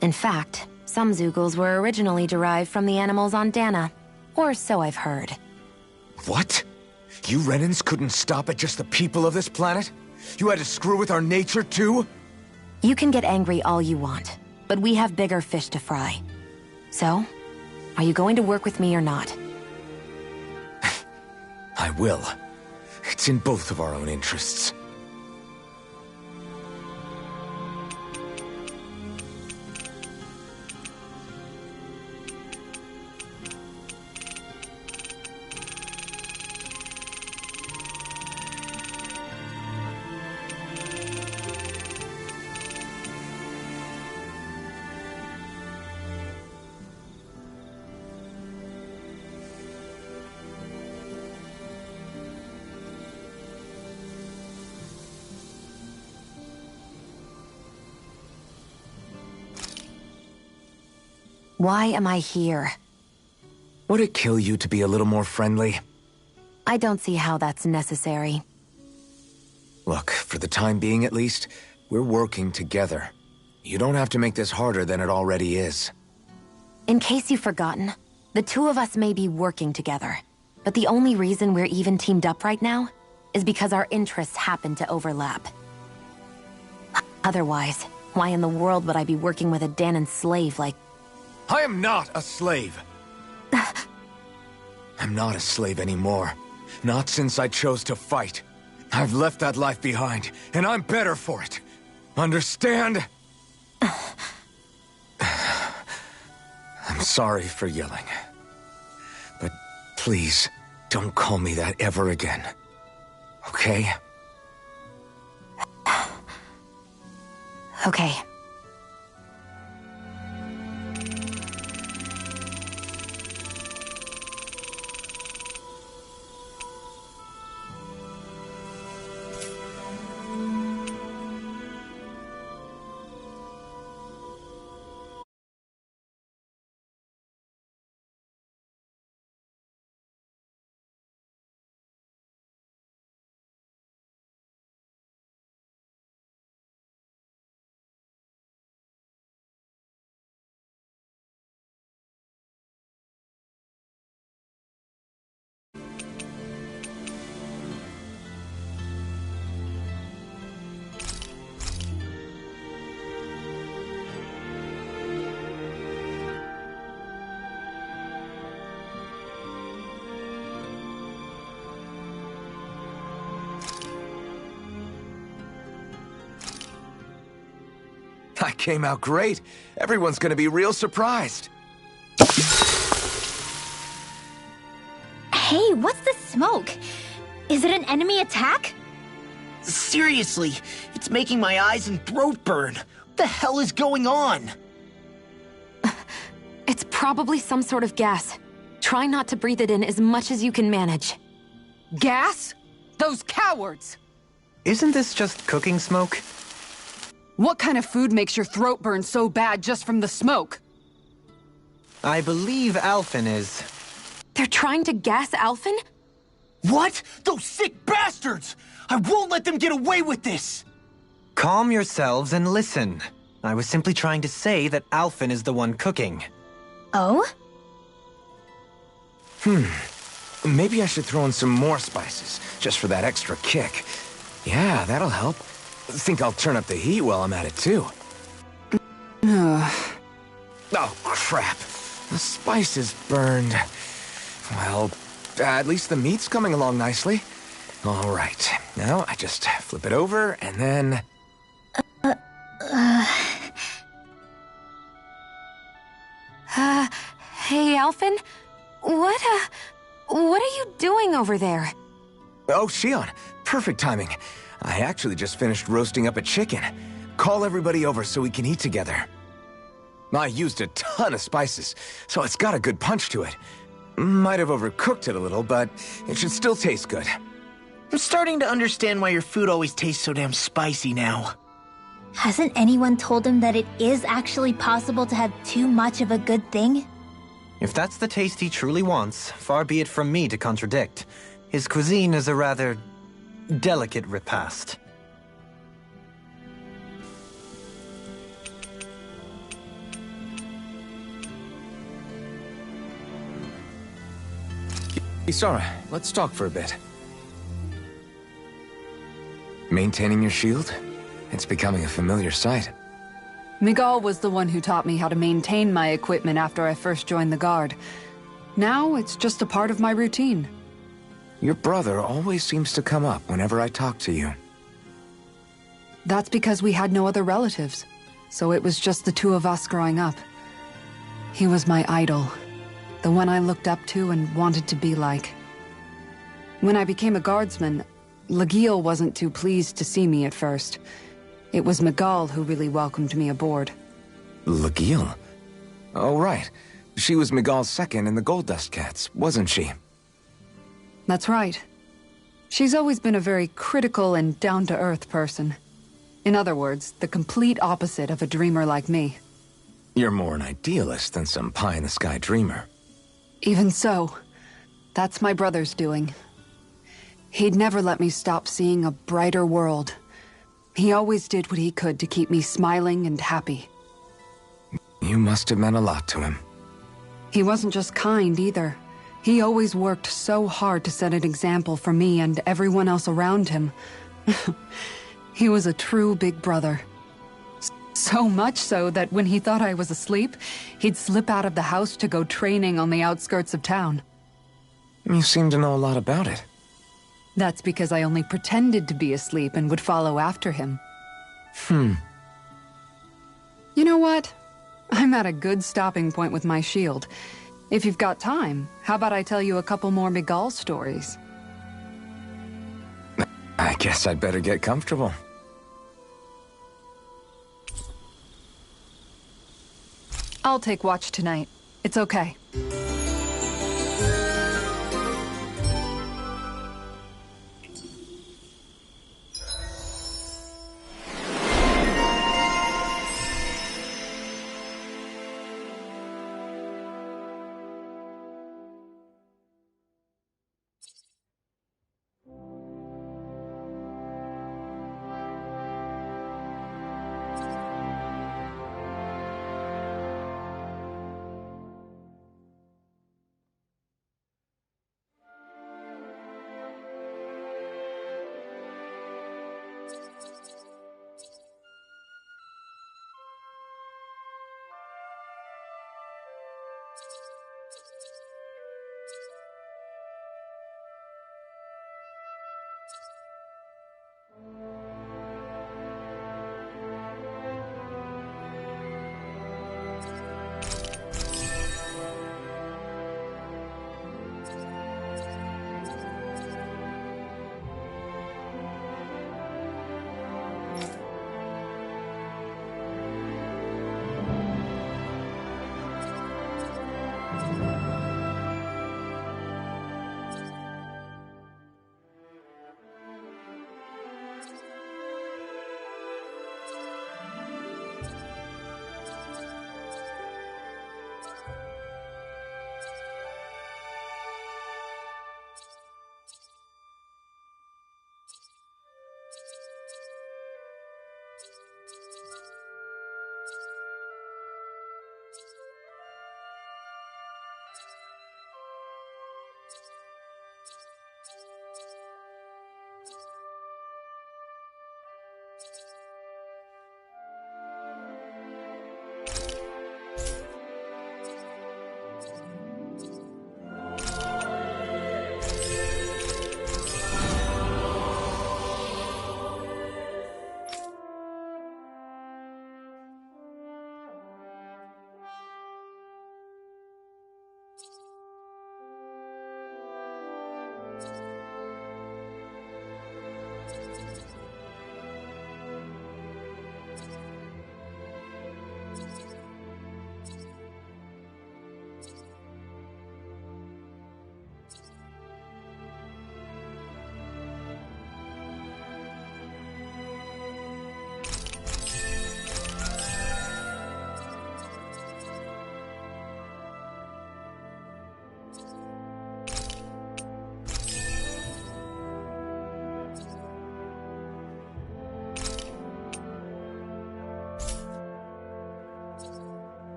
In fact, some Zoogles were originally derived from the animals on Dana. Or so I've heard. What? You Renans couldn't stop at just the people of this planet? You had to screw with our nature too? You can get angry all you want, but we have bigger fish to fry. So, are you going to work with me or not? I will. It's in both of our own interests. Why am I here? Would it kill you to be a little more friendly? I don't see how that's necessary. Look, for the time being at least, we're working together. You don't have to make this harder than it already is. In case you've forgotten, the two of us may be working together, but the only reason we're even teamed up right now is because our interests happen to overlap. Otherwise, why in the world would I be working with a Danon slave like... I am not a slave! I'm not a slave anymore. Not since I chose to fight. I've left that life behind, and I'm better for it. Understand? I'm sorry for yelling. But please, don't call me that ever again. Okay? Okay. I came out great. Everyone's gonna be real surprised. Hey, what's the smoke? Is it an enemy attack? Seriously, it's making my eyes and throat burn. What the hell is going on? It's probably some sort of gas. Try not to breathe it in as much as you can manage. Gas? Those cowards! Isn't this just cooking smoke? What kind of food makes your throat burn so bad just from the smoke? I believe Alphen is... They're trying to gas Alphen? What? Those sick bastards! I won't let them get away with this! Calm yourselves and listen. I was simply trying to say that Alphen is the one cooking. Oh? Maybe I should throw in some more spices, just for that extra kick. Yeah, that'll help. Think I'll turn up the heat while I'm at it, too. Oh, crap. The spice is burned. Well, at least the meat's coming along nicely. All right. Now, I just flip it over, and then... Hey, Alphen? What are you doing over there? Oh, Shion. Perfect timing. I actually just finished roasting up a chicken. Call everybody over so we can eat together. I used a ton of spices, so it's got a good punch to it. Might have overcooked it a little, but it should still taste good. I'm starting to understand why your food always tastes so damn spicy now. Hasn't anyone told him that it is actually possible to have too much of a good thing? If that's the taste he truly wants, far be it from me to contradict. His cuisine is a rather delicate repast. Isara, let's talk for a bit. Maintaining your shield? It's becoming a familiar sight. Miguel was the one who taught me how to maintain my equipment after I first joined the Guard. Now, it's just a part of my routine. Your brother always seems to come up whenever I talk to you. That's because we had no other relatives, so it was just the two of us growing up. He was my idol, the one I looked up to and wanted to be like. When I became a guardsman, Lagiel wasn't too pleased to see me at first. It was Miguel who really welcomed me aboard. Lagiel? Oh, right. She was Miguel's second in the Gold Dust Cats, wasn't she? That's right. She's always been a very critical and down-to-earth person. In other words, the complete opposite of a dreamer like me. You're more an idealist than some pie-in-the-sky dreamer. Even so, that's my brother's doing. He'd never let me stop seeing a brighter world. He always did what he could to keep me smiling and happy. You must have meant a lot to him. He wasn't just kind, either. He always worked so hard to set an example for me and everyone else around him. He was a true big brother. So much so that when he thought I was asleep, he'd slip out of the house to go training on the outskirts of town. You seem to know a lot about it. That's because I only pretended to be asleep and would follow after him. You know what? I'm at a good stopping point with my shield. If you've got time, how about I tell you a couple more Miguel stories? I guess I'd better get comfortable. I'll take watch tonight. It's okay.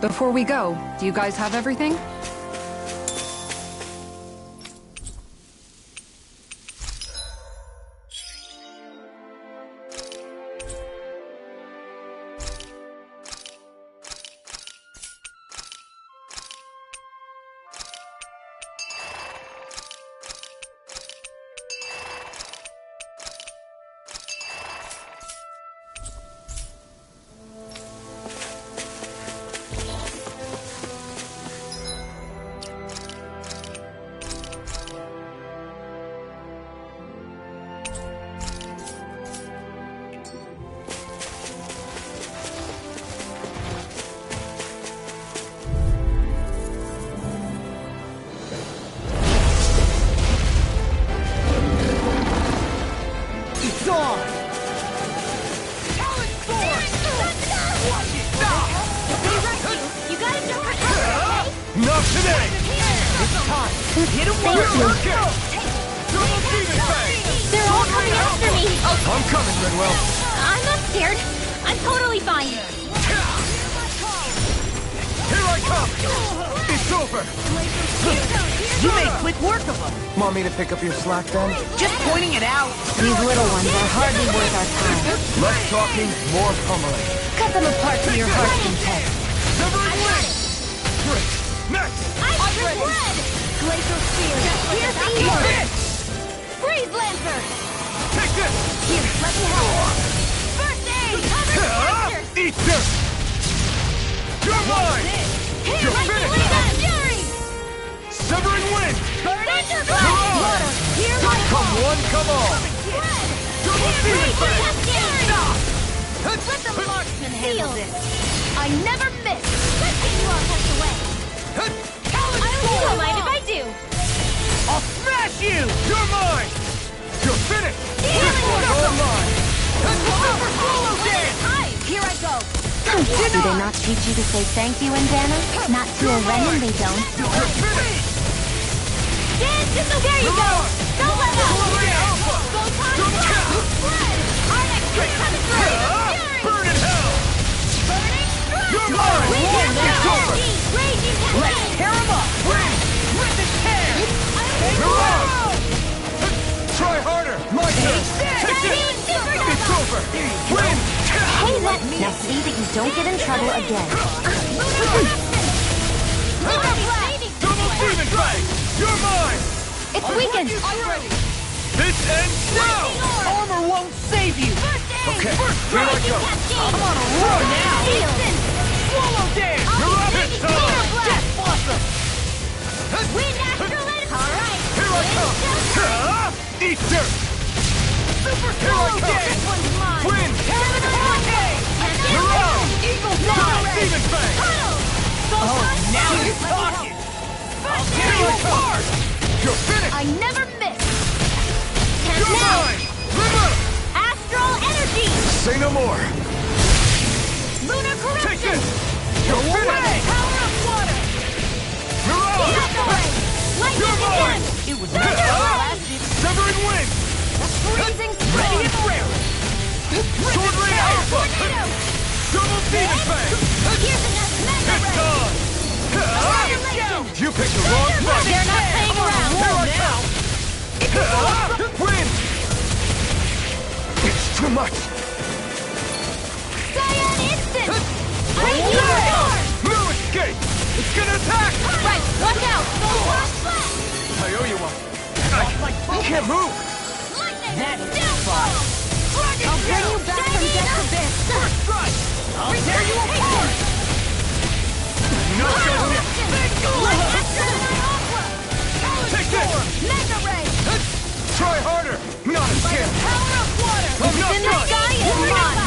Before we go, do you guys have everything? Not today! It's time! Hit him Thank you. They're all coming after me! I'm coming, Redwell! I'm not scared. I'm totally fine. Here I come! It's over! You made quick work of them. Want me to pick up your slack then? Just pointing it out. These little ones are hardly worth our time. Less talking, more pummeling. Cut them apart to your heart's content. Severing wing! Next! I'm red! Glacial Spear! Here's the Hit! Freeze Lancer! Take this! Here, let me help! First aid! Cover Eat dirt! You're mine! You're finished! Fury! Severing wind! Thunder You're on! Water! Here my Come one, come all! Red! Double demon fang! Let the marksman handle this! I never miss! Let's get you all tucked away! I don't mind if I do! I'll smash you! You're mine! You're finished! Healing You're mine! Super solo dance! Here I go! Do they not teach you to say thank you, Indana? Not to a Renin, they don't. You're finished! Dance in the There you go! Don't let up! Go time! Red! Our next trick coming through! Fury! Burn in hell! Burning strike! You're mine! It's over! Raging Let's tear him up! Rip and tear! You're on! Try harder! My turn! Take this! It's over! Win! Hey, now see that you don't get in trouble again. Double demon fang! You're mine! It's weakened! This ends now! Armor won't save you! Okay, here I go! I'm on a roll now! Swallow dance! You're up! It's time! Death Blossom! Wind Astral Energy! Alright! Here I come! Eat dirt! Super Here I Swallow come! Dance! This one's mine! Win! You're out! Eagle Double Fly! demon fang! Oh, now you're talking! I'll tear you apart! You're finished! I never miss! You're mine! Live up! Astral Energy! Say no more! Lunar Take Corruption! this! You're finished! Power of water! You're out! Evaporate! Lightning You're mine! again! It was Severing wind! Freezing ready and storm! rare! Sword Ray Alpha! Tornado! Double demon fang! Here's another Mega It's Ray! on! Annihilation! You picked the wrong fight! They're not playing around! Here I come! Win! It's too much! Cyan Instant! Raging Storm! No escape! It's gonna attack! Right, watch out! Go flash flash! I owe you one. I can't move! Lightning! That's Downfall! Dragon I'll bring you back from death abyss. Strike! I'll tear you apart! No going in! Take this! Mega Ray! Try harder! Not a chance! Power of water! I'm not in the done! sky is mine!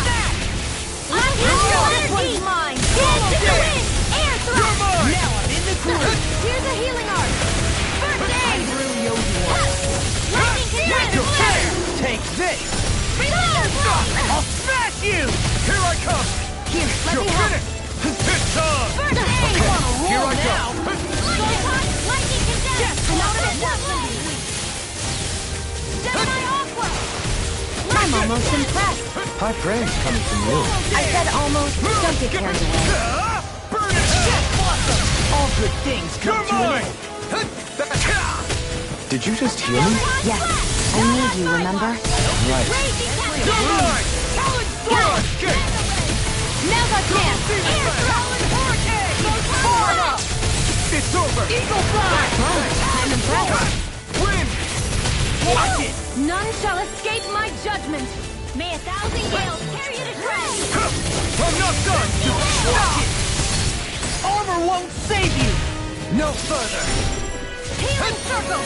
Unpopular Gamers! Mine! Dance in the wind! Air You're thrust! mine! Now I'm in the groove! Here's a healing art! First I aid! really owe you one. Lightning You're control! fair! Take this! Reload! I'll smash you! Here I come! Here, let You're me help! finished! It's on! First aid! Here I go! Lightning punch! Lightning condemn! Another weapon! Semi-aqua! I'm almost impressed. High praise coming from you. I said almost. Don't get carried away. Burn it! good things come to an end. Did you just heal me? Yes. I need you, remember? Right. You're mine! Talon Escape! Now's our chance! Air Talon Hurricane! Forward up! It's over! Eagle Fly! I'm impressed. Win! Watch it! None shall escape my judgment! May 1,000 gales carry you to tread! I'm not done! Watch it! Armor won't save you! No further! Healing circle!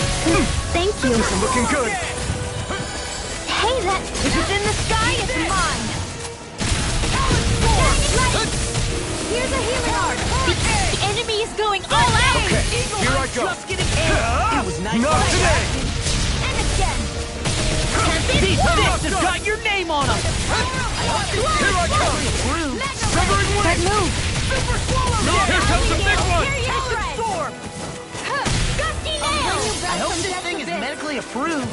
Thank you. This is looking good! Hey, that... If it's in the sky, it's mine! Here's a healing art! The enemy is going all out! Okay, here I go! Just getting in! It was nice. Not today! And again! These fists have got your name on them! Here I come! Severing That Wing! move! Super swallow! Here comes the big one! Carry you to tread! Storm! Gusty nail! I hope this thing is medically approved.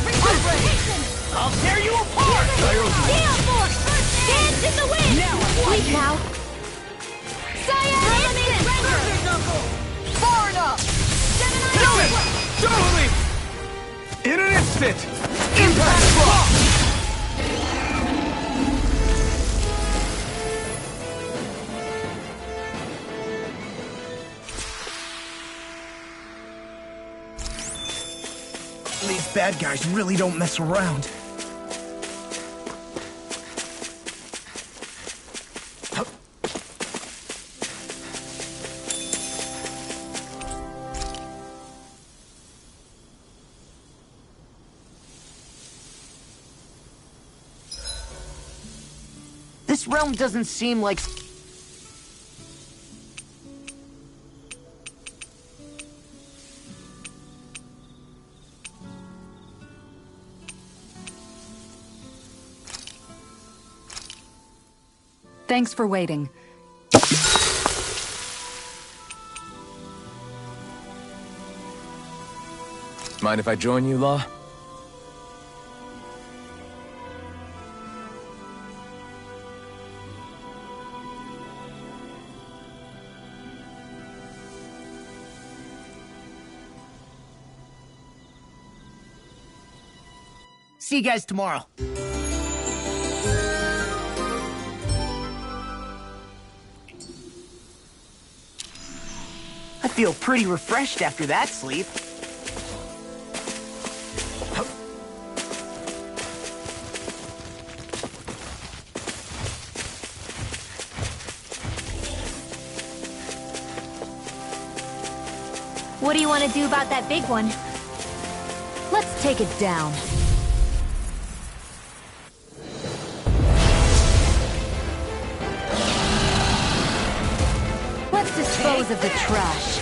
Precipitation! I'll tear you apart! Gale force! Dance in the wind! Now, Sleep now. Cyan Render! far enough! Do it! Totally! In an instant! Impact block! These bad guys really don't mess around. This realm doesn't seem like... Thanks for waiting. Mind if I join you, Law? See you guys tomorrow. I feel pretty refreshed after that sleep. What do you want to do about that big one? Let's take it down. Let's dispose of the trash.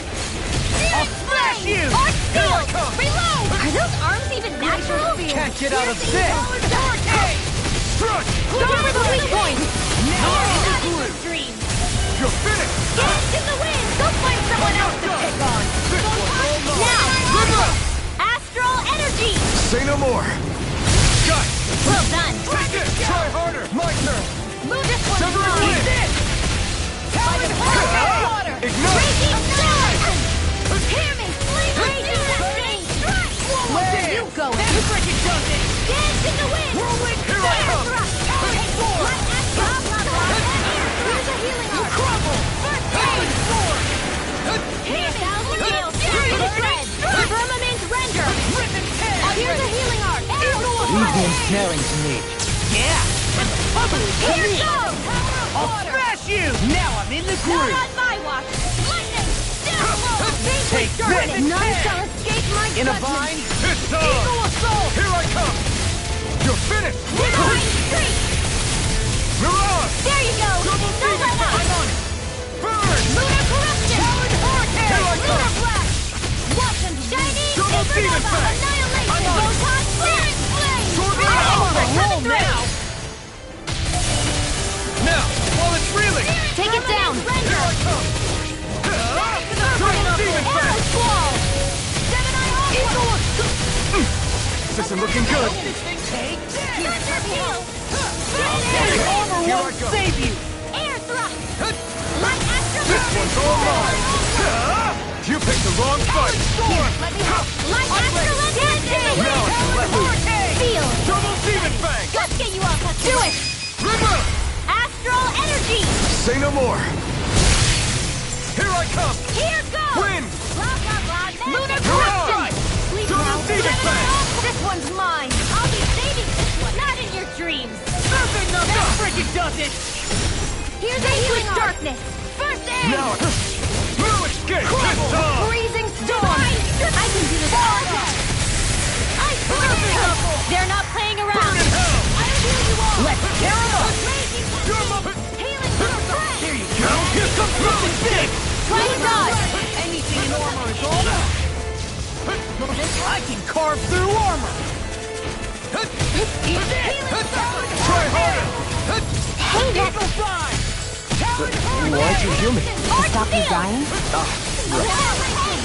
I'll smash you! Arc Here I field! come! Reload! Are those arms even natural? Can't get out of this! Strut! Start with a weak point! Now I'm Not in in the your dream! You're finished! Dance in the wind! Go find someone else to pick on! This one's all mine! Now! Good luck! Astral energy! Say no more! Got it! Well done! Try harder! My turn! Move this one! Severing Wing! Water! Ignite! Raging storm! Hear me! Raging destiny! Where you going? Looks like it does it! Dance in the wind! Whirlwind Here I come! Here's a healing You arc! crumble! First aid! Hear me! 1,000 gales! Carry the tread! Firmament render! Rip and tear! Here's a healing arc! Arrow Leave the ensnaring to me. Yeah! And the bubble is Here me! goes! I'll smash you! Now I'm in the Not groove! on my watch! Lightning! Down low! Take Burn this! it! None shall escape my In a judgment! bind? It's Eagle on! assault! Here I come! You're finished! Divine streak! Mirage! There you go! Double Don't let Phoenix! up! I'm on it! Burn! Lunar corruption! Talon Hurricane! Here I Lunar come! flash! Watch and shiny Double Demon supernova! Fang! Annihilation! I'm on it! Photon flare! Flame! Sword Fire! Round! I'm on a roll Coming through! now! Now, while it's reeling! Take it down! Here I come! Double Demon Arrow Fang! squall! Gemini onward! This isn't looking good! Take this! Thunder heal! Your armor Here I won't go. save you! Air thrust! Light astral This one's all mine! Here, let me help. Light astral energy! Now I can let loose. Feel! Double demon fang! Let's get you all cut Do it! River! Astral energy! Say no more. Here I come! Here goes! Wind! Blah, blah, blah. Lunar You're corruption! on! Please Double now. demon fang! This one's mine. I'll be saving this one. Not in your dreams. Nothing, That freaking does it! Here's a healing darkness! First aid! Now no escape this time! Freezing storm! I can do this all day! Ice blast! They're not playing around! Burn in hell! I'll heal you all! Let's tear 'em up! Raging Tear 'em up! Healing strength! There you go! Here comes something big! Try to dodge! Anything in armor is all I can carve through armor! Try harder! Hey, that... You aren't you human? To stop you dying?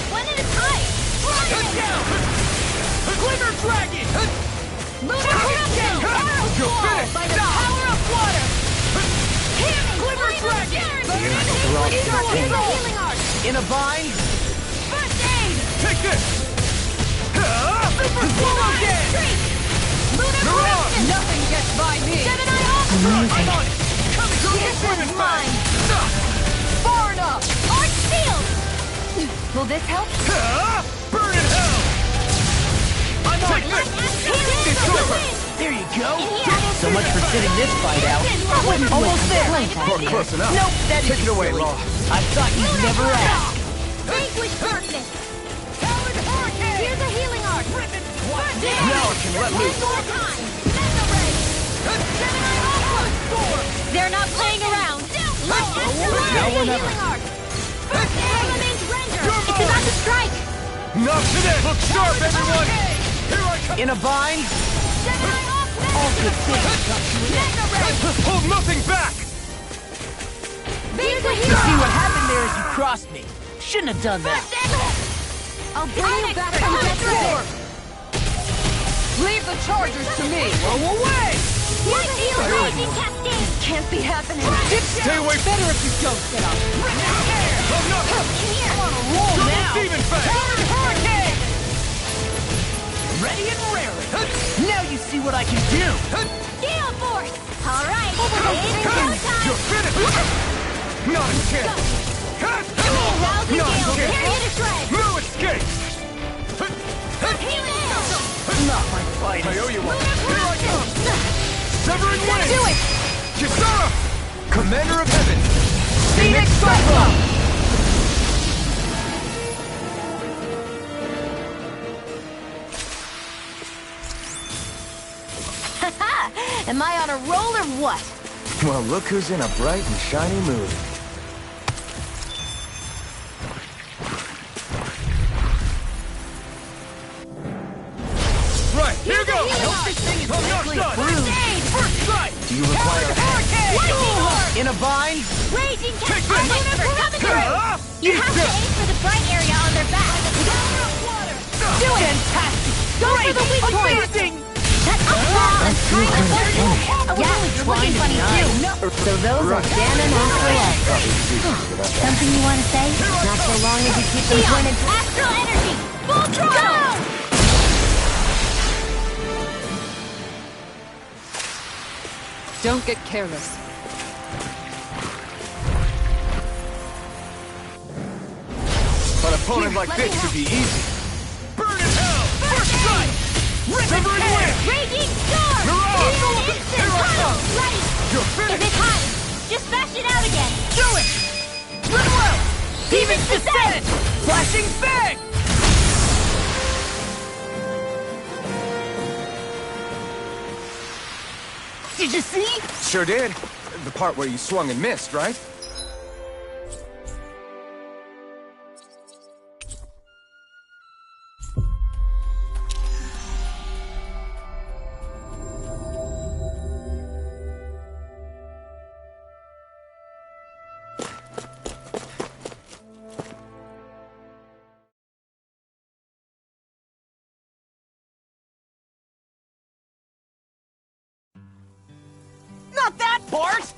One at a time! Glimmer dragon! Lunar corruption! Arrow You're wall finished! by the power of water! Glimmer dragon! Healing art! In a bind? First aid! Take this! Super slow streak! Lunar You're on! corruption! Nothing gets by me! Gemini offspring! I'm on it! Coming through This the one's mine! Far enough! Arch field! Will this help? Burn in hell! I'm on Take it! this! It's over! There you go! Yeah. So much for sitting this fight out. Almost there! We're close enough. Nope, that Take is it away, silly. Law. I thought you'd never ask. Vanquish darkness! Here's a healing art! Now I can let loose. One more time! Mega ray! Gemini offspring! They're not playing around! Light astral Now or never. healing art! First element render! It's about to strike! Knock to this! Look sharp, everyone! Here I come! In a bind? Gemini offspring! All good things come to an end. Mega ray! Hold nothing back! Here's a You healing see what art! happened there as you crossed me. Shouldn't have done that. I'll bring you back from death's door! Leave the chargers to me. Go away! Here's a healing raging cascade! Can't be happening. Stay away! Better if you don't get up. Oh no! Here! I'm on a roll Double now. demon fang! Counter hurricane! Ready and raring. Now you see what I can do. Gale force! Alright! You're It's finished! Not a chance! Rousing No gale! escape! Tear you to shreds! No escape! Healing circle! Not my fight. I owe you one! Here I come! Severing wings! Do it! Kisara! Commander of Heaven! Phoenix Cyclone! Am I on a roll or what? Well, look who's in a bright and shiny mood. Right, here goes! This thing is I'm not likely done! bruised. First strike! Do you require In a bind? Raging Take cascade! this! Coming through! You have to aim for the bright area on their back. Do it! Fantastic! Go for the weak point! Amazing! That's flawless! Yeah, you're looking funny too. So those are Dan and Astral. Something you want to say? Not so long as you keep them Neon! pointed. Astral energy! Full throttle! Don't get careless. An opponent like this should be easy. Burn in hell! First strike! Severing wings! Raging storm! You're on! Even instant Here I tunnel! come! Ready! You're If finished! it hides, just bash it out again! Do it! Goodwill! Demon's descent! Flashing fang! Did you see? Sure did. The part where you swung and missed, right? Not that part!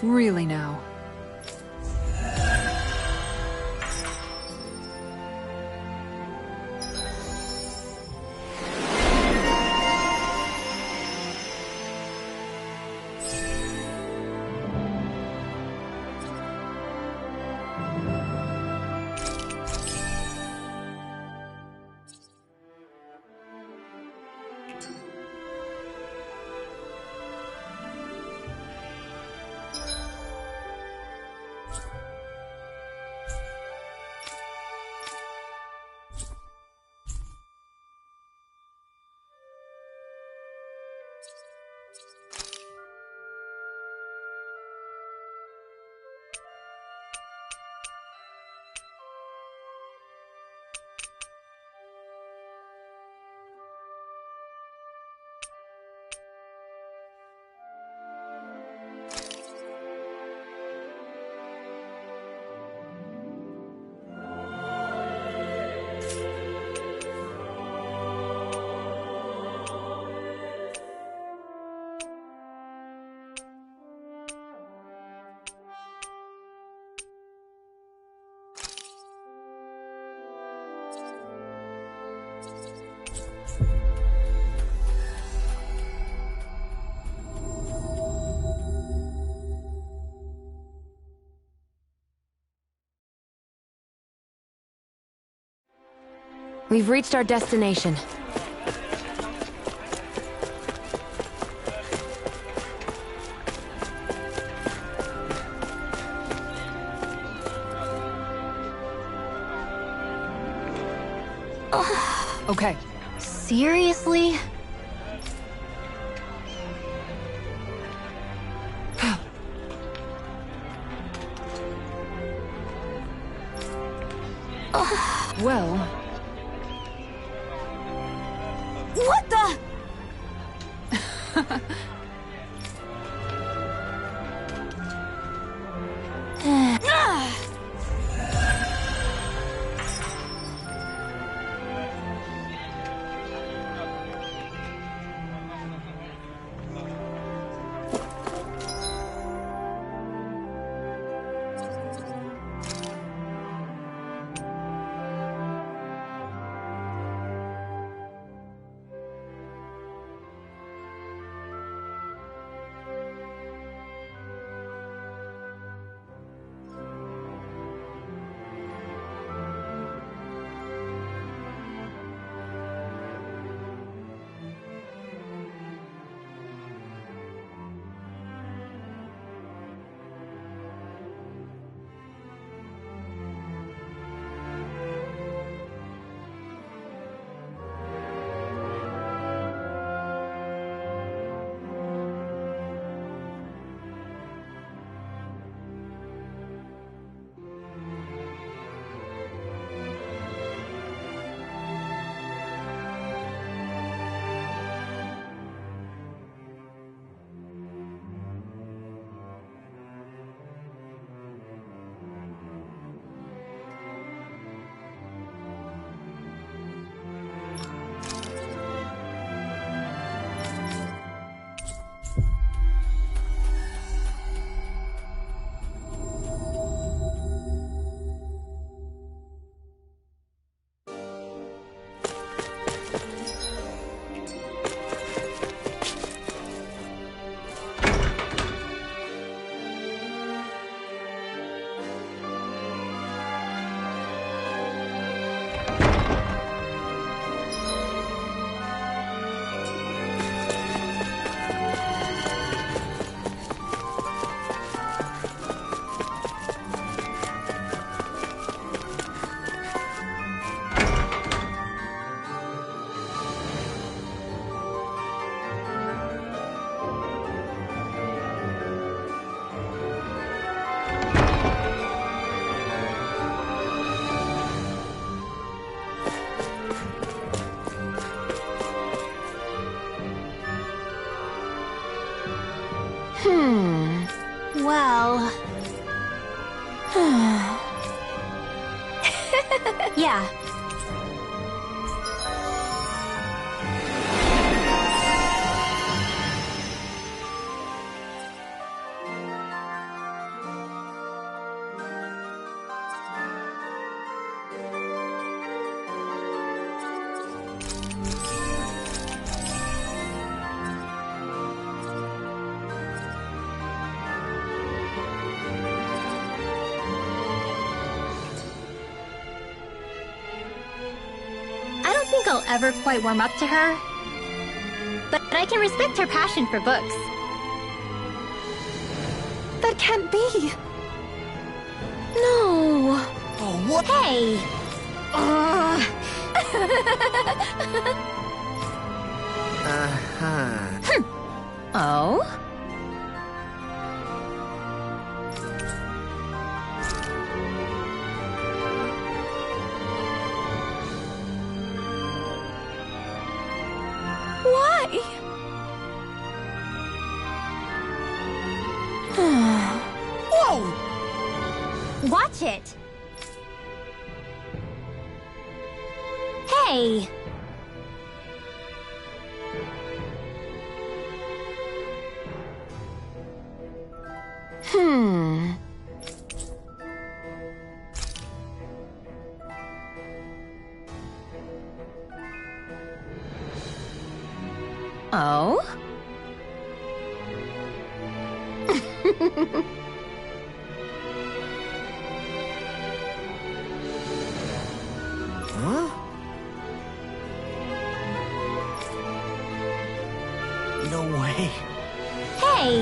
Really now. We've reached our destination. Okay. Seriously? Well... What the? Well... yeah. I don't think I'll ever quite warm up to her, but I can respect her passion for books. That can't be. No. Oh, what? Hey! Uh-huh. Oh? Why? Whoa! Watch it! Hey! Oh? Huh? No way. Hey!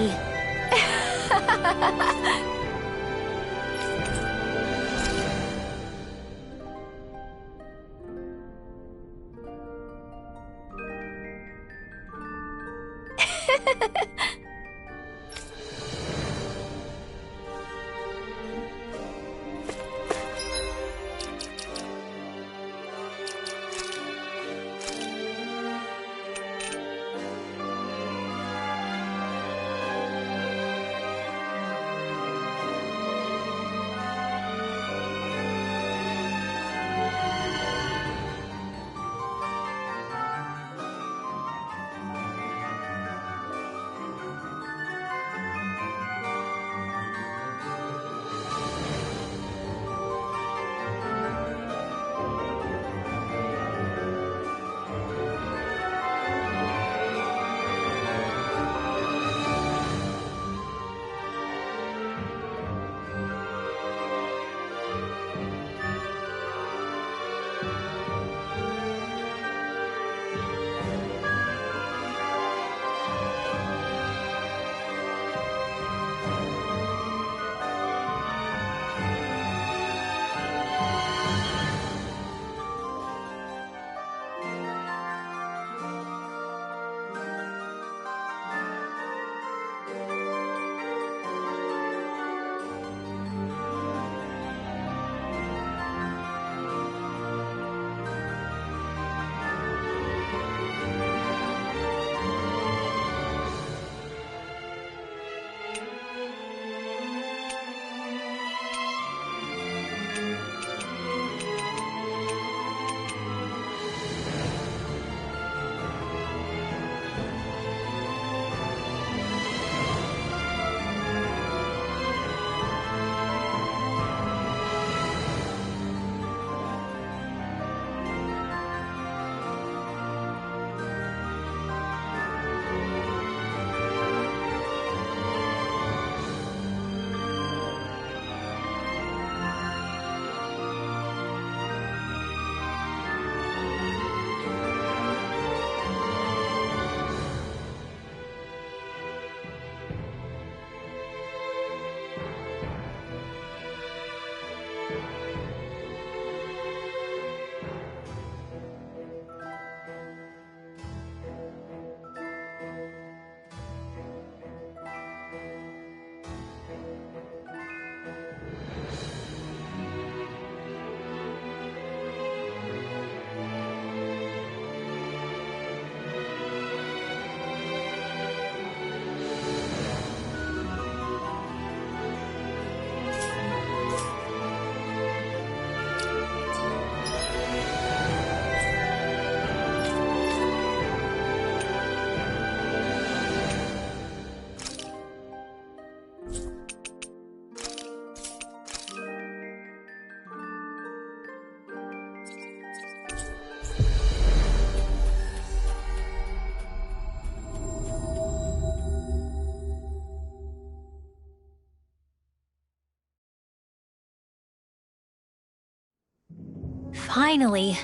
Finally.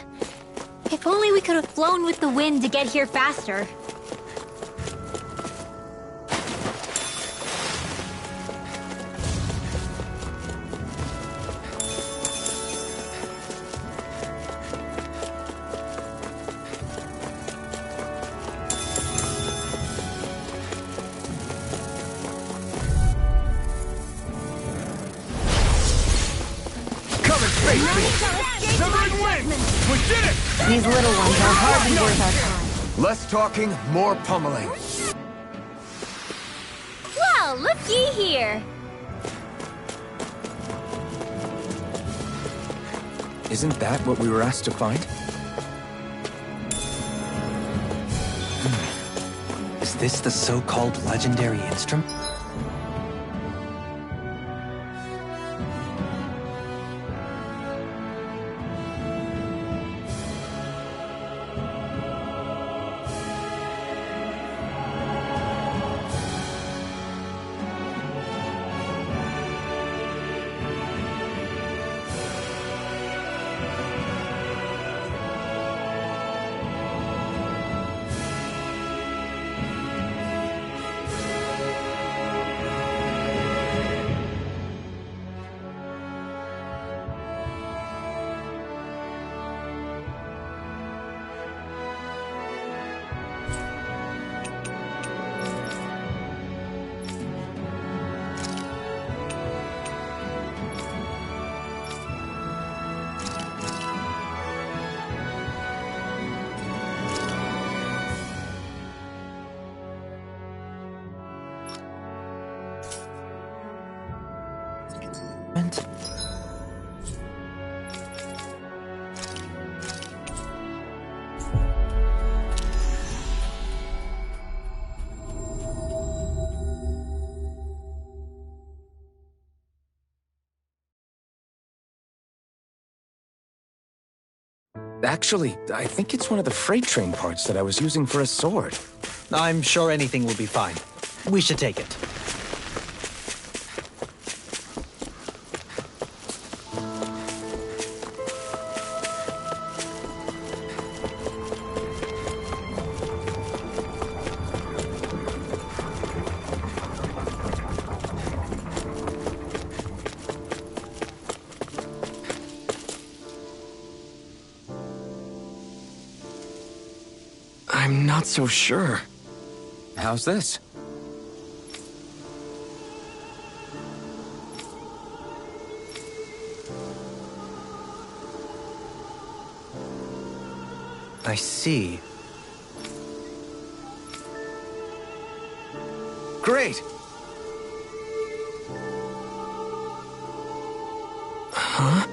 If only we could have flown with the wind to get here faster. Come and face me! Severing wind! We did it! These little ones are hardly worth our time. Less talking, more pummeling. Well, looky here. Isn't that what we were asked to find? Is this the so-called legendary instrument? Actually, I think it's one of the freight train parts that I was using for a sword. I'm sure anything will be fine. We should take it. I'm not so sure. How's this? I see. Great! Huh?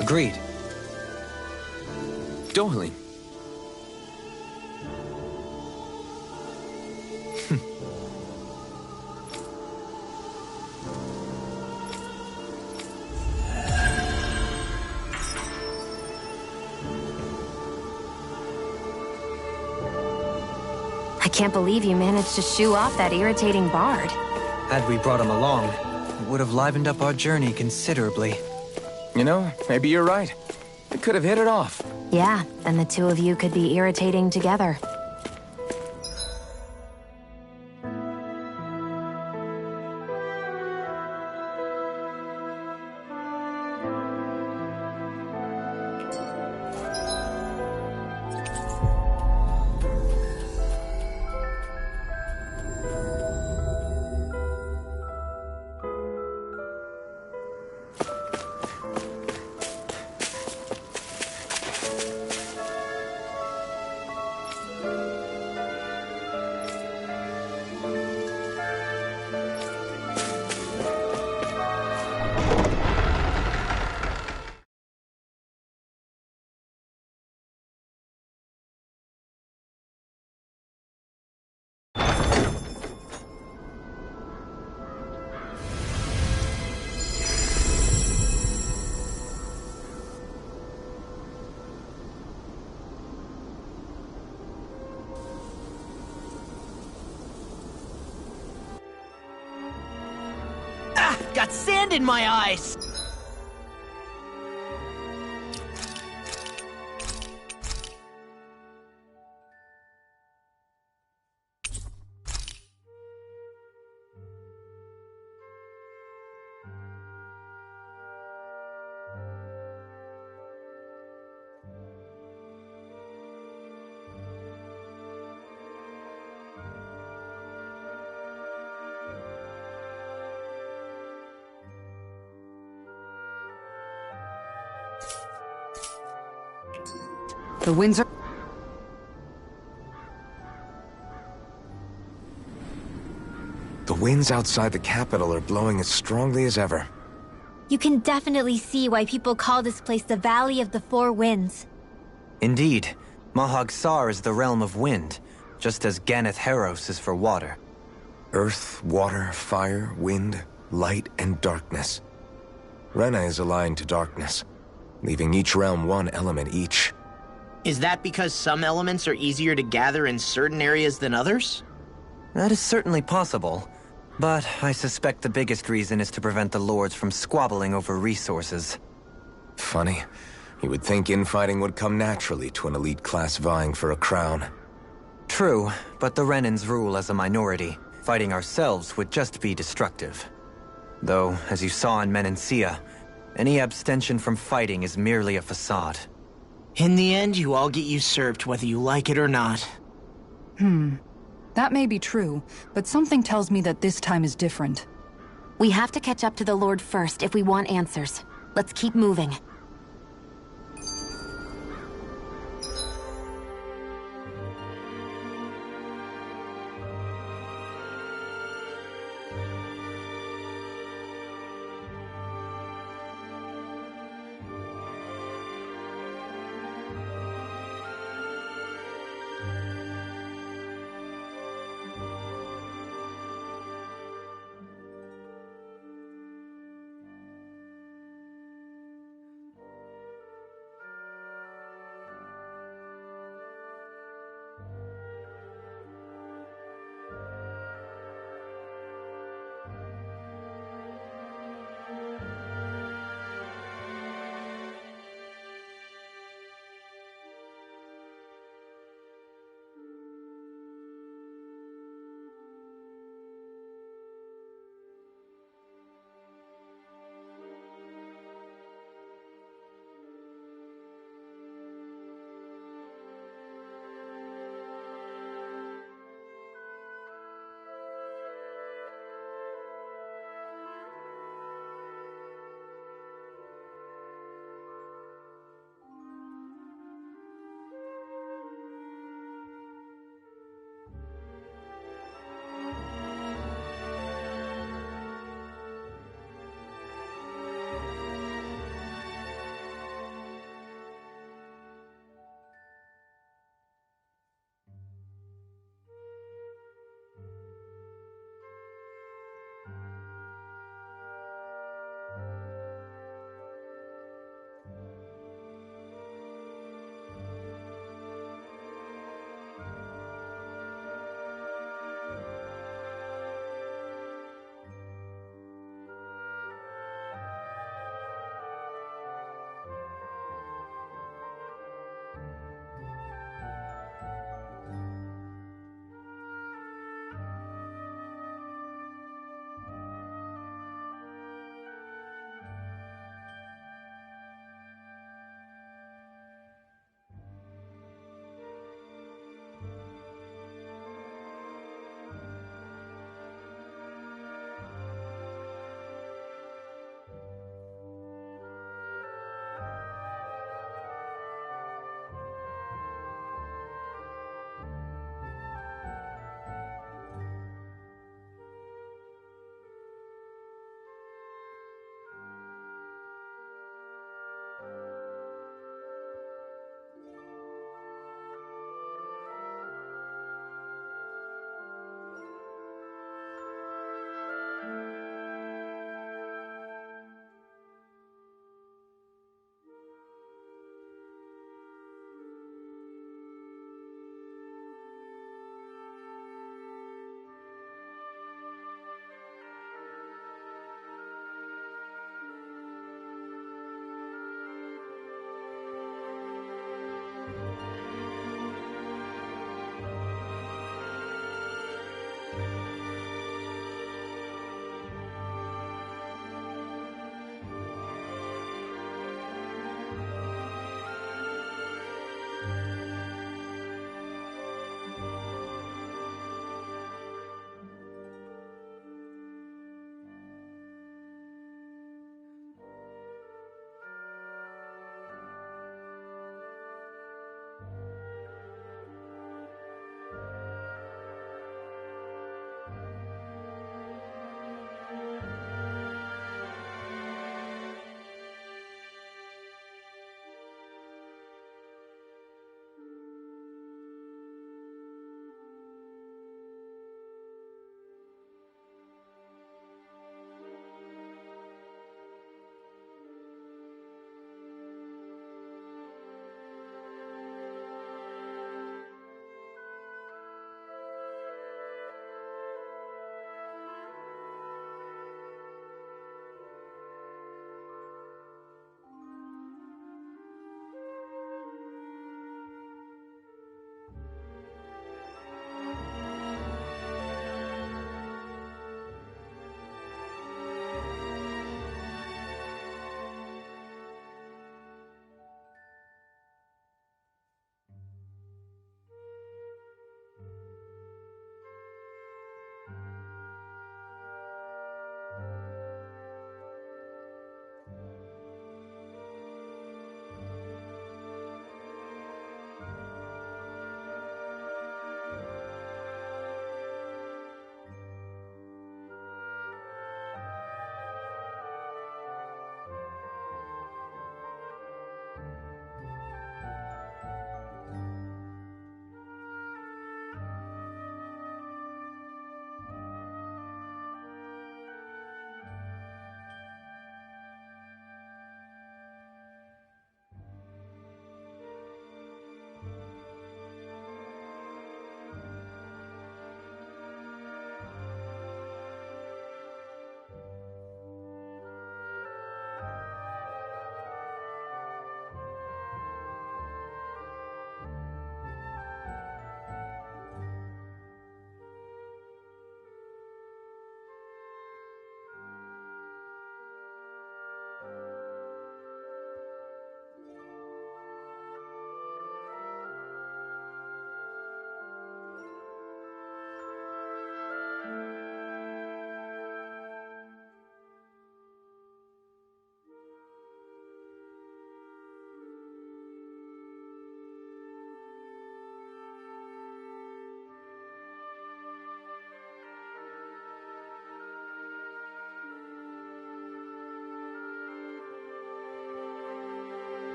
Agreed. Darling. I can't believe you managed to shoo off that irritating bard. Had we brought him along, it would have livened up our journey considerably. You know, maybe you're right. We could have hit it off. Yeah, and the two of you could be irritating together. got sand in my eyes! The winds are... The winds outside the capital are blowing as strongly as ever. You can definitely see why people call this place the Valley of the Four Winds. Indeed, Mahag Sar is the realm of wind, just as Ganeth Heros is for water. Earth, water, fire, wind, light, and darkness. Rena is aligned to darkness, leaving each realm one element each. Is that because some elements are easier to gather in certain areas than others? That is certainly possible, but I suspect the biggest reason is to prevent the lords from squabbling over resources. Funny. You would think infighting would come naturally to an elite class vying for a crown. True, but the Renans rule as a minority. Fighting ourselves would just be destructive. Though, as you saw in Menancia, any abstention from fighting is merely a facade. In the end, you all get usurped whether you like it or not. That may be true, but something tells me that this time is different. We have to catch up to the Lord first if we want answers. Let's keep moving.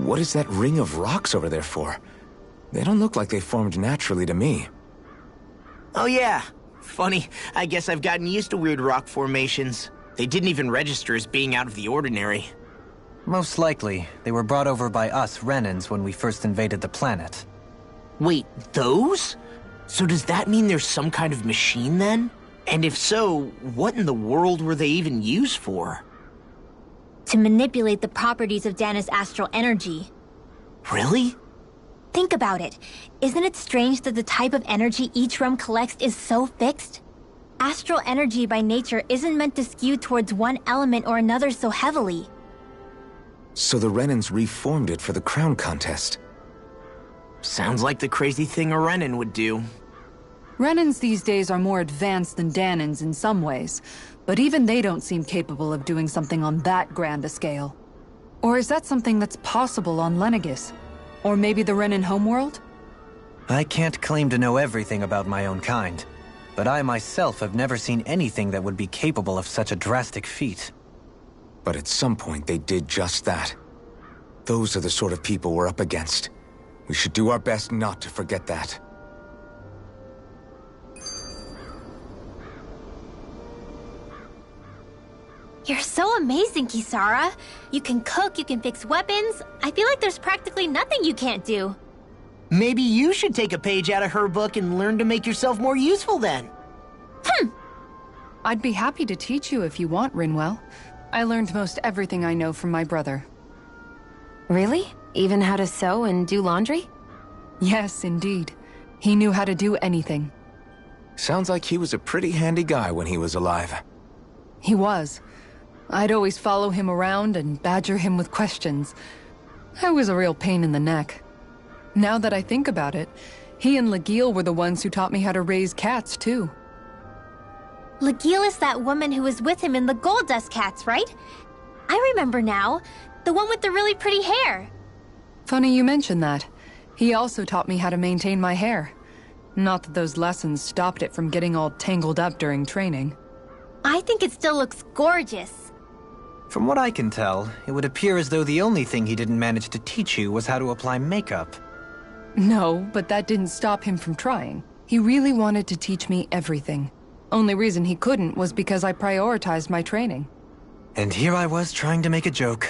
What is that ring of rocks over there for? They don't look like they formed naturally to me. Oh yeah. Funny, I guess I've gotten used to weird rock formations. They didn't even register as being out of the ordinary. Most likely, they were brought over by us Renans when we first invaded the planet. Wait, those? So does that mean there's some kind of machine then? And if so, what in the world were they even used for? To manipulate the properties of Dana's astral energy. Really? Think about it. Isn't it strange that the type of energy each realm collects is so fixed? Astral energy by nature isn't meant to skew towards one element or another so heavily. So the Renans reformed it for the crown contest. Sounds like the crazy thing a Renan would do. Renans these days are more advanced than Danans in some ways, but even they don't seem capable of doing something on that grand a scale. Or is that something that's possible on Lenegis? Or maybe the Renan homeworld? I can't claim to know everything about my own kind, but I myself have never seen anything that would be capable of such a drastic feat. But at some point they did just that. Those are the sort of people we're up against. We should do our best not to forget that. You're so amazing, Kisara. You can cook, you can fix weapons. I feel like there's practically nothing you can't do. Maybe you should take a page out of her book and learn to make yourself more useful then. I'd be happy to teach you if you want, Rinwell. I learned most everything I know from my brother. Really? Even how to sew and do laundry? Yes, indeed. He knew how to do anything. Sounds like he was a pretty handy guy when he was alive. He was. I'd always follow him around and badger him with questions. I was a real pain in the neck. Now that I think about it, he and Legil were the ones who taught me how to raise cats, too. Legil is that woman who was with him in the Gold Dust Cats, right? I remember now. The one with the really pretty hair. Funny you mention that. He also taught me how to maintain my hair. Not that those lessons stopped it from getting all tangled up during training. I think it still looks gorgeous. From what I can tell, it would appear as though the only thing he didn't manage to teach you was how to apply makeup. No, but that didn't stop him from trying. He really wanted to teach me everything. Only reason he couldn't was because I prioritized my training. And here I was trying to make a joke.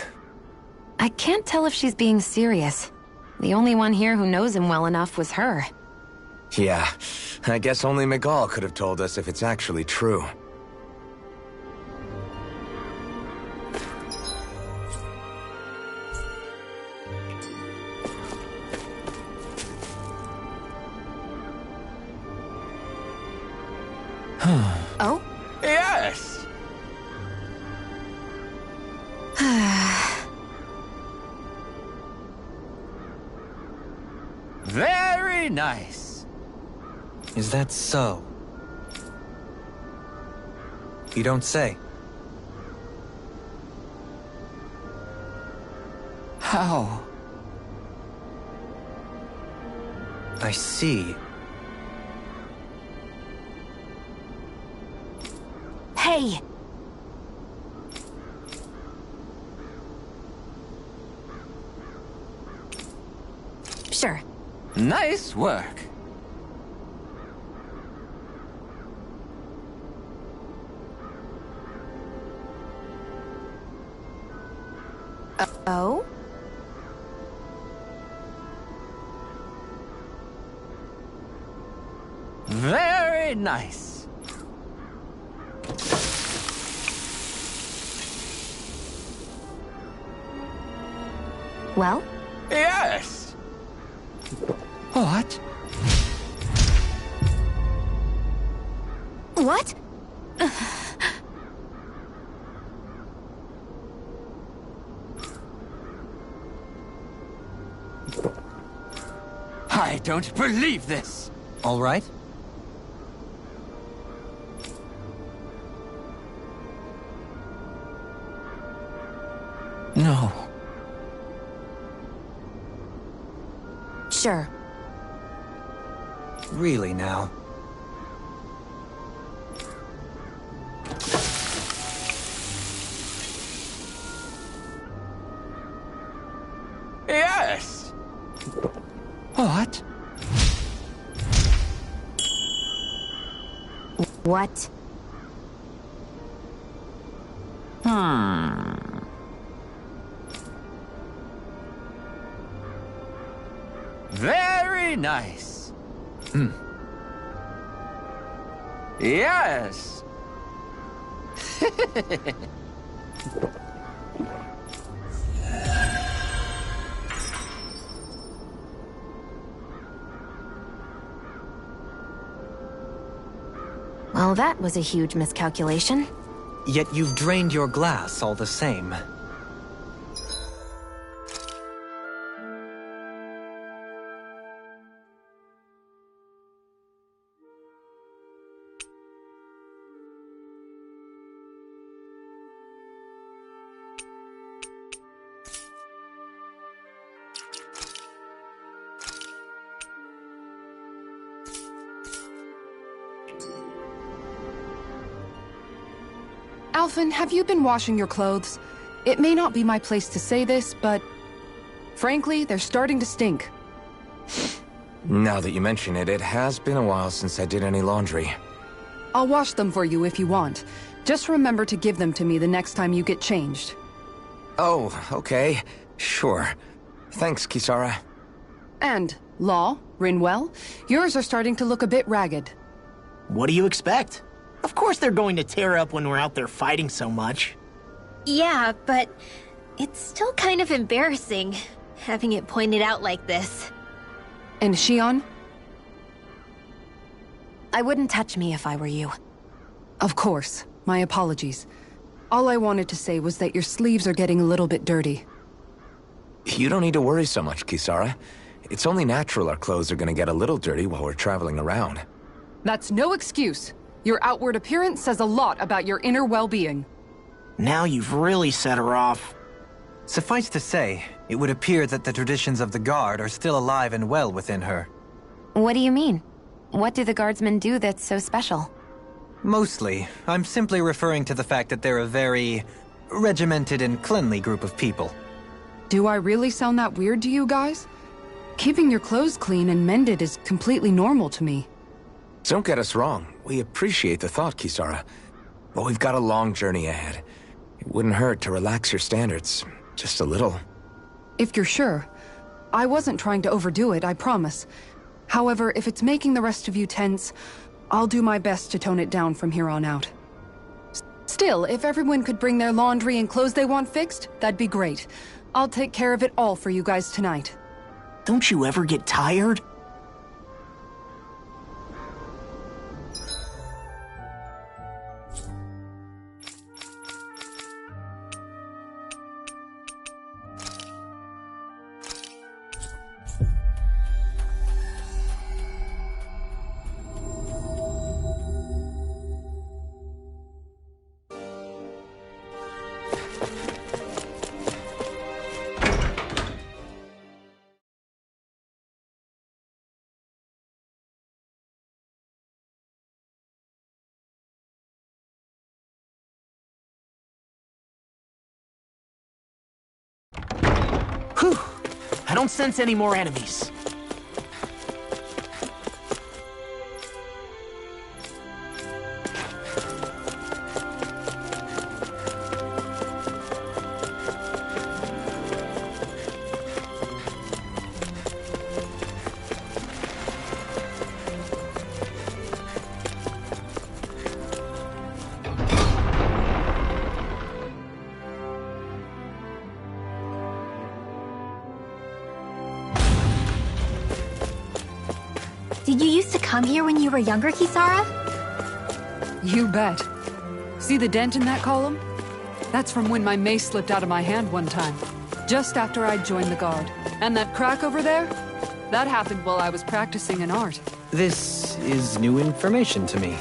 I can't tell if she's being serious. The only one here who knows him well enough was her. Yeah, I guess only Miguel could have told us if it's actually true. Oh? Yes! Very nice. Is that so? You don't say. How? I see. Hey! Sure. Nice work. Oh? Very nice. Well? Yes! What? What? I don't believe this! All right? No. Sure. Really now? Yes! What? What? Very nice. Yes. Well, that was a huge miscalculation. Yet you've drained your glass all the same. Alphen, have you been washing your clothes? It may not be my place to say this, but... frankly, they're starting to stink. Now that you mention it, it has been a while since I did any laundry. I'll wash them for you if you want. Just remember to give them to me the next time you get changed. Oh, okay. Sure. Thanks, Kisara. And, Law, Rinwell, yours are starting to look a bit ragged. What do you expect? Of course they're going to tear up when we're out there fighting so much. Yeah, but it's still kind of embarrassing, having it pointed out like this. And Shion? I wouldn't touch me if I were you. Of course. My apologies. All I wanted to say was that your sleeves are getting a little bit dirty. You don't need to worry so much, Kisara. It's only natural our clothes are gonna get a little dirty while we're traveling around. That's no excuse. Your outward appearance says a lot about your inner well-being. Now you've really set her off. Suffice to say, it would appear that the traditions of the Guard are still alive and well within her. What do you mean? What do the guardsmen do that's so special? Mostly, I'm simply referring to the fact that they're a very regimented and cleanly group of people. Do I really sound that weird to you guys? Keeping your clothes clean and mended is completely normal to me. Don't get us wrong. We appreciate the thought, Kisara. But we've got a long journey ahead. It wouldn't hurt to relax your standards. Just a little. If you're sure. I wasn't trying to overdo it, I promise. However, if it's making the rest of you tense, I'll do my best to tone it down from here on out. Still, if everyone could bring their laundry and clothes they want fixed, that'd be great. I'll take care of it all for you guys tonight. Don't you ever get tired? Whew! I don't sense any more enemies. Did you used to come here when you were younger, Kisara? You bet. See the dent in that column? That's from when my mace slipped out of my hand one time, just after I'd joined the Guard. And that crack over there? That happened while I was practicing an art. This is new information to me.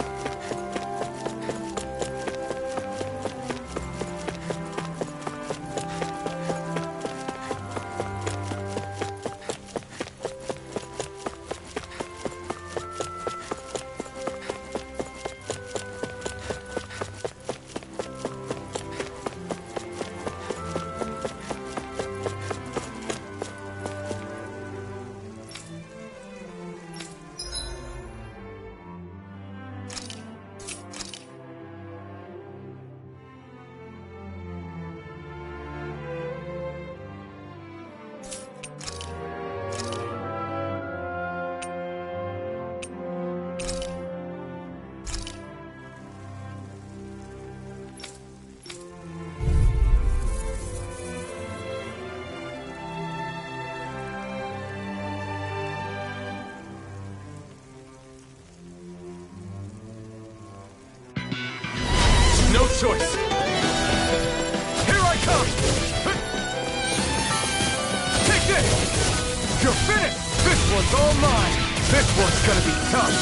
one's all mine! This one's gonna be tough!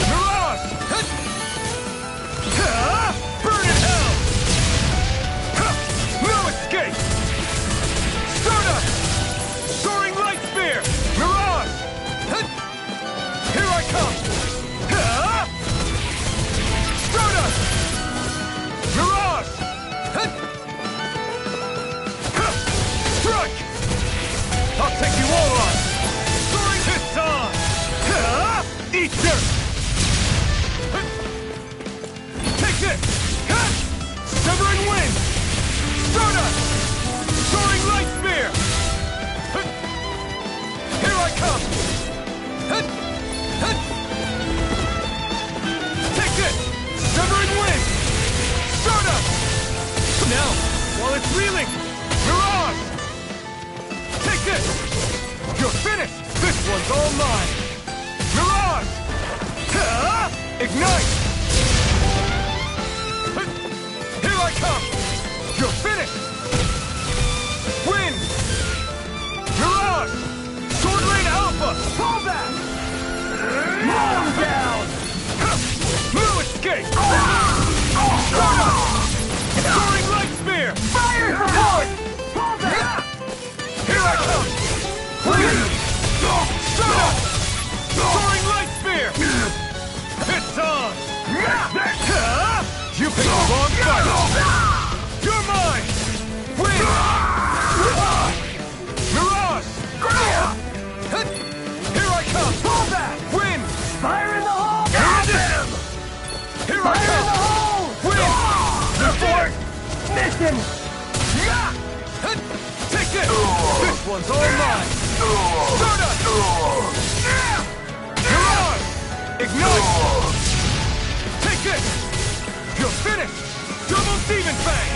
Mirage! Burn in hell! No escape! Stardust! Soaring light spear! Mirage! Here I come! Stardust! Mirage! Strike! I'll take you all on! Soaring Piston! Eat dirt! Take this! Severing wind! Stardust! Soaring light spear! Here I come! Take this! Severing wind! Stardust! Now, while it's reeling! Mirage! Take this! You're finished! This one's all mine! Mirage! Ignite! Here I come! You're finished! Wind! Mirage! Sword Lane Alpha! Fall back! Knock him down! No escape! Soaring Light Spear! Fire support! Fall back! Here I come! Wind! Stardust! Soaring Light Spear! It's on! You picked the wrong fight! You're mine! Wind! Mirage! Here I come! Fall back! Wind! Fire in the hole! Got him! Here I come! Wind! Support! Mission! Take this! This one's all mine! Stardust! Mirage! Ignite! Take this! You're finished! Double Demon Fang!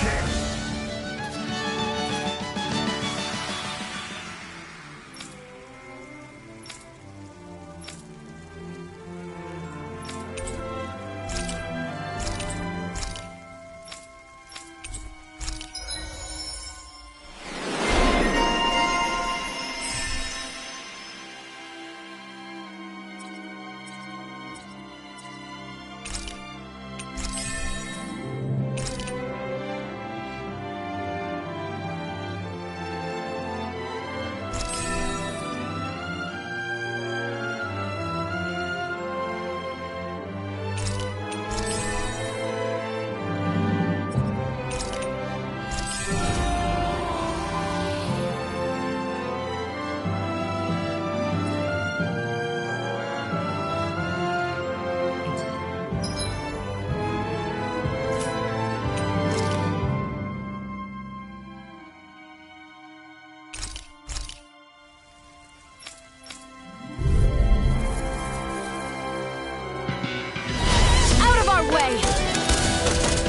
Way!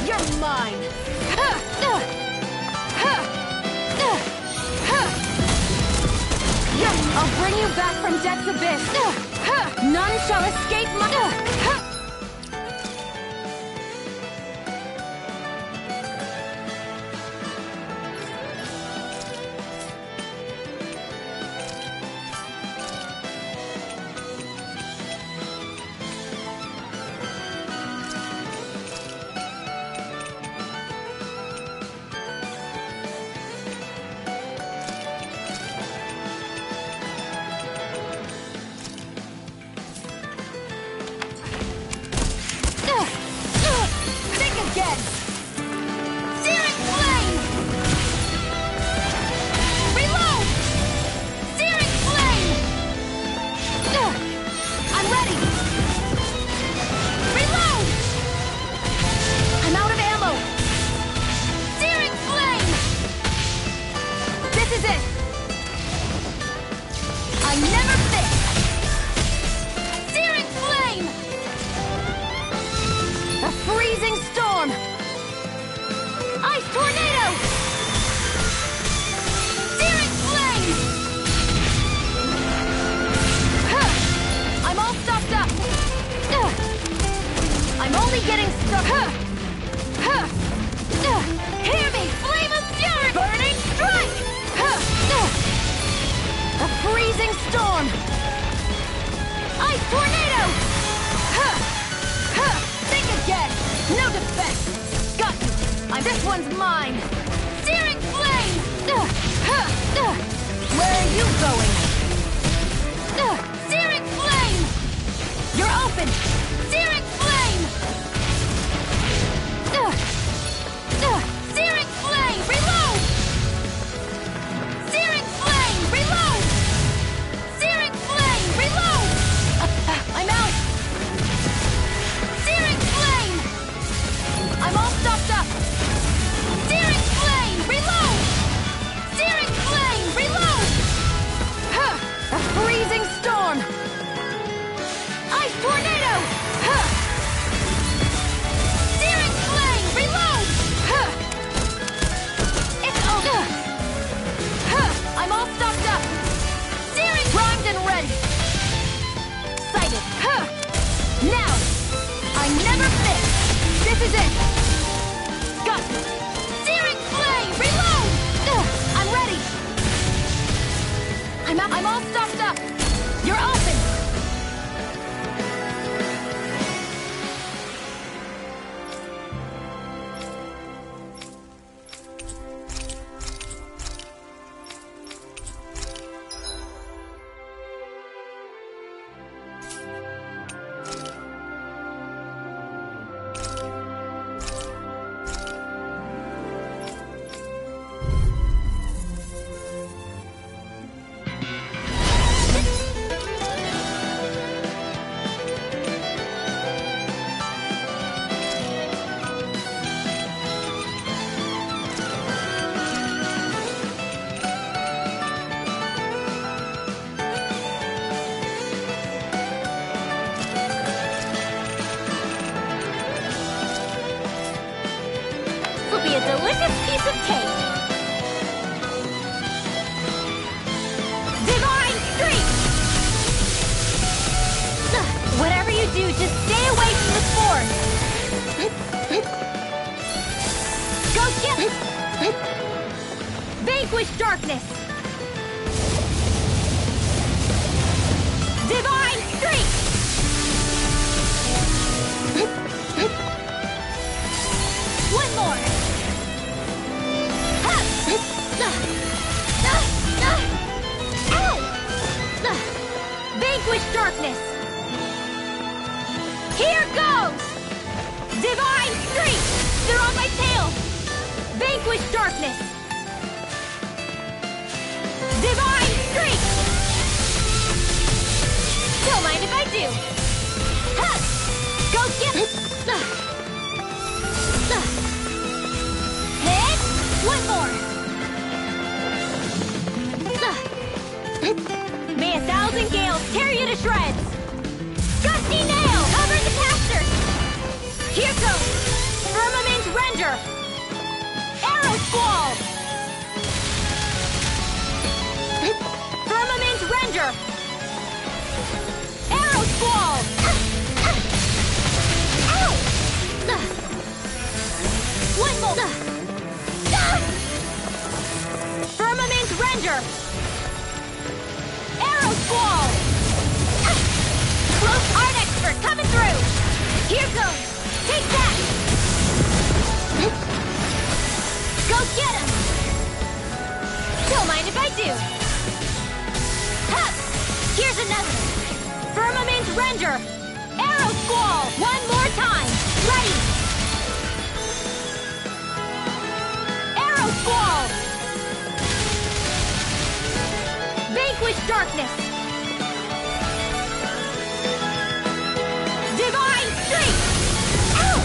You're mine! I'll bring you back from death's abyss! None shall escape my... Hear me! Flame of Fury! Burning Strike! A freezing storm! Ice Tornado! Huh! Huh! Think again! No defense! Got you! This one's mine! Searing Flame! Where are you going? Searing Flame! You're open! Searing Flame! Searing Flame! Reload! Searing Flame! Reload! Searing Flame! Reload! I'm out! Searing Flame! I'm all stopped up! Searing Flame! Reload! Searing Flame! Reload! A freezing storm! Ice Tornado! Searing Flame! Reload! It's over! I'm all stocked up! Searing primed and ready! Sighted! Now! I never miss! This is it! Got it! Searing Flame! Reload! I'm ready! I'm all stocked up! You're open! Will be a delicious piece of cake. Divine Streak! Whatever you do, just stay away from the spores. Go get Vanquish Darkness! Divine Streak! One more! Vanquish Darkness! Here goes! Divine Streak! They're on my tail! Vanquish Darkness! Divine Streak! Don't mind if I do! Ha! Go get it! Hit! One more! May 1,000 gales tear you to shreds! Gusty Nail! Cover the caster! Here goes! Firmament Render! Arrow Squall! Firmament Render! Arrow Squall! One more! Firmament Render! Arrow Squall! Close Art Expert coming through! Here goes! Take that! Go get him! Don't mind if I do! Ha! Here's another! Firmament Render! Arrow Squall! One more time! Ready! Arrow Squall! Vanquish Darkness! Divine Streak! Ow!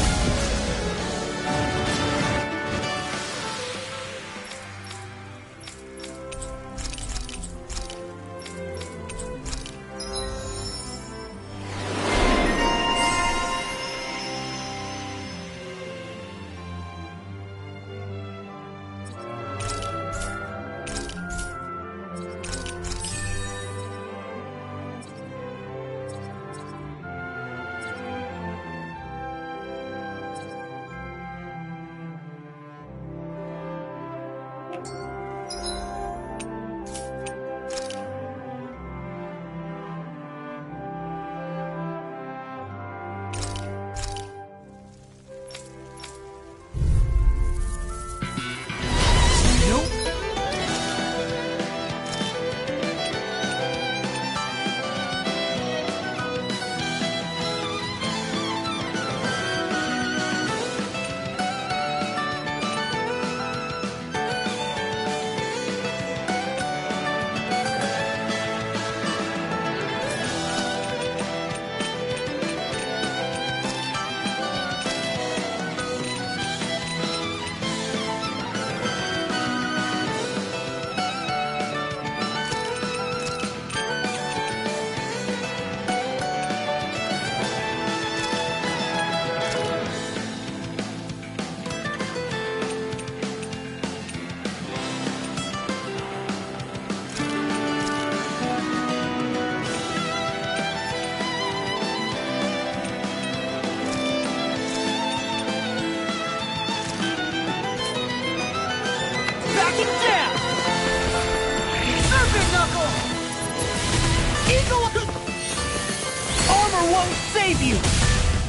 won't save you!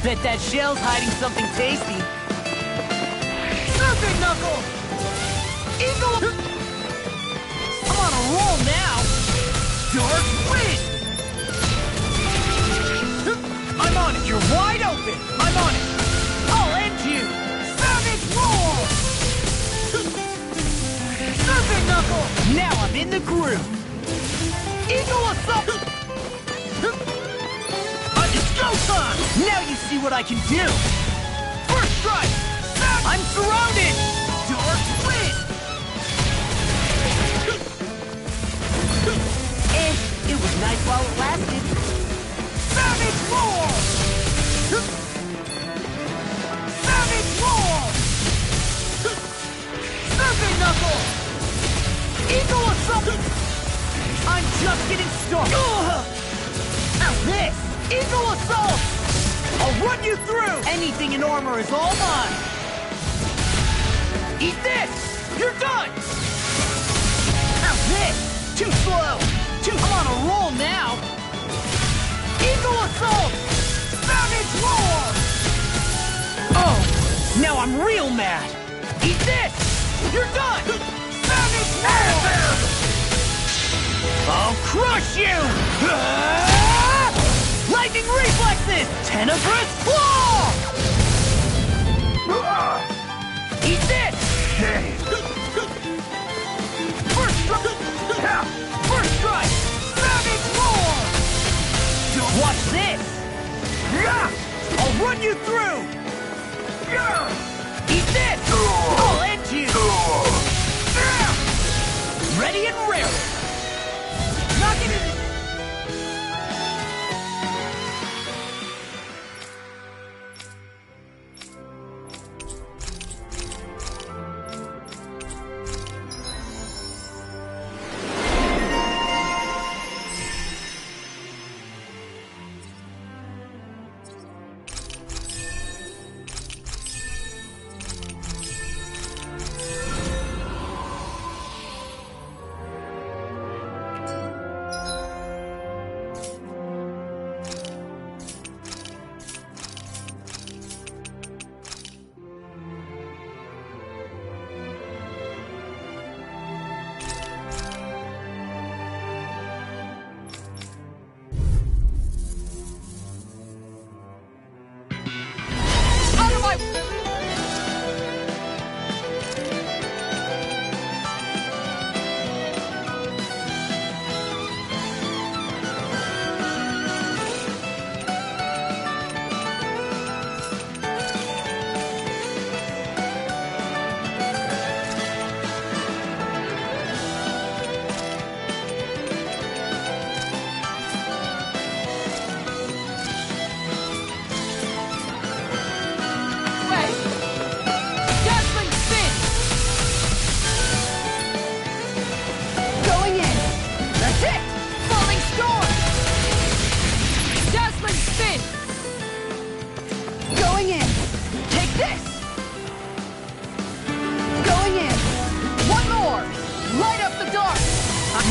Bet that shell's hiding something tasty. Serpent Knuckle! Eagle... I'm on a roll now! Dark Wind! I'm on it! You're wide open! I'm on it! I'll end you! Savage Roar! Serpent Knuckle! Now I'm in the groove! Eagle Assault! It's go time! Now you see what I can do! First strike! I'm surrounded! Dark Wind! It was nice while it lasted. Savage Roar! Savage Roar! Serpent Knuckle! Eagle Assault! I'm just getting started! How's this? Eagle Assault! I'll run you through! Anything in armor is all mine! Eat this! You're done! How's this? Too slow! I'm on a roll now! Eagle Assault! Savage Roar! Oh, now I'm real mad! Eat this! You're done! Savage Roar! I'll crush you! Lightning reflexes! Tenebrous Claw! Eat this! First strike! Savage Roar! Watch this! I'll run you through! Eat this! I'll end you! Ready and ready! Knock it in!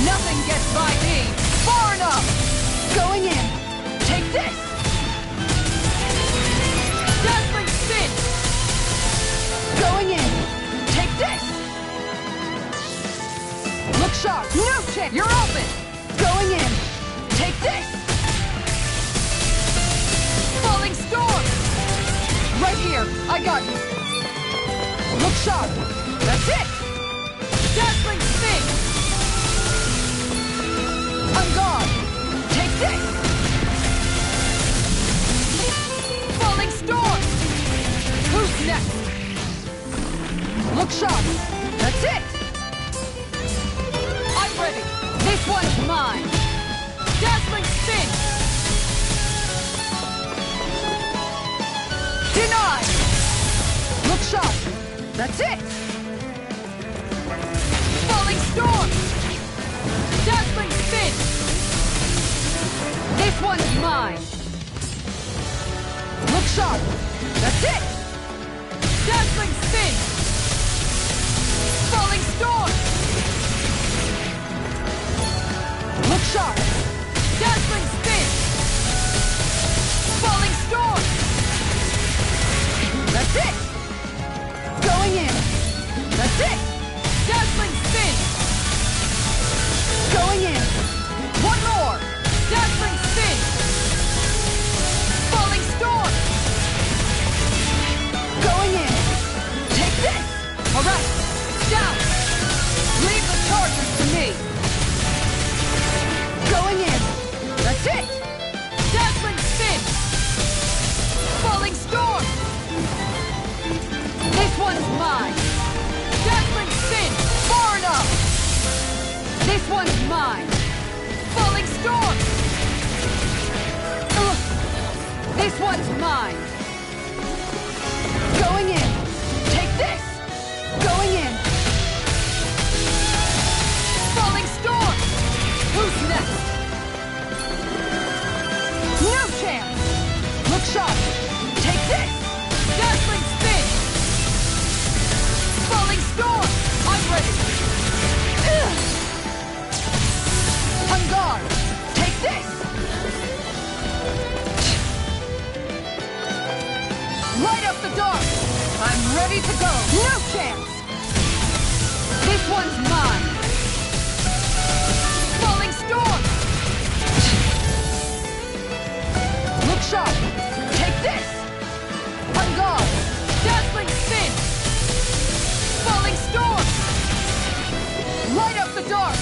Nothing gets by me! Far enough! Going in! Take this! Dazzling spin! Going in! Take this! Look sharp! No chance! You're open! Going in! Take this! Falling storm! Right here! I got you! Look sharp! That's it! Dazzling spin! I'm gone! Take this! Falling storm! Who's next? Look sharp! That's it! I'm ready! This one's mine! Dazzling spin! Denied! Look sharp! That's it! Falling storm! Dazzling spin! This one's mine! Look sharp! That's it! Dazzling spin! Falling storm! Look sharp! Dazzling spin! one's mine! Going in! Take this! Going in! Falling storm! Who's next? No chance! Look sharp! Take this! Dazzling spin! Falling storm! I'm ready! Ugh. On guard! Take this! Light up the dark! I'm ready to go! No chance! This one's mine! Falling storm! Look sharp! Take this! On guard! Dazzling spin! Falling storm! Light up the dark!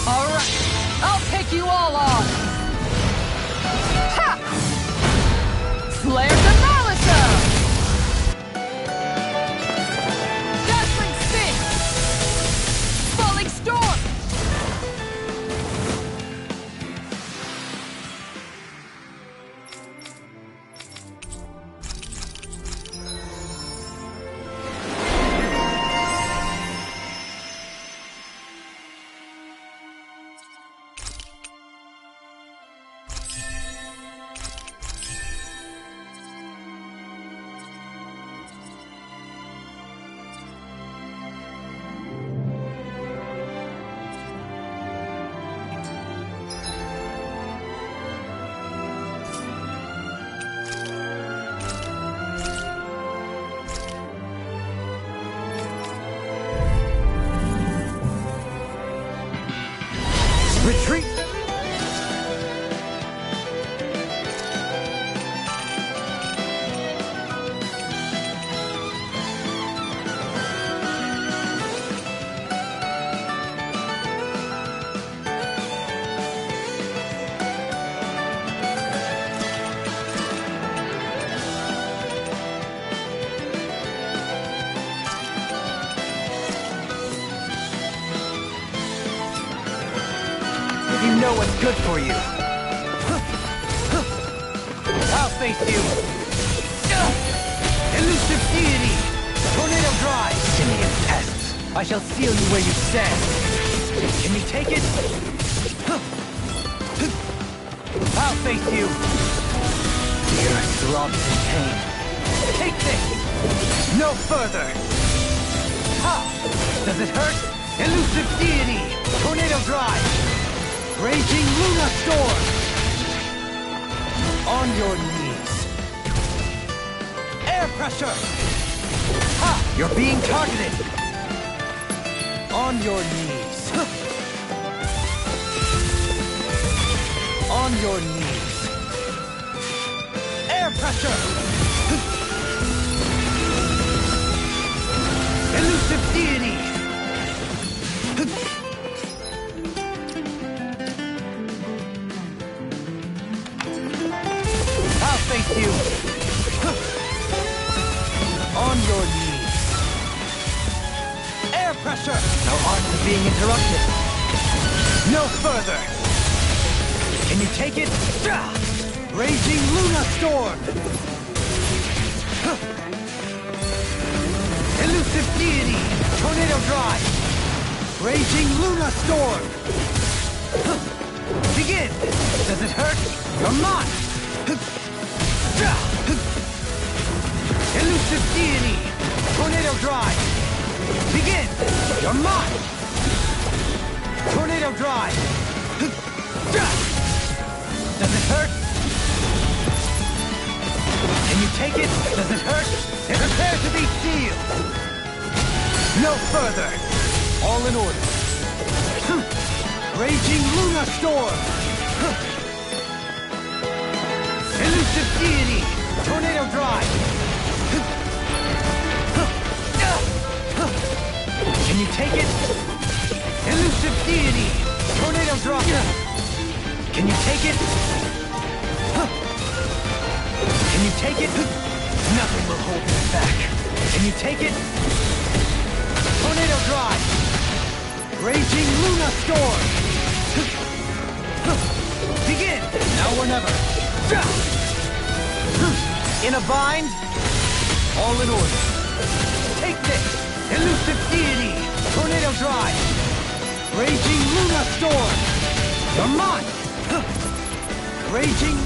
Alright! I'll take you all on! Ha! Flare Demolition! Dazzling spin! Falling storm! Retreat! You know what's good for you. I'll face you. Elusive deity! Tornado drive! Simian pests! I shall seal you where you stand. Can you take it? I'll face you. The earth throbs in pain. Take this! No further! Ha! Does it hurt? Elusive deity! Tornado drive! Raging Luna Storm! On your knees. Air pressure! Ha! You're being targeted! On your knees. On your knees. Air pressure! Elusive deity! Face you! On your knees! Air pressure! Our arts are being interrupted! No further! Can you take it? Raging Luna Storm! Elusive deity! Tornado drive! Raging Luna Storm! Begin! Does it hurt? You're mine! Elusive deity! Tornado drive! Begin! You're mine! Tornado drive! Does it hurt? Can you take it? Does it hurt? Prepare to be sealed! No further! All in order! Raging Luna Storm! Elusive deity! Tornado drive! Can you take it? Elusive deity! Tornado drive! Can you take it? Can you take it? Nothing will hold me back. Can you take it? Tornado drive! Raging Luna Storm! Begin! Now or never! In a bind? All in order. Take this! Elusive deity! Tornado drive! Raging Luna storm! You're mine! Raging...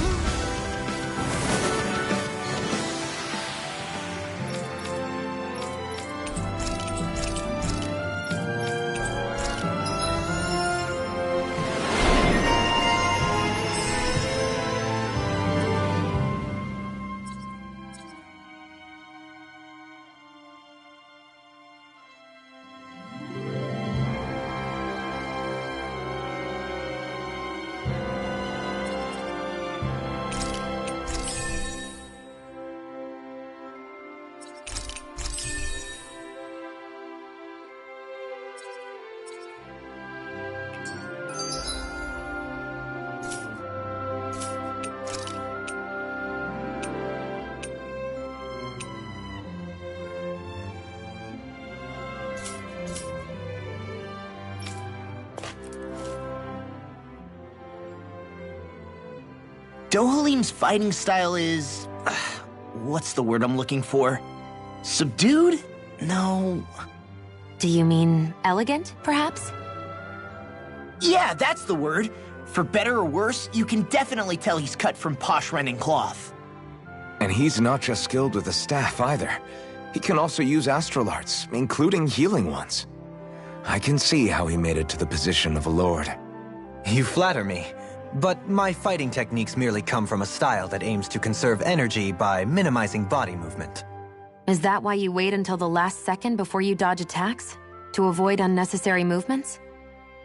Dohalim's fighting style is... what's the word I'm looking for? Subdued? No... Do you mean elegant, perhaps? Yeah, that's the word. For better or worse, you can definitely tell he's cut from posh Renin cloth. And he's not just skilled with the staff either. He can also use astral arts, including healing ones. I can see how he made it to the position of a lord. You flatter me. But my fighting techniques merely come from a style that aims to conserve energy by minimizing body movement. Is that why you wait until the last second before you dodge attacks? To avoid unnecessary movements?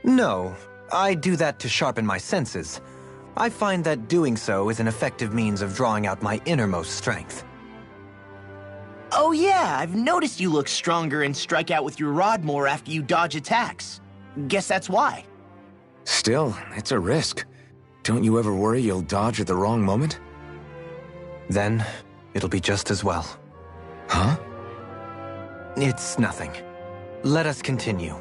No, I do that to sharpen my senses. I find that doing so is an effective means of drawing out my innermost strength. Oh yeah, I've noticed you look stronger and strike out with your rod more after you dodge attacks. Guess that's why. Still, it's a risk. Don't you ever worry you'll dodge at the wrong moment? Then, it'll be just as well. Huh? It's nothing. Let us continue.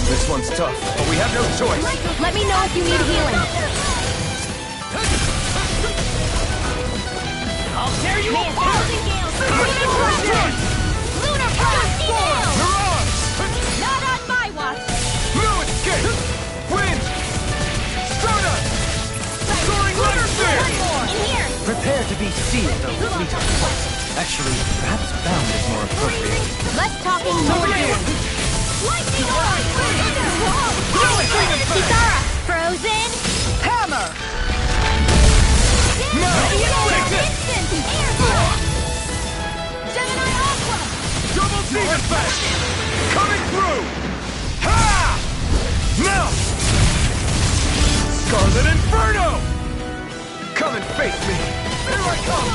This one's tough, but we have no choice. Let me know if you need healing. I'll tear you apart! Lunar Frost! Neurons! Not on my watch! No escape! Wind! Stardust! Soaring light sphere! In here! Prepare to be sealed, O fleet of thought. Actually, perhaps bound is more appropriate. Let's talk in more. Lightning on! Kitara! Frozen! Hammer! No! Take this! Instant! Air! Gemini Aqua! Double Z effect! Coming through! Ha! Now! Scarlet Inferno! Come and face me! Here I come!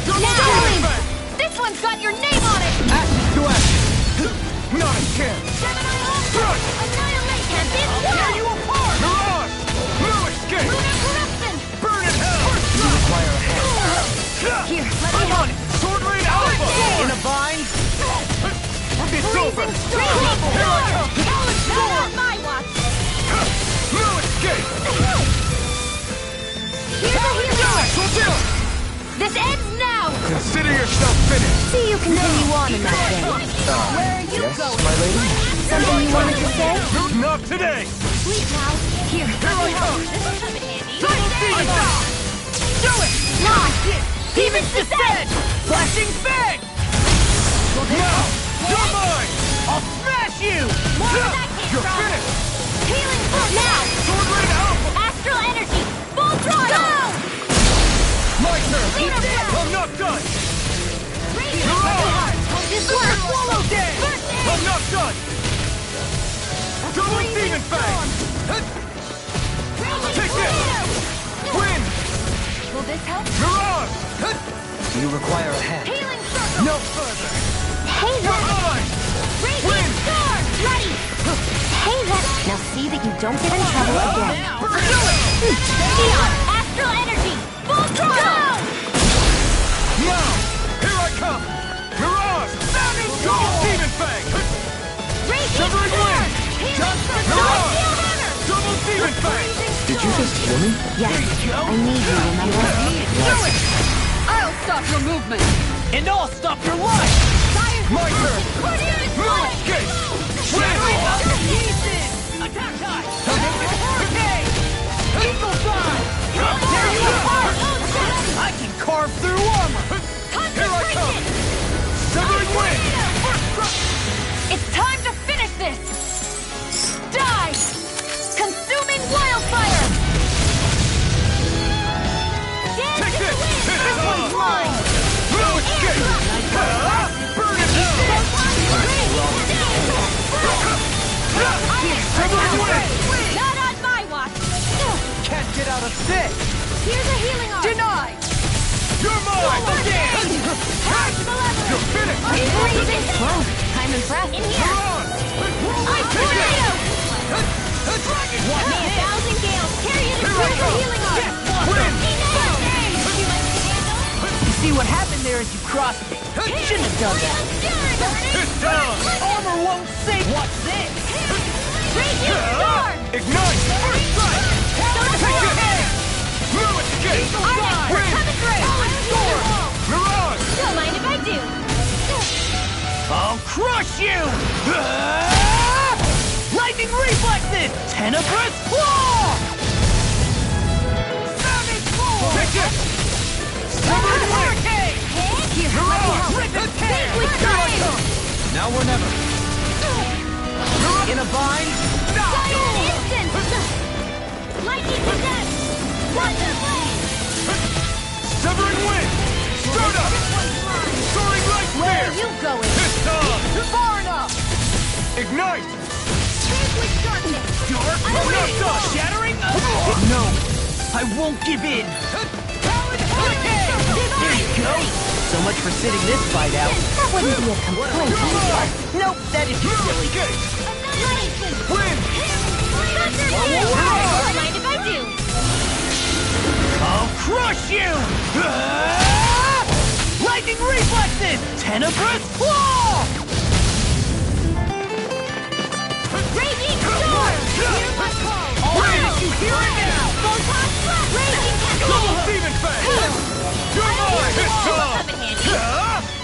Double Z effect! This one's got your name on it! Action to action! Not a chance! Gemini Aqua! Annihilate! Tempest! I'll tear you apart! Mirage! No escape! Lunar Corruption! Burn in hell! You require a hand. Here, let me I'm on help. it! Sword Rain Alpha! In a bind? It's over! Raging Here I come! Not on my watch! No escape! Here's a hero! Actual deal! This ends now! Consider yourself finished! See you continue on in that vein. Where are you Yes, going? my lady? Something you wanted to say? Not today! Sweet pal. Here, let me help. Do it! Launch! Demon's Descent! Flashing Fang! Now! You're mine! I'll smash you! More of that can't You're stop. finished! Healing Force! Now! Sword Rain Alpha! Astral Energy! Full throttle! My turn! Lunar Blast! I'm not done! Radiant Heart! This works! Swallow Day! First aid! I'm not done! Double Demon Fang! Raging Take this! Tornado! Wind! Will this help? Mirage! You require a hand. Healing Circle! No further! Hey You're there! mine! Radiant Storm! Ready! Hey there! Now see that you don't get in trouble again. Neon, astral energy, full throttle! Now! Here I come! Mirage! Double Demon Fang! Severing Wind! Mirage! Double Demon Fang! Did you just hear me? Yes, I need you, remember? Yes. I'll stop your movement! And I'll stop your life! My turn! Mirage Escape! Attack time! Hurricane! Eagle Drive! Tear you apart! I can carve through armor! Here I come! Severing Wind! It's time to finish this! Die! Consuming wildfire! Take this! This one's mine! No escape! Burn it down! Severing Wind! Not on my watch! Can't get out of this! Here's a healing arm! Denied! You're mine! Charge malevolence! You're finished! Whoa, I'm impressed. In here! Mirage! Tornado! One 1,000 gales! Carry it Here I into go! a healing arm! Win! You see what happened there as you crossed me? Shouldn't have done that. It's down! Armor won't save. What's this? Raging storm! Ignite! First strike! Take this! No escape! We're coming through! Mirage! Don't mind if I do! I'll crush you! Lightning reflexes! Tenebrous claw! Savage claw! Take this! Severing Wind! Hurricane! Mirage! Rip and tear! Here I come! Now or never. In a bind? Instant! Lightning possess! Wonder blade! Severing Wind! Start up! Soaring Light Where Spear! are you going? This time! Far enough! Ignite! With darkness! Dark I'm not wind! done. Shattering? No! I won't give in! Hurricane! Here you go! So much for sitting this fight out. That wouldn't be a complaint. Nope, that is silly. Win! Don't mind if I do! I'll crush you! Lightning reflexes! Tenebrous claw! Raging storm! Hear my call! Did you hear it now? Photon slap! Raging Double cascade! Demon Fang! You're mine! This time!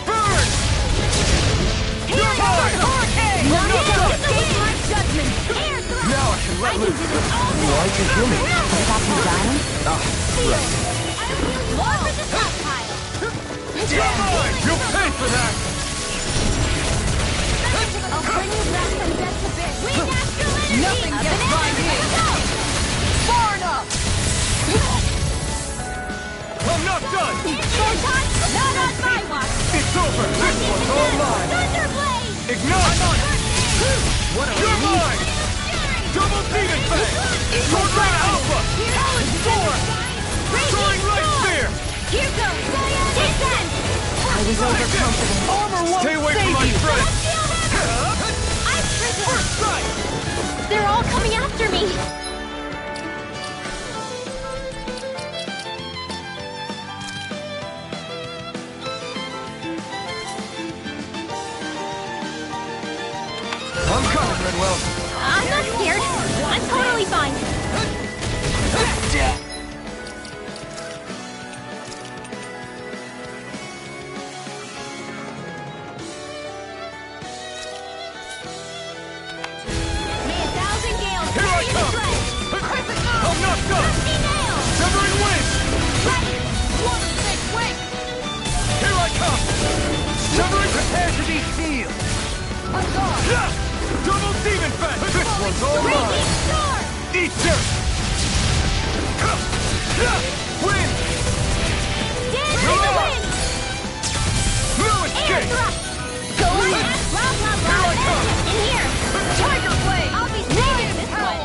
Burn! You're mine! Now not done! escape my judgment! Air thrust! Now I can let loose! Why did you hear me? Stop you dying? Seal! More for the stockpile! You're mine! You'll pay for that! I'll bring you back from death to bit! Wind astral energy! Nothing Up gets and by in! me. Let's go! Far enough! I'm not done! Photon! Not on my watch! It's over! This one's all mine! Thunderblade! Ignite! What a You're relief. mine! Double Demon Fang! Sword Ray Alpha! Soaring Light Spear! Here goes! Descend! I was overconfident. Armor won't Stay away save from my you. friends! Ice prison! First strike! They're all coming after me! I'm coming, Redwell! I'm not scared. I'm totally fine. May 1,000 gales Here I carry you to come! shreds. I'm not done! Rusty nail! Severing Wind! Ready! One thick wing! Here I come! Severing... Prepare to be sealed. Yeah! Double Demon Fang! This one's all mine! Raging storm! Eat dirt! Win! Dance in the wind! No Air escape! thrust! Go on! Blah, blah, blah! Here I come. In here! Tiger blade. I'll be saving this one!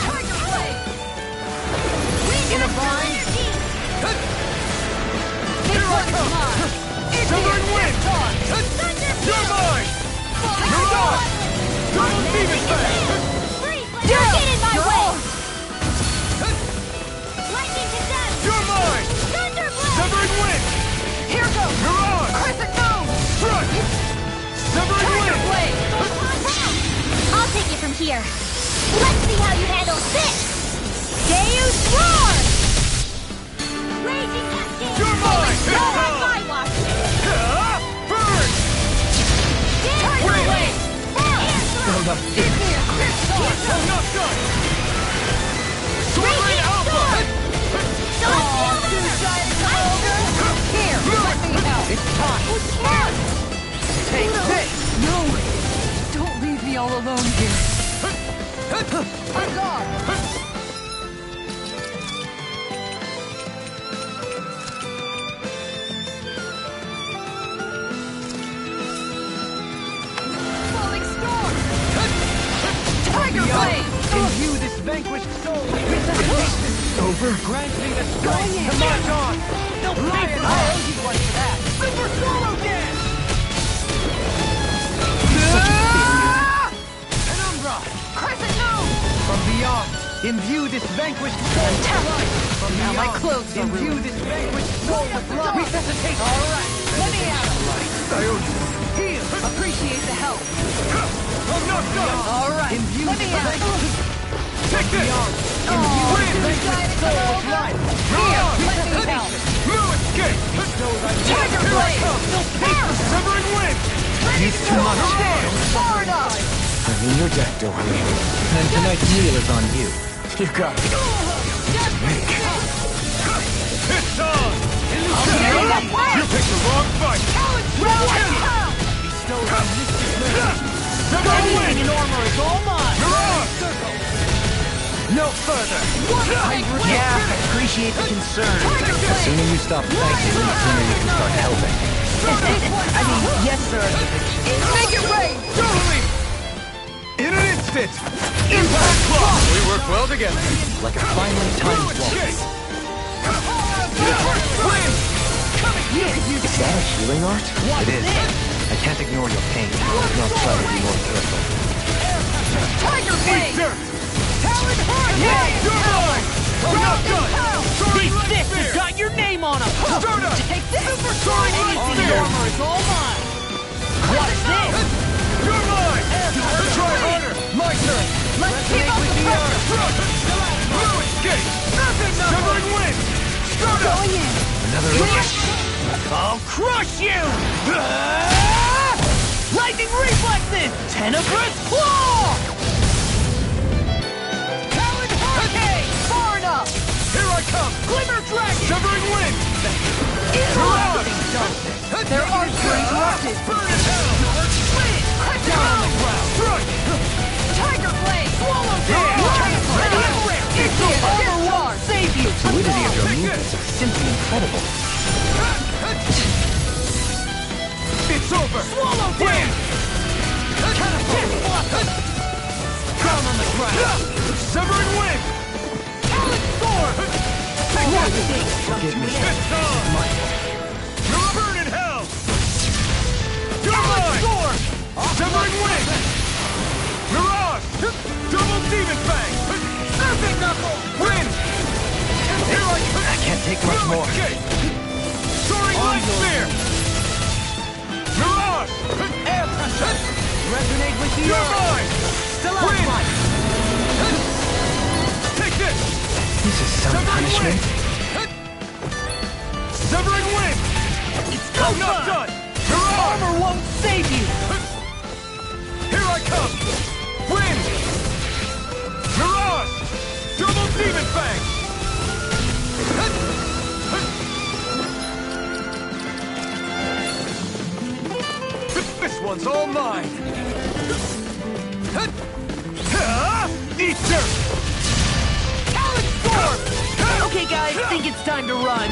Tiger blade. Wind In a astral bind? energy! Here I come! Severing Wind! Thunder You're mine! Mirage! Double Demon Fang! Freeze like Dare I'm not done! Sword Rain Alpha! Here, let me help. It's time. Take this. No! Don't leave me all alone here. I'm gone. Falling storm! Tiger Blade! Imbue this vanquished soul with the haste over. Grant me the strength to march on. No lion, I owe you one for that. Super Swallow Dance! Penumbra! Crescent Moon! From beyond, imbue this vanquished soul with life. From Now beyond, my clothes are imbue ruined. this vanquished soul with love. Resuscitate. All right. Let me out! Heal. Appreciate the help. I'm not done! All right. Imbue Let this me out! vanquished Take this! imbue this vanquished soul with life. Here, let me help. No escape! Tiger Blade! Severing wind! You've too much. Far enough! I'm in your deck, Doreen. And tonight's meal is on you. You got it. It's on! You picked the wrong fight! Severing wind! In armor is all mine. You're on! No further. Yeah, I appreciate the concern. The sooner you stop thanking me, the sooner you can start helping. I mean, yes, sir. Make it rain! Totally! In an instant! Impact Claw! We work well together. Like a finely timed waltz. Escape! Is that a healing art? It is. I can't ignore your pain. Not try to be more careful. Tiger Blade! Dirt! Talon Heart! Yeah! You're mine! I'm not done! These fists have got your name on them. Stardust! Take this! Super Soaring Anything Light in Spear! armor is all mine. What's this? You're mine! Try harder! My turn. Let's keep up with the the pressure! earth. No escape! Severing wind! Stardust! Going in! Another rush. I'll crush you! Lightning reflexes! Tenebrous claw! Talon Hurricane! Far enough! Here I come! Glimmer dragon! Severing wind! Their arms were interrupted! Burn in hell! Down on the ground! Strike! Tiger Blade! Swallow down! Ready and rare! Armor won't save you! Fluidity of your movements is simply incredible. It's over! Swallow down! Down on the ground! Severing wind! Talon sword! Forgive me. It's on! You're burn in hell! You're mine! Sword! Severing wind! Mirage! Double demon fang! Serpent knuckle! Wind! Here I can't take much more. Escape! Soaring light spear! Mirage! Air pressure! Resonate with the You're earth! mine! Stalagmite! Take this! This is some punishment. Severing wind! I'm not done! Mirage! Armor won't save you! Here I come! Wind! Mirage! Double demon fang! This one's all mine! Eat dirt! Talon sword! Okay, guys, think it's time to run.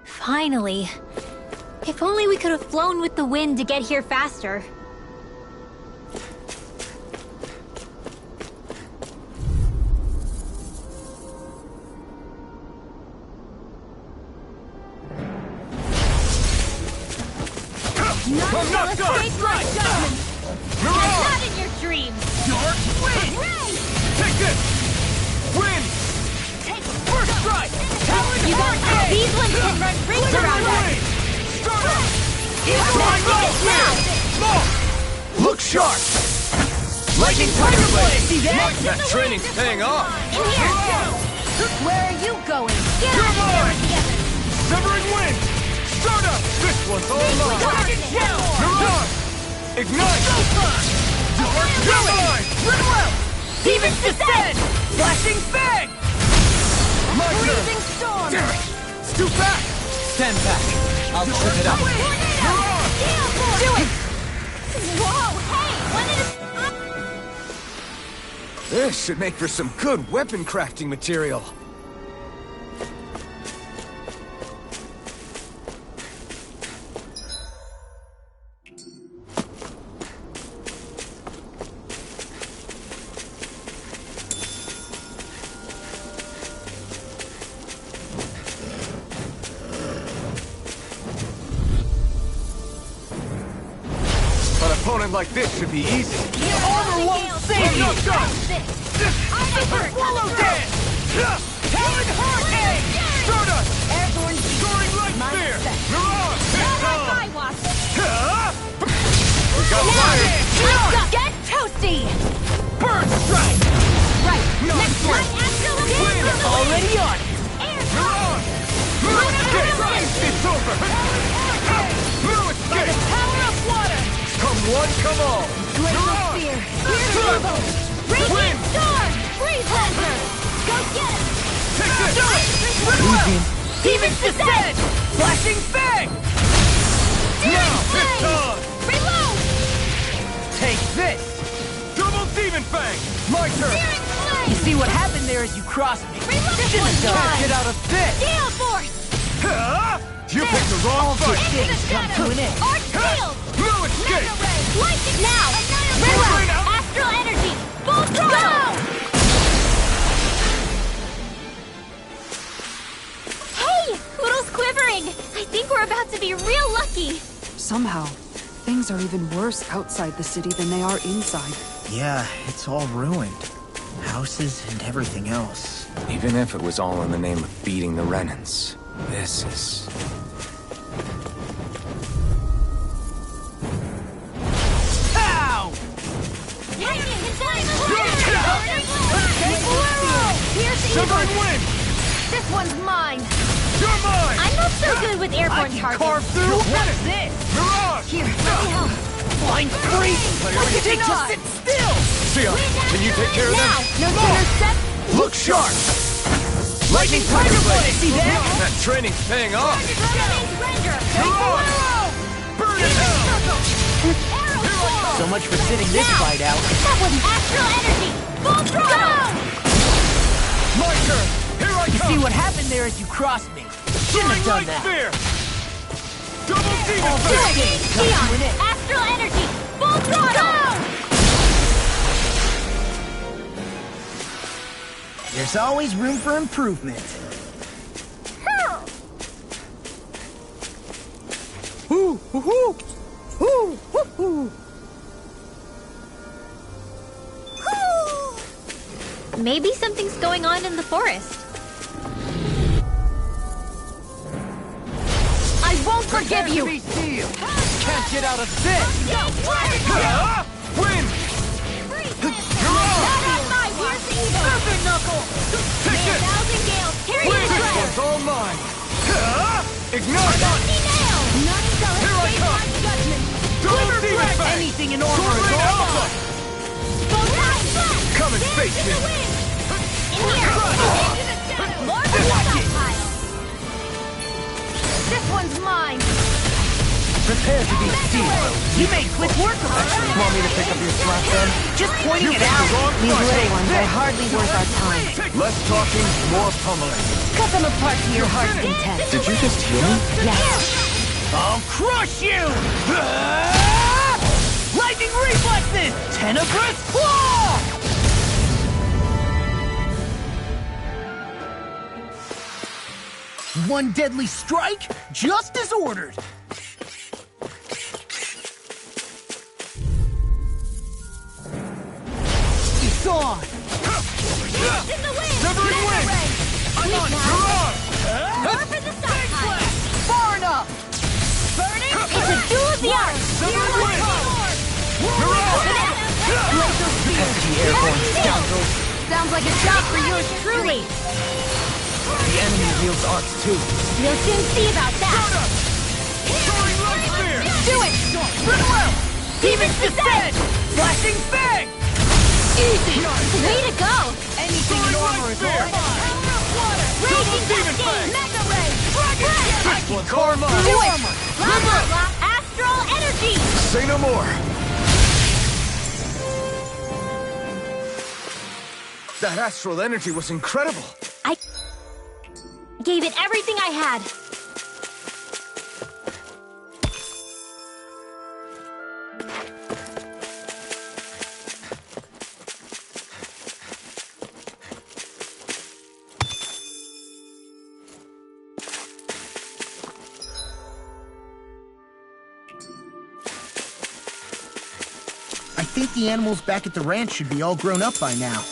Finally. If only we could have flown with the wind to get here faster. I'm not done! Not in your dreams! Dark wind! Take this! Wind! First strike! You got these ones can run rings around us! Start up! Look sharp! Lightning Tiger Blade! See that? That training's paying off! In here! Where are you going? Get You're out of there mine! together! Severing wind! Start up! This one's all mine! Target down! You're on! Ignite! Dark Divine! Goodwill! Demons descend! Flashing fang! My turn! Freezing storm! Damn it! Scoot back! Stand back. I'll trip it up. You're on! Do it! Whoa, hey! When did This should make for some good weapon crafting material. An opponent like this should be easy. Your armor won't save you! Super Swallow Dance! Talon Hurricane! Stardust! Airborne Soaring Light Spear! You're on! It's on! We got fire! Get toasty! Burn Strike! Right! Next one! Already on! You're on! No escape! It's over! No escape! Power of water! Come one, come all! You're on! Spear! Radiant Storm! Freeze Laser! Go get it! Take this! Do it! Demons descend! Flashing fang! Now it's on! Reload! Take this! Double Demon Fang! My turn! Searing Flame! You see what happened there as you crossed me? Reload! Can't get out of this! Gale Force! You picked the wrong fight! Things come to an end. Arc Shield! No escape! Lightning now! Reload! Astral Energy! Full throttle! Hey! Poodle's quivering! I think we're about to be real lucky! Somehow, things are even worse outside the city than they are inside. Yeah, it's all ruined. Houses and everything else. Even if it was all in the name of beating the Renans, this is... Pow! Severing Wind! This one's mine! You're mine! I'm not so good with I airborne can targets. carve through. What is this? Mirage! Here. Let me help. Blind freeze! Why did you just sit still? Sion, can you take care of Now! them? No sooner set... Look sharp! Lightning Tiger Blade! See that? That training's paying off! Remains Render! Burn it down! Arrow Sword! So much for sitting this Now. fight out. That was Astral Energy! Full throttle! My turn! Here I You come! see what happened there as you crossed me? Shouldn't have done Light that. Spear! Double Demon All Fang! good things come to an end. Astral Energy! Full throttle! There's always room for improvement. Hoo, hoo, hoo. Hoo, hoo, hoo. Maybe something's going on in the forest. I won't forgive you! Can't get out of this! Win! You're on! Super Knuckle! Take this! 1,000 gales! Carry Win! the This shred! one's all mine! Ignite! Dusty Nail! None shall Here I escape come. my judgment! Double Demon Fang! Anything in armor Sword is Rain all Alpha! Photon Blast! Come and Dance face in me! the wind! In here! More of the stockpile! This one's mine! Prepare to be steamrolled. You made quick work of it. Want me to pick up your slack then? Just pointing it out. These little ones are hardly worth our time. Less talking, more pummeling. Cut them apart to your heart's content. Did you just hear me? Yes. I'll crush you! Lightning reflexes! Tenebrous claw! One deadly strike, just as ordered. It's on! In the wind! Severing wing! I'm on! You're on! More for the stockpile! Far enough! Burning! It's a duel of the arts! Severing wing! You're Pesky airborne scoundrels! Sounds like a job for yours truly! The enemy wields arts too. You'll soon see about that! Soaring light spear! Do it! Run well! Demon's descent! Flashing fang! Easy! Way to go! Anything in armor is all mine! Raging Demon Cascade! Fang! Mega Ray! Dragon Breath! I can karma! Do it! Blah blah blah! Astral Energy! Say no more! That astral energy was incredible! I gave it everything I had. I think the animals back at the ranch should be all grown up by now.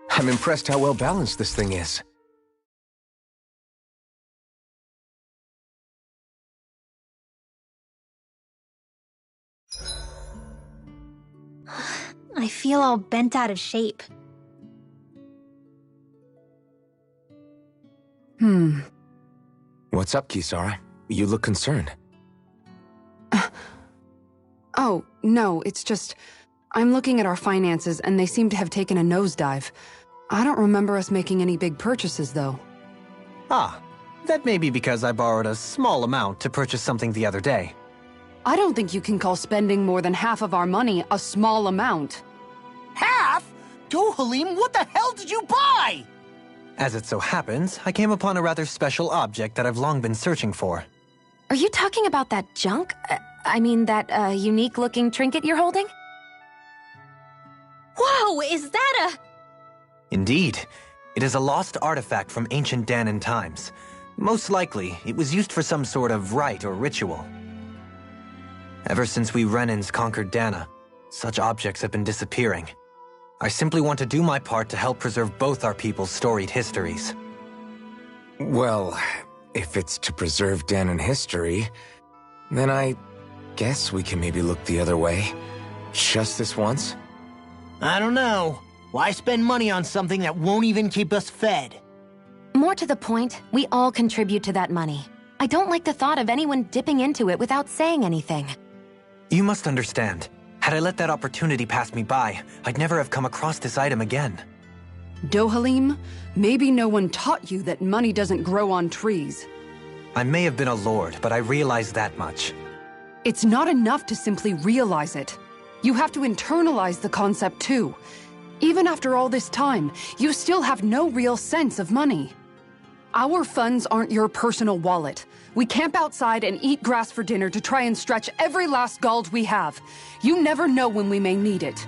I'm impressed how well balanced this thing is. I feel all bent out of shape. What's up, Kisara? You look concerned. Oh, no, it's just... I'm looking at our finances and they seem to have taken a nosedive. I don't remember us making any big purchases, though. Ah, that may be because I borrowed a small amount to purchase something the other day. I don't think you can call spending more than half of our money a small amount. Half? Halim, what the hell did you buy? As it so happens, I came upon a rather special object that I've long been searching for. Are you talking about that junk? I mean, that unique-looking trinket you're holding? Whoa, is that a... Indeed. It is a lost artifact from ancient Danan times. Most likely, it was used for some sort of rite or ritual. Ever since we Renans conquered Dana, such objects have been disappearing. I simply want to do my part to help preserve both our people's storied histories. Well, if it's to preserve Danan history, then I guess we can maybe look the other way. Just this once? I don't know. Why spend money on something that won't even keep us fed? More to the point, we all contribute to that money. I don't like the thought of anyone dipping into it without saying anything. You must understand. Had I let that opportunity pass me by, I'd never have come across this item again. Dohalim, maybe no one taught you that money doesn't grow on trees. I may have been a lord, but I realize that much. It's not enough to simply realize it. You have to internalize the concept too. Even after all this time, you still have no real sense of money. Our funds aren't your personal wallet. We camp outside and eat grass for dinner to try and stretch every last gold we have. You never know when we may need it.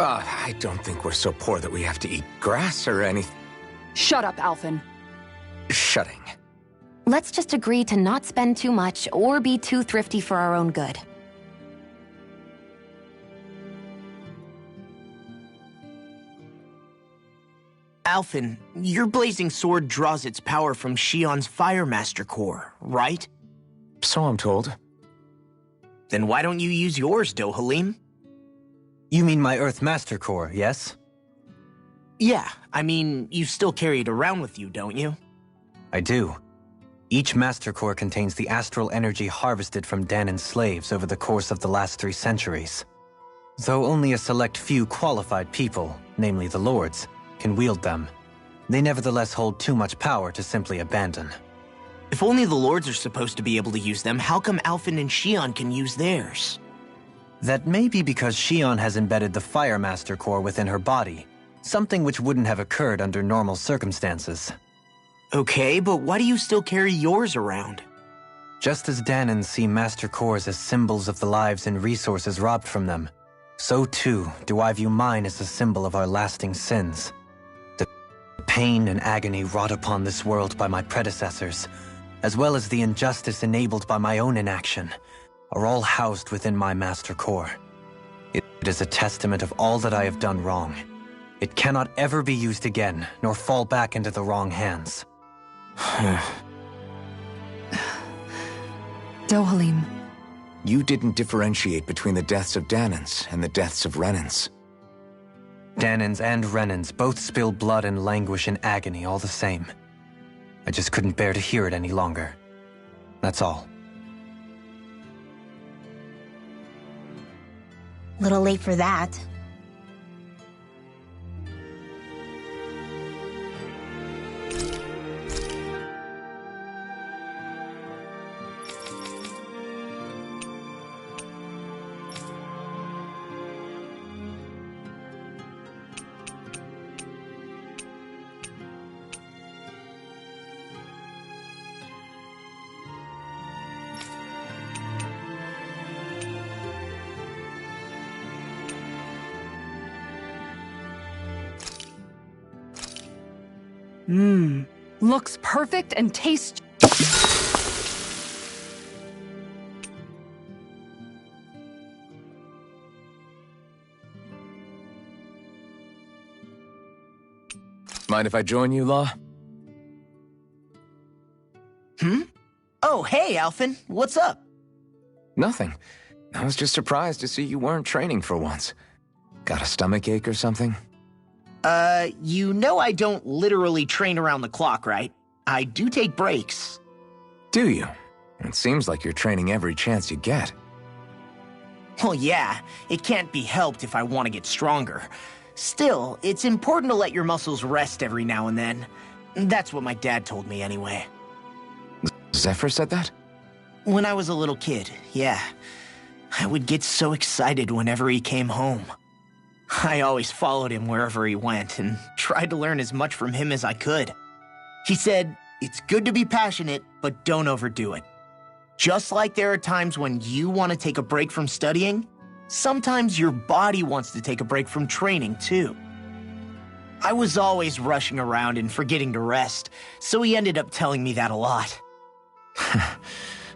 I don't think we're so poor that we have to eat grass or anything. Shut up, Alphen. Shutting. Let's just agree to not spend too much or be too thrifty for our own good. Alphen, your blazing sword draws its power from Shion's Fire Master Core, right? So I'm told. Then why don't you use yours, Dohalim? You mean my Earth Master Core, yes? Yeah, I mean, you still carry it around with you, don't you? I do. Each Master Core contains the astral energy harvested from Danan's slaves over the course of the last 3 centuries. Though only a select few qualified people, namely the Lords, can wield them, they nevertheless hold too much power to simply abandon. If only the Lords are supposed to be able to use them, how come Alphen and Shion can use theirs? That may be because Shion has embedded the Fire Master Core within her body, something which wouldn't have occurred under normal circumstances. Okay, but why do you still carry yours around? Just as Danans see Master Cores as symbols of the lives and resources robbed from them, so too do I view mine as a symbol of our lasting sins. The pain and agony wrought upon this world by my predecessors, as well as the injustice enabled by my own inaction, are all housed within my Master Core. It is a testament of all that I have done wrong. It cannot ever be used again, nor fall back into the wrong hands. Dohalim. You didn't differentiate between the deaths of Danans and the deaths of Renans. Danans and Renans both spill blood and languish in agony all the same. I just couldn't bear to hear it any longer. That's all. Little late for that. Looks perfect and tastes... Mind if I join you, Law? Oh, hey, Alphen. What's up? Nothing. I was just surprised to see you weren't training for once. Got a stomach ache or something? You know I don't literally train around the clock, right? I do take breaks. Do you? It seems like you're training every chance you get. Well, yeah, it can't be helped if I want to get stronger. Still, it's important to let your muscles rest every now and then. That's what my dad told me anyway. Zephyr said that? When I was a little kid, yeah. I would get so excited whenever he came home. I always followed him wherever he went and tried to learn as much from him as I could. He said, it's good to be passionate, but don't overdo it. Just like there are times when you want to take a break from studying, sometimes your body wants to take a break from training too. I was always rushing around and forgetting to rest, so he ended up telling me that a lot.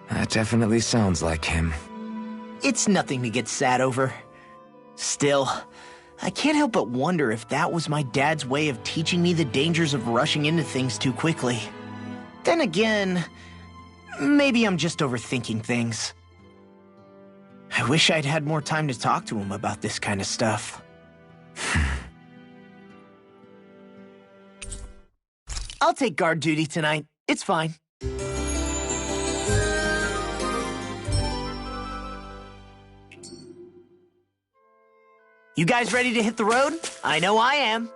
That definitely sounds like him. It's nothing to get sad over. Still, I can't help but wonder if that was my dad's way of teaching me the dangers of rushing into things too quickly. Then again, maybe I'm just overthinking things. I wish I'd had more time to talk to him about this kind of stuff. I'll take guard duty tonight. It's fine. You guys ready to hit the road? I know I am.